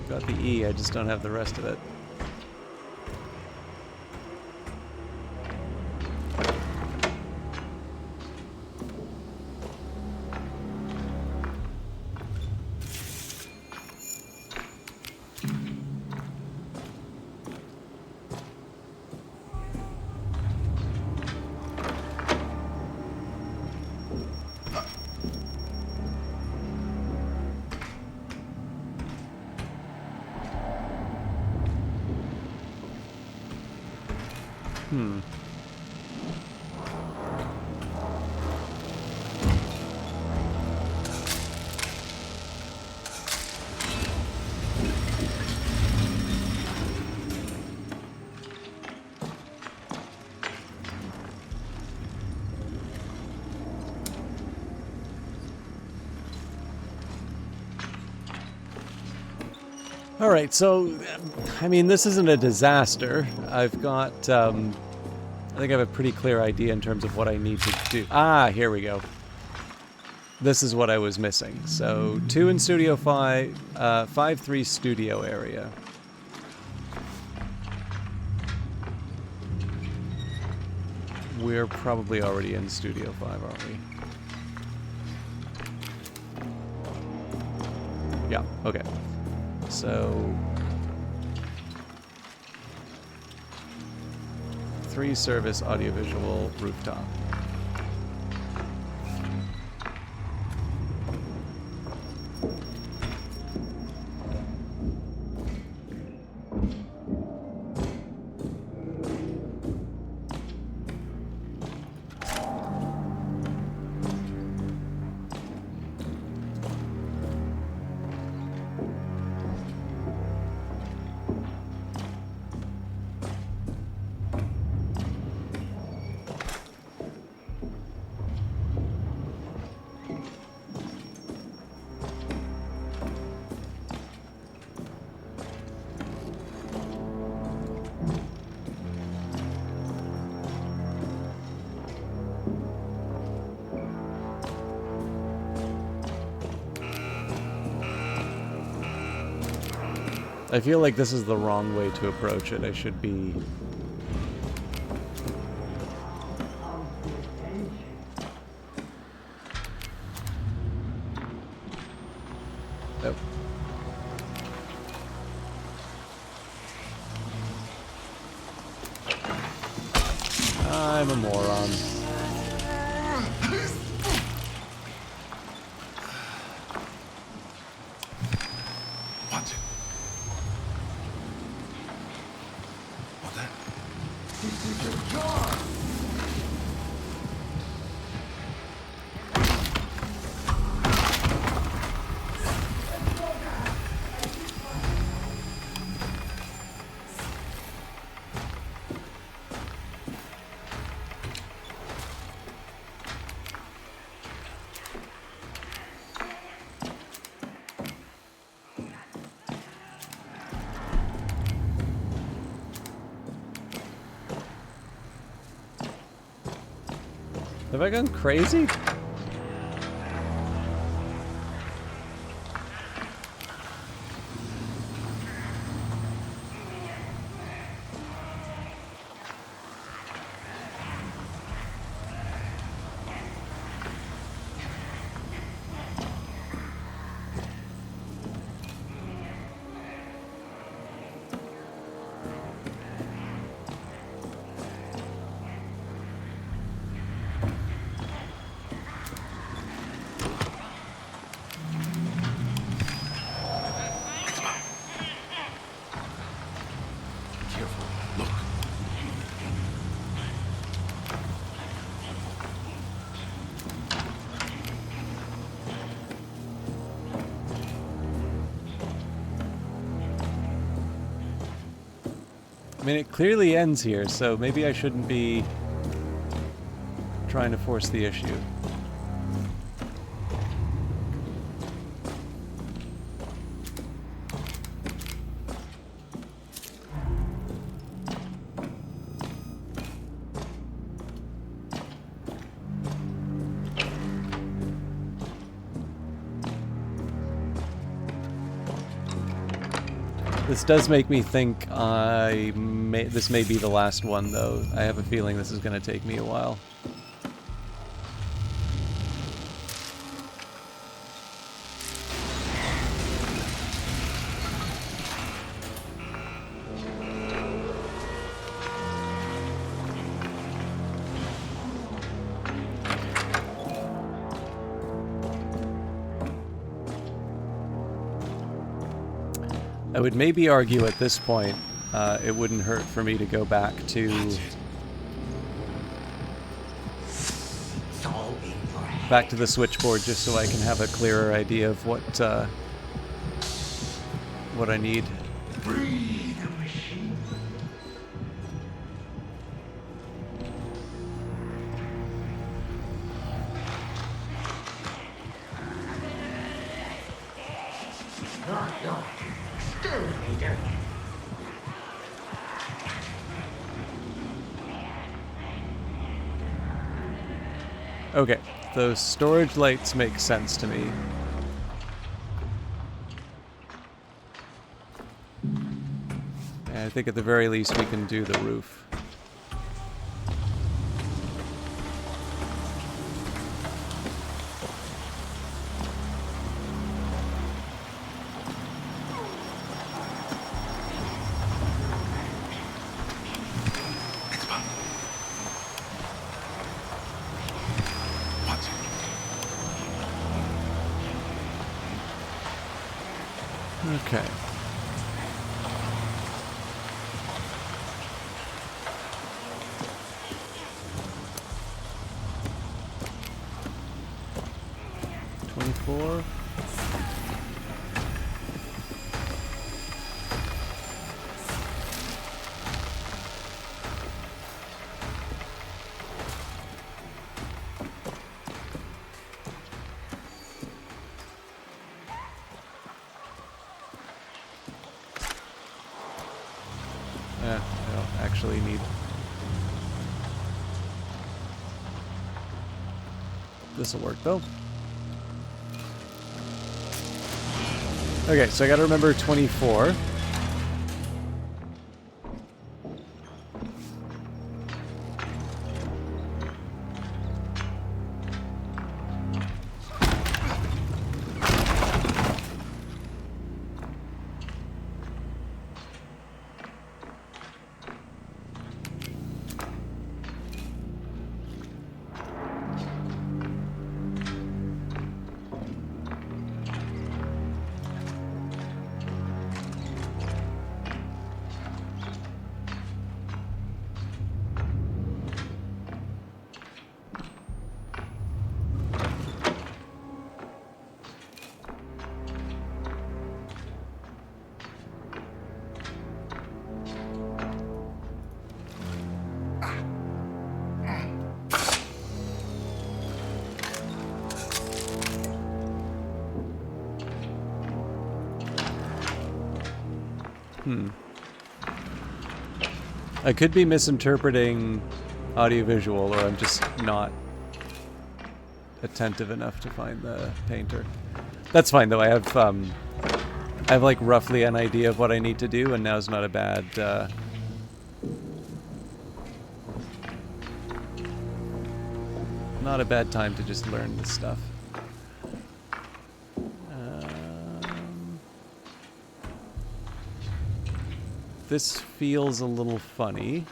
Speaker 1: Got the E, I just don't have the rest of it. Alright, so, I mean, this isn't a disaster. I've got, I think I have a pretty clear idea in terms of what I need to do. Ah, here we go. This is what I was missing. So, 2 in Studio 5, 5-3 studio area. We're probably already in Studio 5, aren't we? Yeah, okay. So... 3 service audiovisual rooftop. I feel like this is the wrong way to approach it. I should be... Oh. I'm a moron. Have I gone crazy?
Speaker 3: Careful. Look.
Speaker 1: I mean, it clearly ends here, so maybe I shouldn't be trying to force the issue. This does make me think this may be the last one, though. I have a feeling this is going to take me a while. I would maybe argue at this point it wouldn't hurt for me to go back to the switchboard just so I can have a clearer idea of what I need.
Speaker 3: Breathe, machine.
Speaker 1: Okay, those storage lights make sense to me. And I think at the very least we can do the roof. Okay. I don't actually need... This'll work, though. Okay, so I gotta remember 24. I could be misinterpreting audiovisual, or I'm just not attentive enough to find the painter. That's fine though. I have like roughly an idea of what I need to do, and now's not a bad not a bad time to just learn this stuff. This feels a little funny.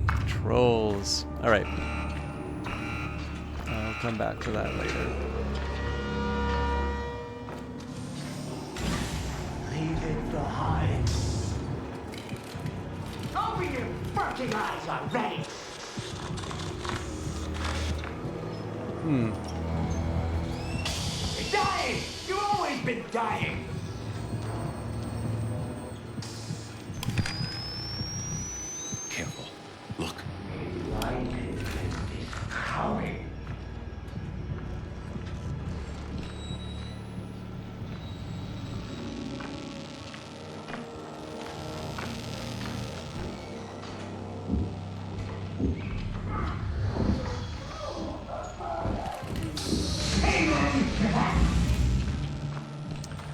Speaker 1: Controls. All right. I'll come back to that later.
Speaker 4: Leave it behind. Open your fucking eyes already! You're dying! You've always been dying!
Speaker 3: Careful. Look.
Speaker 4: Enlightenment is coming.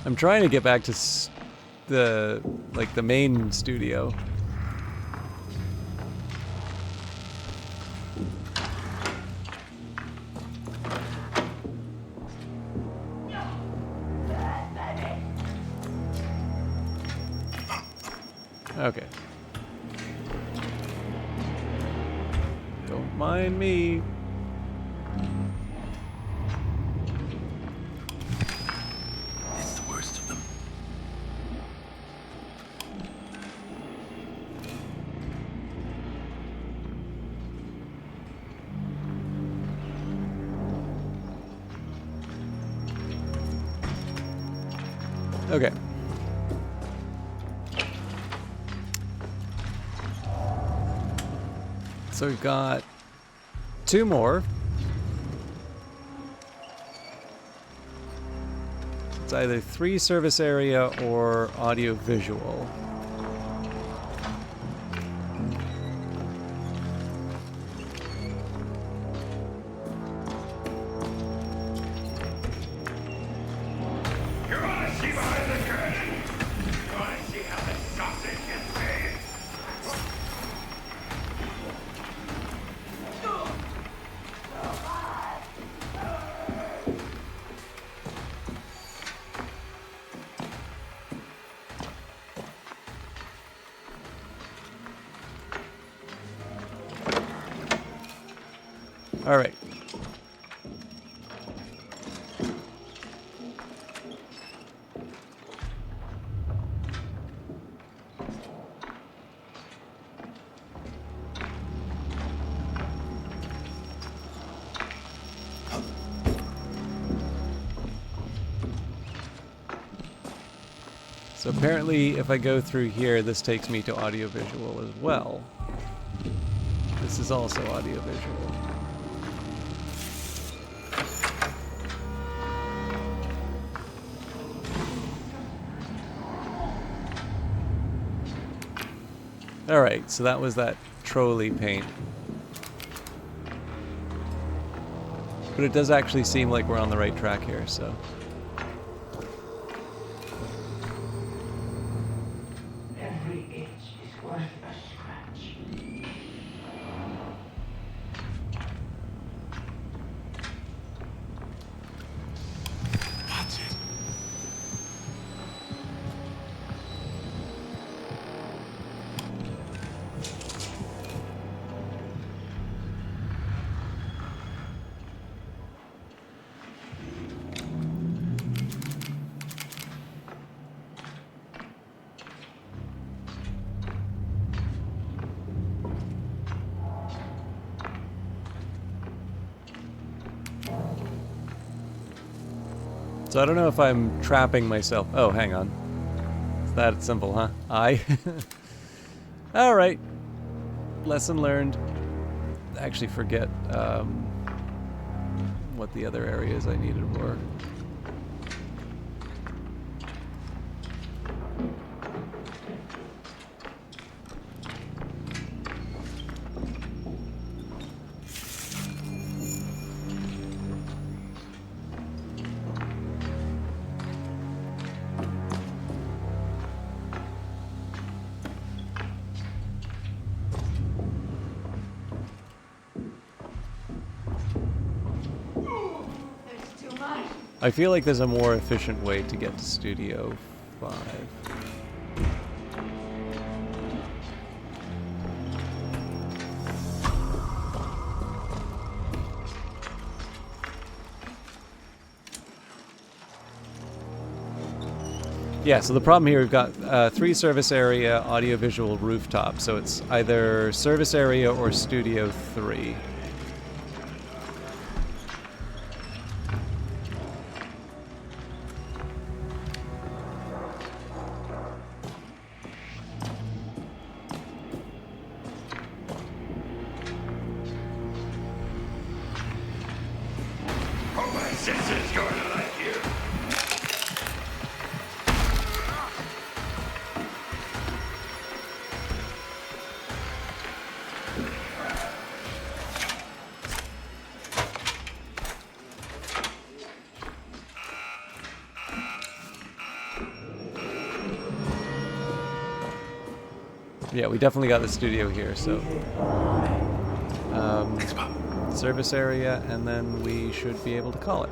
Speaker 1: I'm trying to get back to the main studio. Okay. Don't mind me.
Speaker 3: It's the worst of them.
Speaker 1: Okay. So we've got 2 more. It's either 3 service area or audio visual.
Speaker 3: You wanna see behind the curtain? You wanna see how the sausage gets made?
Speaker 1: All right. So apparently if I go through here, this takes me to audiovisual as well. This is also audiovisual. Alright, so that was that trolley paint. But it does actually seem like we're on the right track here, so...
Speaker 4: Every inch is worth a scratch.
Speaker 3: That's it.
Speaker 1: So I don't know if I'm trapping myself. Oh, hang on. It's that simple, huh? Alright. Lesson learned. I actually forget what the other areas I needed were.
Speaker 4: There's too much.
Speaker 1: I feel like there's a more efficient way to get to Studio 5. Yeah, so the problem here, we've got 3 service area, audiovisual rooftop, so it's either service area or Studio 3.
Speaker 3: Oh, my senses gonna like you.
Speaker 1: Yeah, we definitely got the studio here, so...
Speaker 3: Thanks, Bob.
Speaker 1: service area, and then we should be able to call it.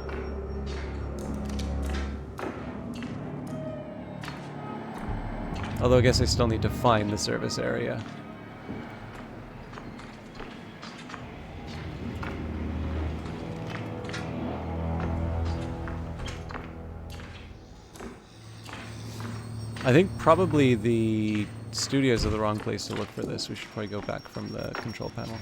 Speaker 1: Although I guess I still need to find the service area. I think probably the studios are the wrong place to look for this. We should probably go back from the control panel.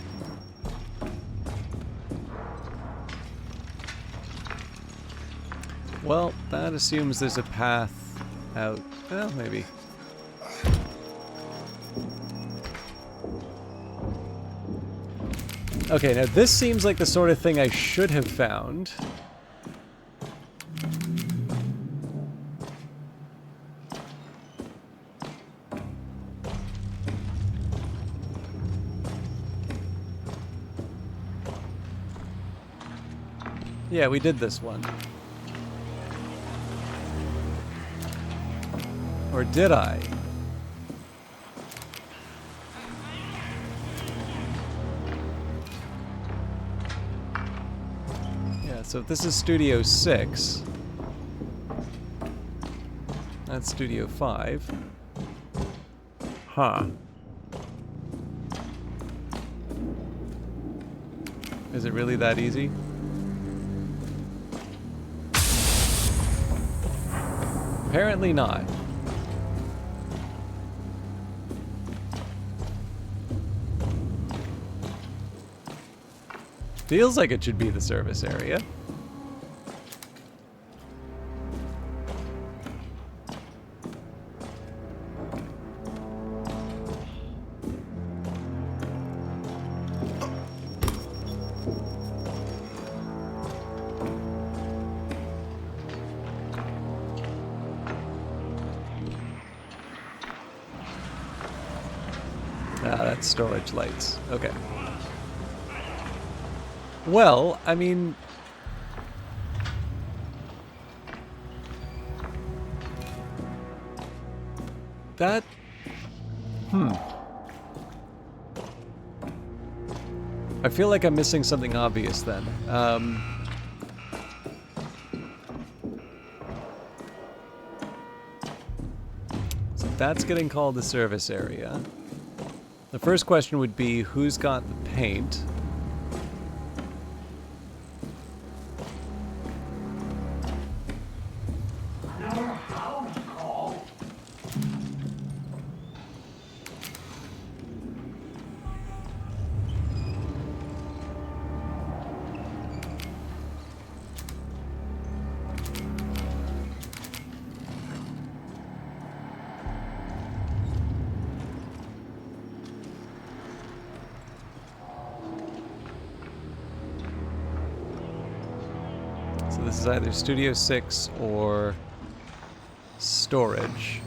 Speaker 1: Well, that assumes there's a path out. Well, maybe. Okay, now this seems like the sort of thing I should have found. Yeah, we did this one. Or did I? Yeah, so if this is Studio 6, that's Studio 5. Huh. Is it really that easy? Apparently not. Feels like it should be the service area. Ah, that's storage lights. Okay. Well, I mean... that... I feel like I'm missing something obvious then. So that's getting called the service area. The first question would be, who's got the paint? So this is either Studio 6 or storage.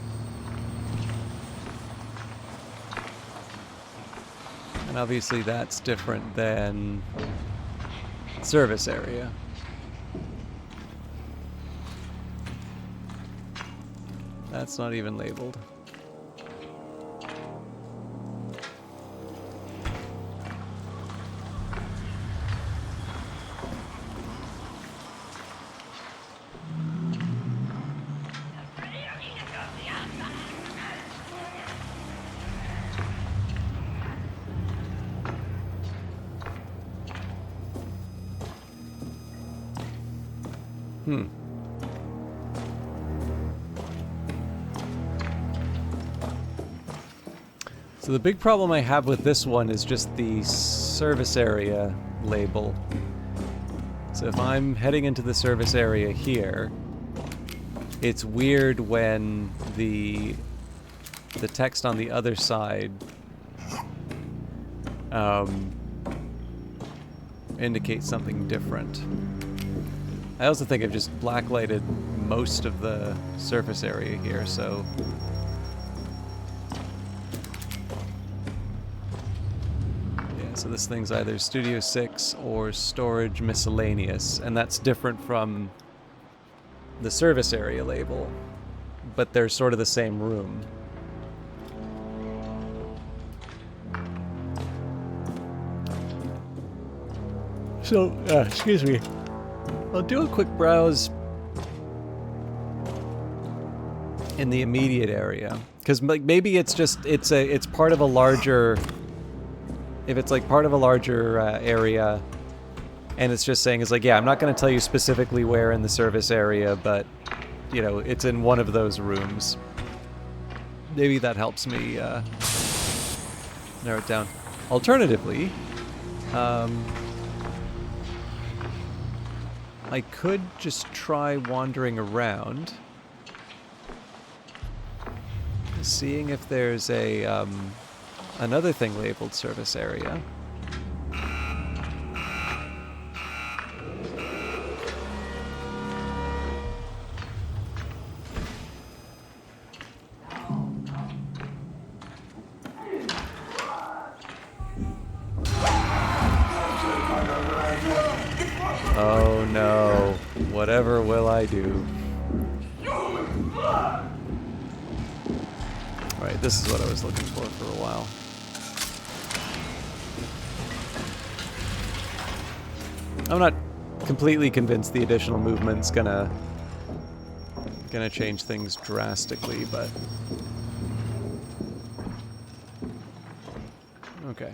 Speaker 1: And obviously that's different than service area. That's not even labeled. So the big problem I have with this one is just the service area label. So if I'm heading into the service area here, it's weird when the text on the other side indicates something different. I also think I've just blacklighted most of the surface area here, so yeah, so this thing's either Studio 6 or Storage Miscellaneous, and that's different from the service area label, but they're sort of the same room. So, excuse me. I'll do a quick browse in the immediate area, because like maybe it's just it's part of a larger. If it's like part of a larger area, and it's just saying it's like, yeah, I'm not going to tell you specifically where in the service area, but you know, it's in one of those rooms. Maybe that helps me narrow it down. Alternatively, I could just try wandering around, seeing if there's a another thing labeled service area. Oh no, whatever will I do? Alright, this is what I was looking for a while. I'm not completely convinced the additional movement's gonna change things drastically, but okay.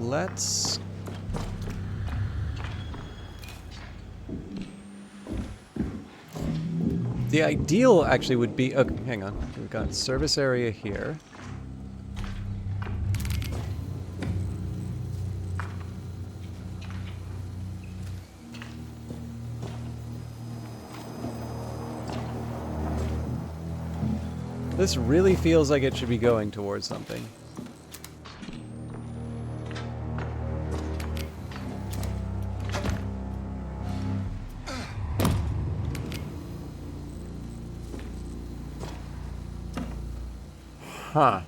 Speaker 1: Let's the ideal actually would be, okay, hang on. We've got service area here. This really feels like it should be going towards something. Huh.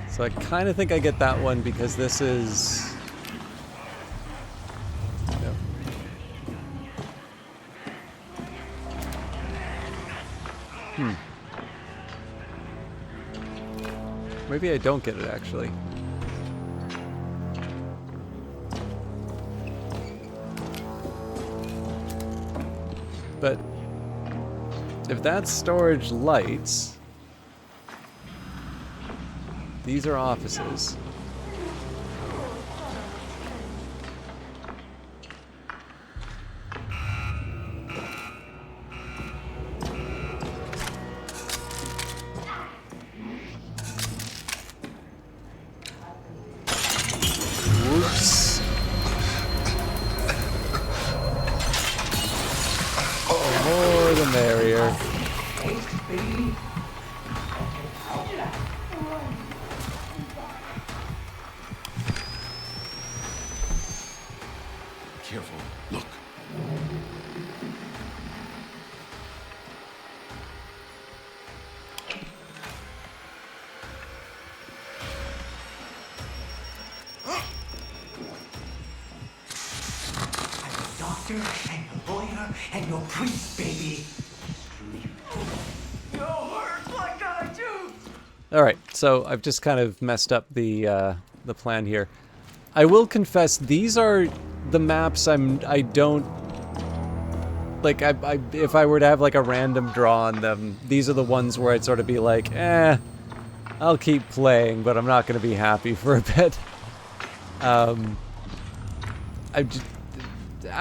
Speaker 1: So I kind of think I get that one because this is... Yep. Maybe I don't get it, actually. But if that's storage lights, these are offices. barrier.
Speaker 3: Careful. Look.
Speaker 7: Doctor and your lawyer and your priest, baby. Your work, what can I do?
Speaker 1: All right, so I've just kind of messed up the plan here. I will confess, these are the maps I don't like. If I were to have like a random draw on them, these are the ones where I'd sort of be like, I'll keep playing, but I'm not going to be happy for a bit. I'm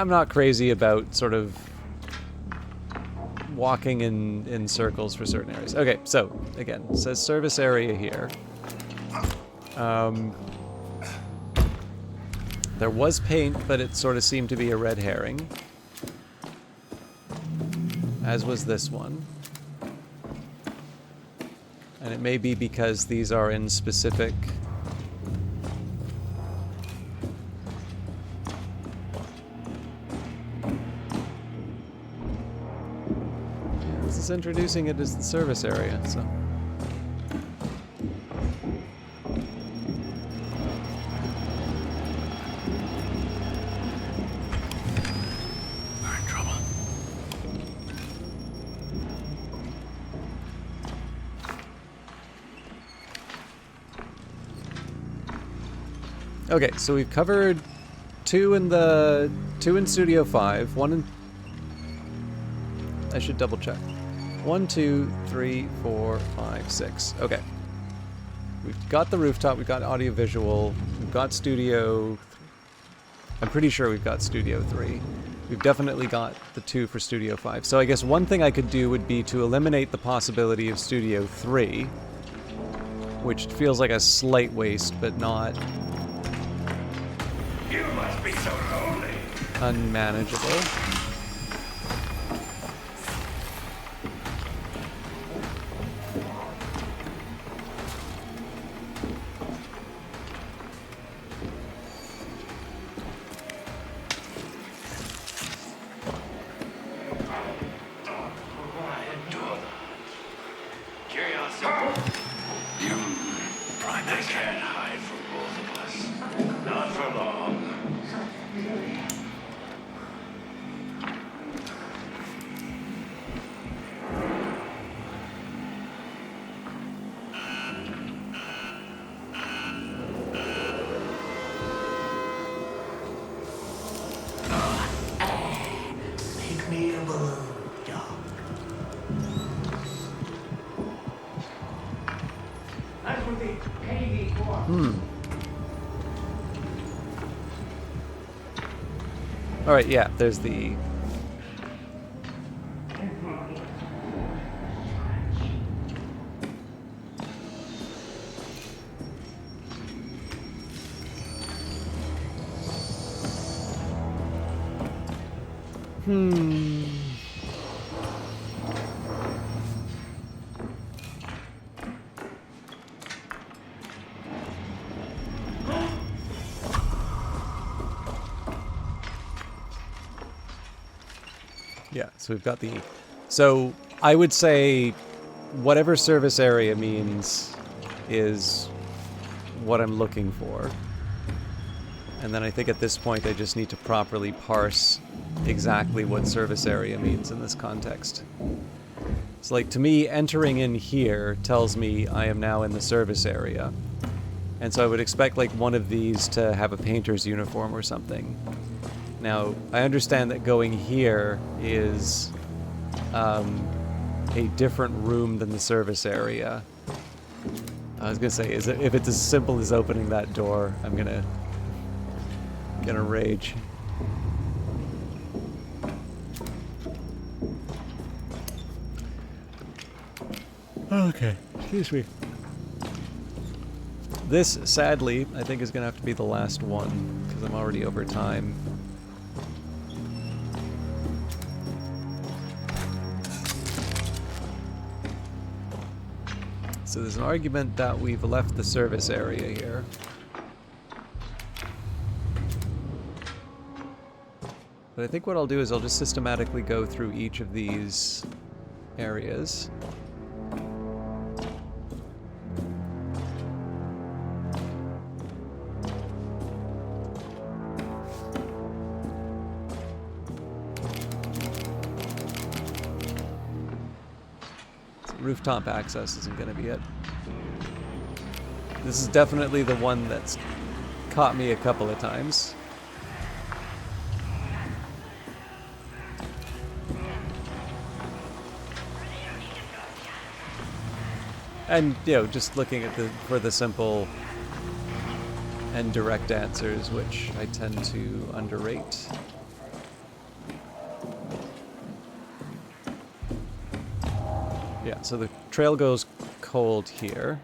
Speaker 1: not crazy about sort of walking in circles for certain areas. Okay, so again, it says service area here. There was paint, but it sort of seemed to be a red herring. As was this one. And it may be because these are in specific... This is introducing it as the service area, so...
Speaker 3: We're in trouble.
Speaker 1: Okay, so we've covered two in Studio 5, one in... I should double check. 1, 2, 3, 4, 5, 6. Okay. We've got the rooftop, we've got audiovisual, we've got Studio... I'm pretty sure we've got Studio 3. We've definitely got the 2 for Studio 5. So I guess one thing I could do would be to eliminate the possibility of Studio 3, which feels like a slight waste, but not...
Speaker 3: You must be so lonely.
Speaker 1: unmanageable.
Speaker 3: They can't hide from both of us. Not for long.
Speaker 7: Make me a balloon, dog. That's what they pay me for.
Speaker 1: Alright, yeah, there's the... Yeah, so we've got the... So, I would say whatever service area means is what I'm looking for. And then I think at this point I just need to properly parse exactly what service area means in this context. So like, to me, entering in here tells me I am now in the service area. And so I would expect like one of these to have a painter's uniform or something. Now, I understand that going here is a different room than the service area. I was gonna say, if it's as simple as opening that door, I'm gonna rage. Okay, excuse me. This, sadly, I think is gonna have to be the last one, because I'm already over time. So there's an argument that we've left the service area here. But I think what I'll do is I'll just systematically go through each of these areas. So rooftop access isn't going to be it. This is definitely the one that's caught me a couple of times. And, you know, just looking at for the simple and direct answers, which I tend to underrate. Yeah, so the trail goes cold here.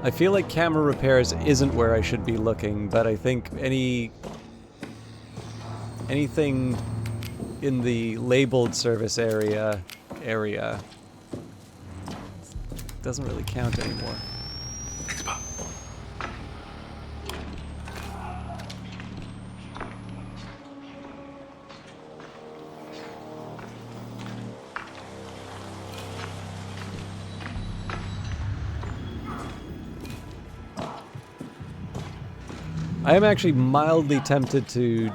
Speaker 1: I feel like camera repairs isn't where I should be looking, but I think anything in the labeled service area doesn't really count anymore.
Speaker 3: Thanks, Bob.
Speaker 1: I am actually mildly tempted to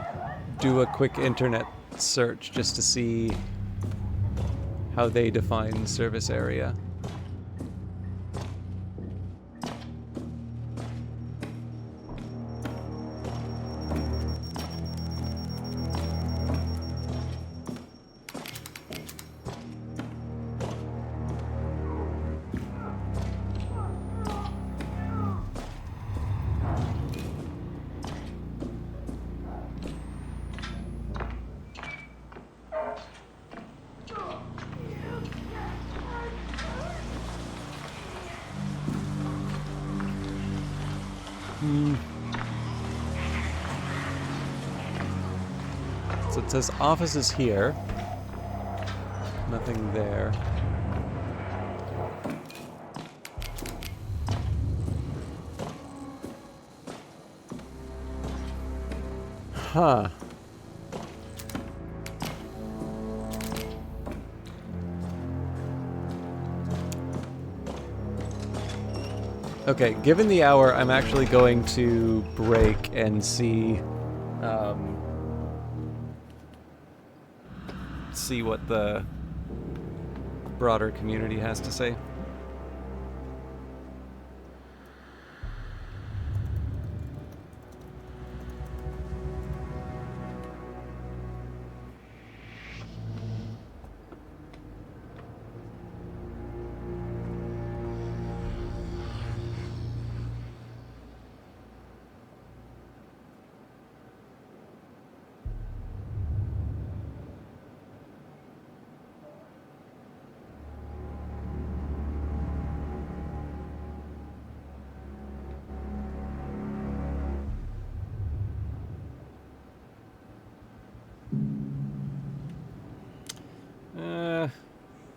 Speaker 1: do a quick internet search just to see how they define service area. So it says offices here. Nothing there. Huh. Okay, given the hour, I'm actually going to break and see see what the broader community has to say.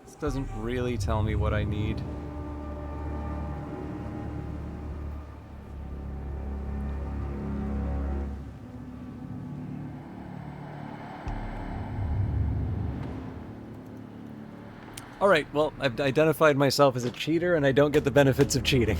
Speaker 1: This doesn't really tell me what I need. Alright, well, I've identified myself as a cheater and I don't get the benefits of cheating.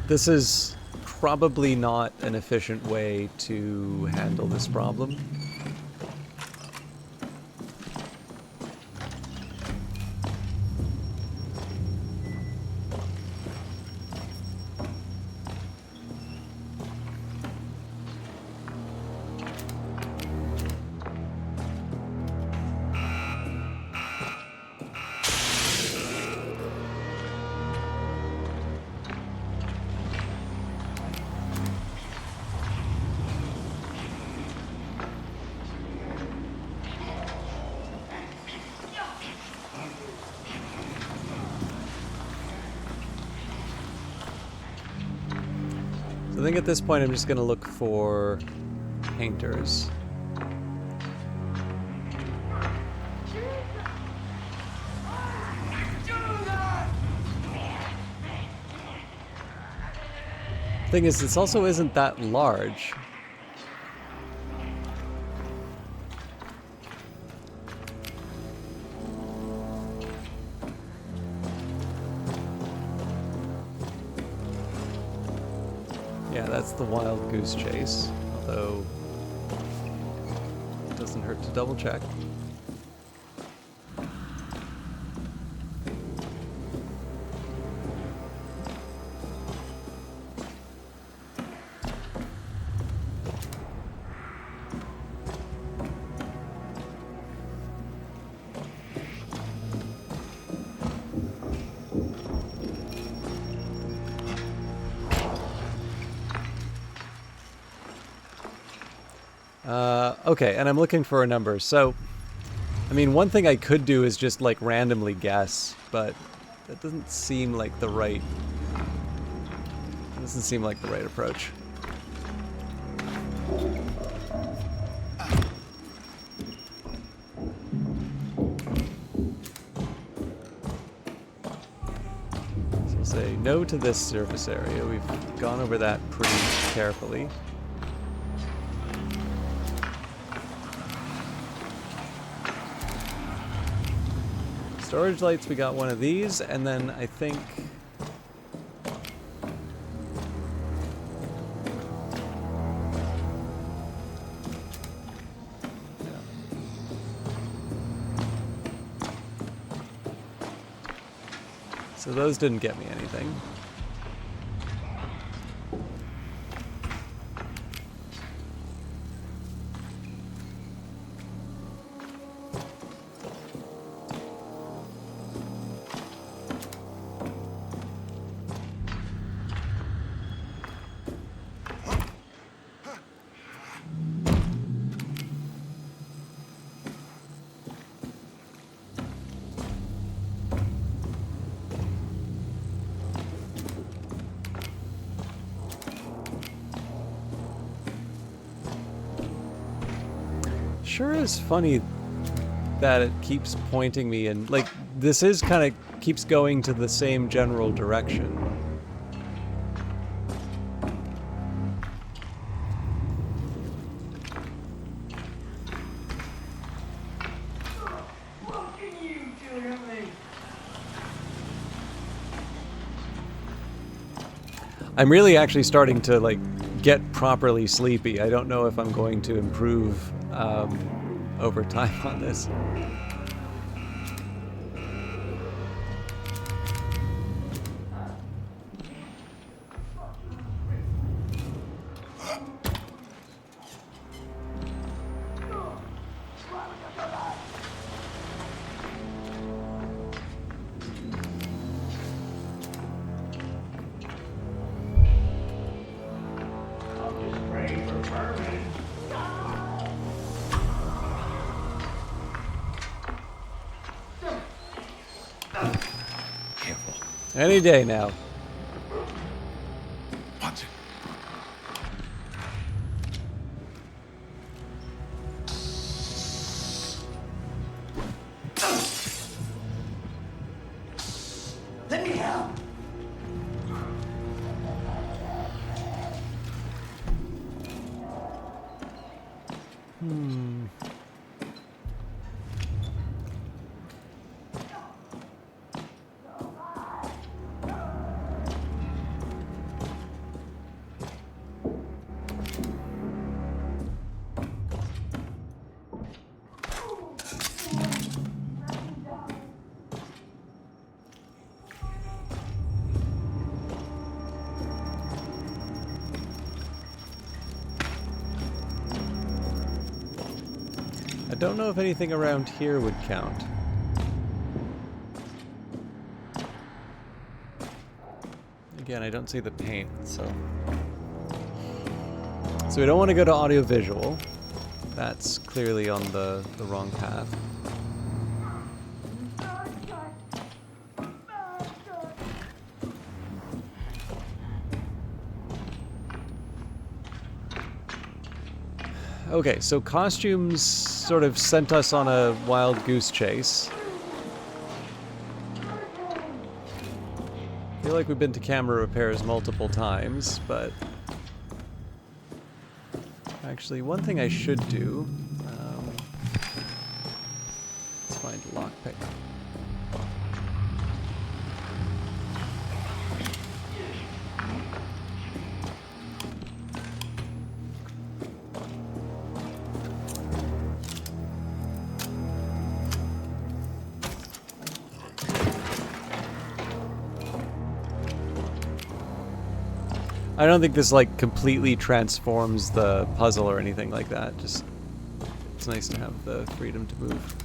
Speaker 1: this is probably not an efficient way to handle this problem. I think at this point I'm just going to look for painters. Thing is, this also isn't that large. Yeah, that's the wild goose chase, although it doesn't hurt to double check. Okay, and I'm looking for a number. So, I mean, one thing I could do is just like randomly guess, but that doesn't seem like the right. Doesn't seem like the right approach. So say no to this surface area. We've gone over that pretty carefully. Storage lights, we got one of these, and then I think... Yeah. So those didn't get me anything. Sure is funny that it keeps pointing me in, like, this is kind of keeps going to the same general direction.
Speaker 4: What can you do to me?
Speaker 1: I'm really actually starting to, like, get properly sleepy. I don't know if I'm going to improve over time on this.
Speaker 7: Careful.
Speaker 1: Any day now.
Speaker 7: Watch it.
Speaker 3: Let me help.
Speaker 1: I don't know if anything around here would count. Again, I don't see the paint, so... So we don't want to go to audiovisual. That's clearly on the wrong path. Okay, so costumes sort of sent us on a wild goose chase. I feel like we've been to camera repairs multiple times, but... Actually, one thing I should do... let's find a lockpick. I don't think this, like, completely transforms the puzzle or anything like that. Just, it's nice to have the freedom to move.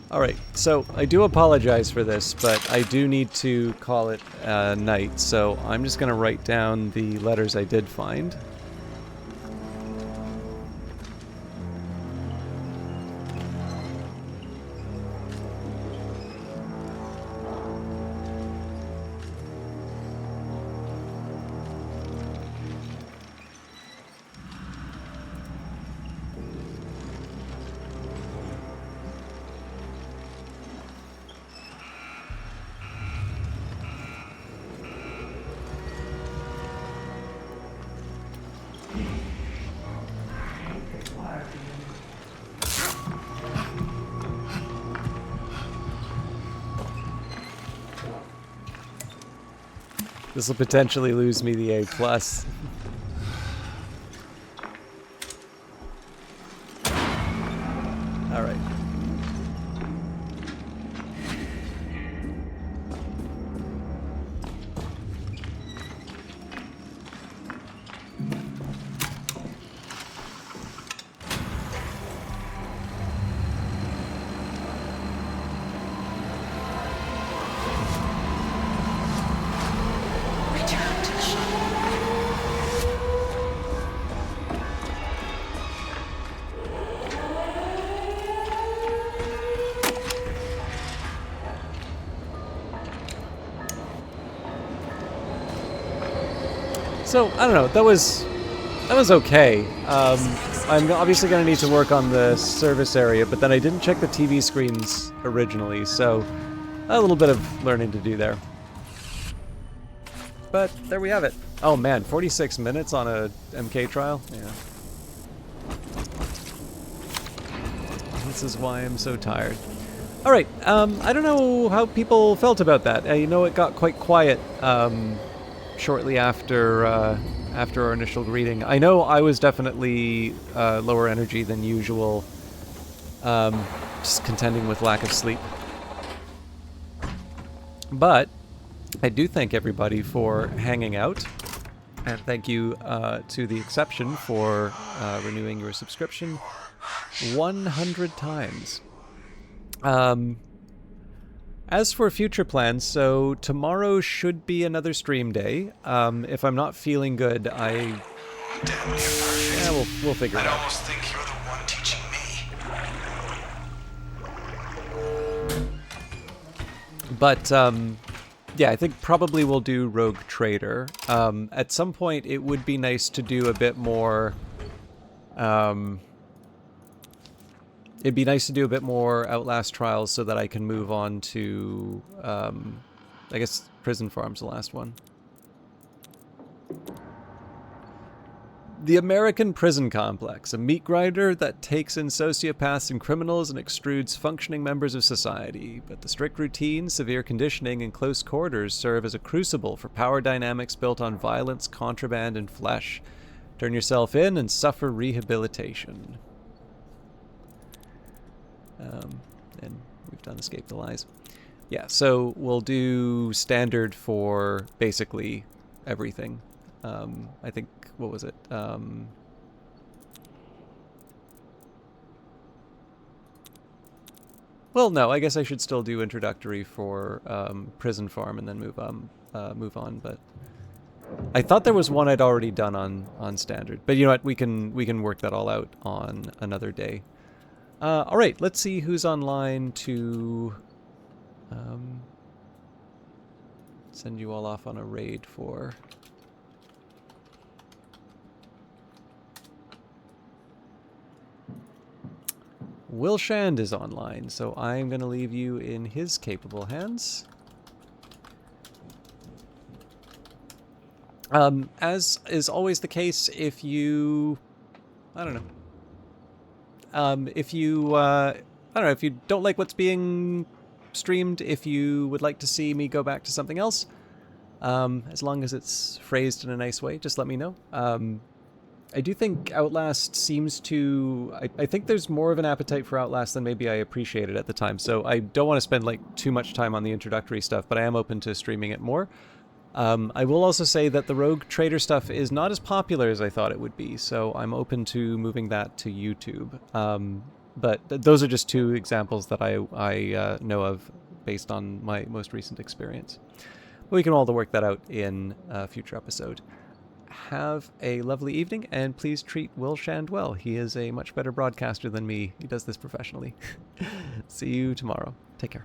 Speaker 1: Alright, so I do apologize for this, but I do need to call it night, so I'm just going to write down the letters I did find. This will potentially lose me the A+. Alright. So, I don't know, that was okay. I'm obviously going to need to work on the service area, but then I didn't check the TV screens originally, so a little bit of learning to do there. But there we have it. Oh man, 46 minutes on a MK trial? Yeah. This is why I'm so tired. Alright, I don't know how people felt about that. You know, it got quite quiet shortly after our initial greeting. I know I was definitely lower energy than usual, just contending with lack of sleep. But I do thank everybody for hanging out, and thank you to The Exception for renewing your subscription 100 times. As for future plans, so tomorrow should be another stream day. If I'm not feeling good,
Speaker 3: Damn near perfect.
Speaker 1: yeah, we'll figure it
Speaker 3: I'd
Speaker 1: out.
Speaker 3: almost think you're the one teaching me.
Speaker 1: But yeah, I think probably we'll do Rogue Trader. At some point, it would be nice to do a bit more. It'd be nice to do a bit more Outlast Trials so that I can move on to, I guess, Prison Farm's the last one. The American prison complex, a meat grinder that takes in sociopaths and criminals and extrudes functioning members of society. But the strict routine, severe conditioning, and close quarters serve as a crucible for power dynamics built on violence, contraband, and flesh. Turn yourself in and suffer rehabilitation. And we've done Escape the Lies. Yeah, so we'll do standard for basically everything. I think, what was it? Well, no, I guess I should still do introductory for Prison Farm and then move on. But I thought there was one I'd already done on standard. But you know what? We can work that all out on another day. All right, let's see who's online to send you all off on a raid for. Will Shand is online, so I'm going to leave you in his capable hands. As is always the case, if you... I don't know. If you don't like what's being streamed, if you would like to see me go back to something else, as long as it's phrased in a nice way, just let me know. I do think Outlast seems to... I think there's more of an appetite for Outlast than maybe I appreciated at the time, so I don't want to spend like too much time on the introductory stuff, but I am open to streaming it more. I will also say that the Rogue Trader stuff is not as popular as I thought it would be, so I'm open to moving that to YouTube. But those are just two examples that I know of based on my most recent experience. We can all work that out in a future episode. Have a lovely evening, and please treat Will Shand well. He is a much better broadcaster than me. He does this professionally. See you tomorrow. Take care.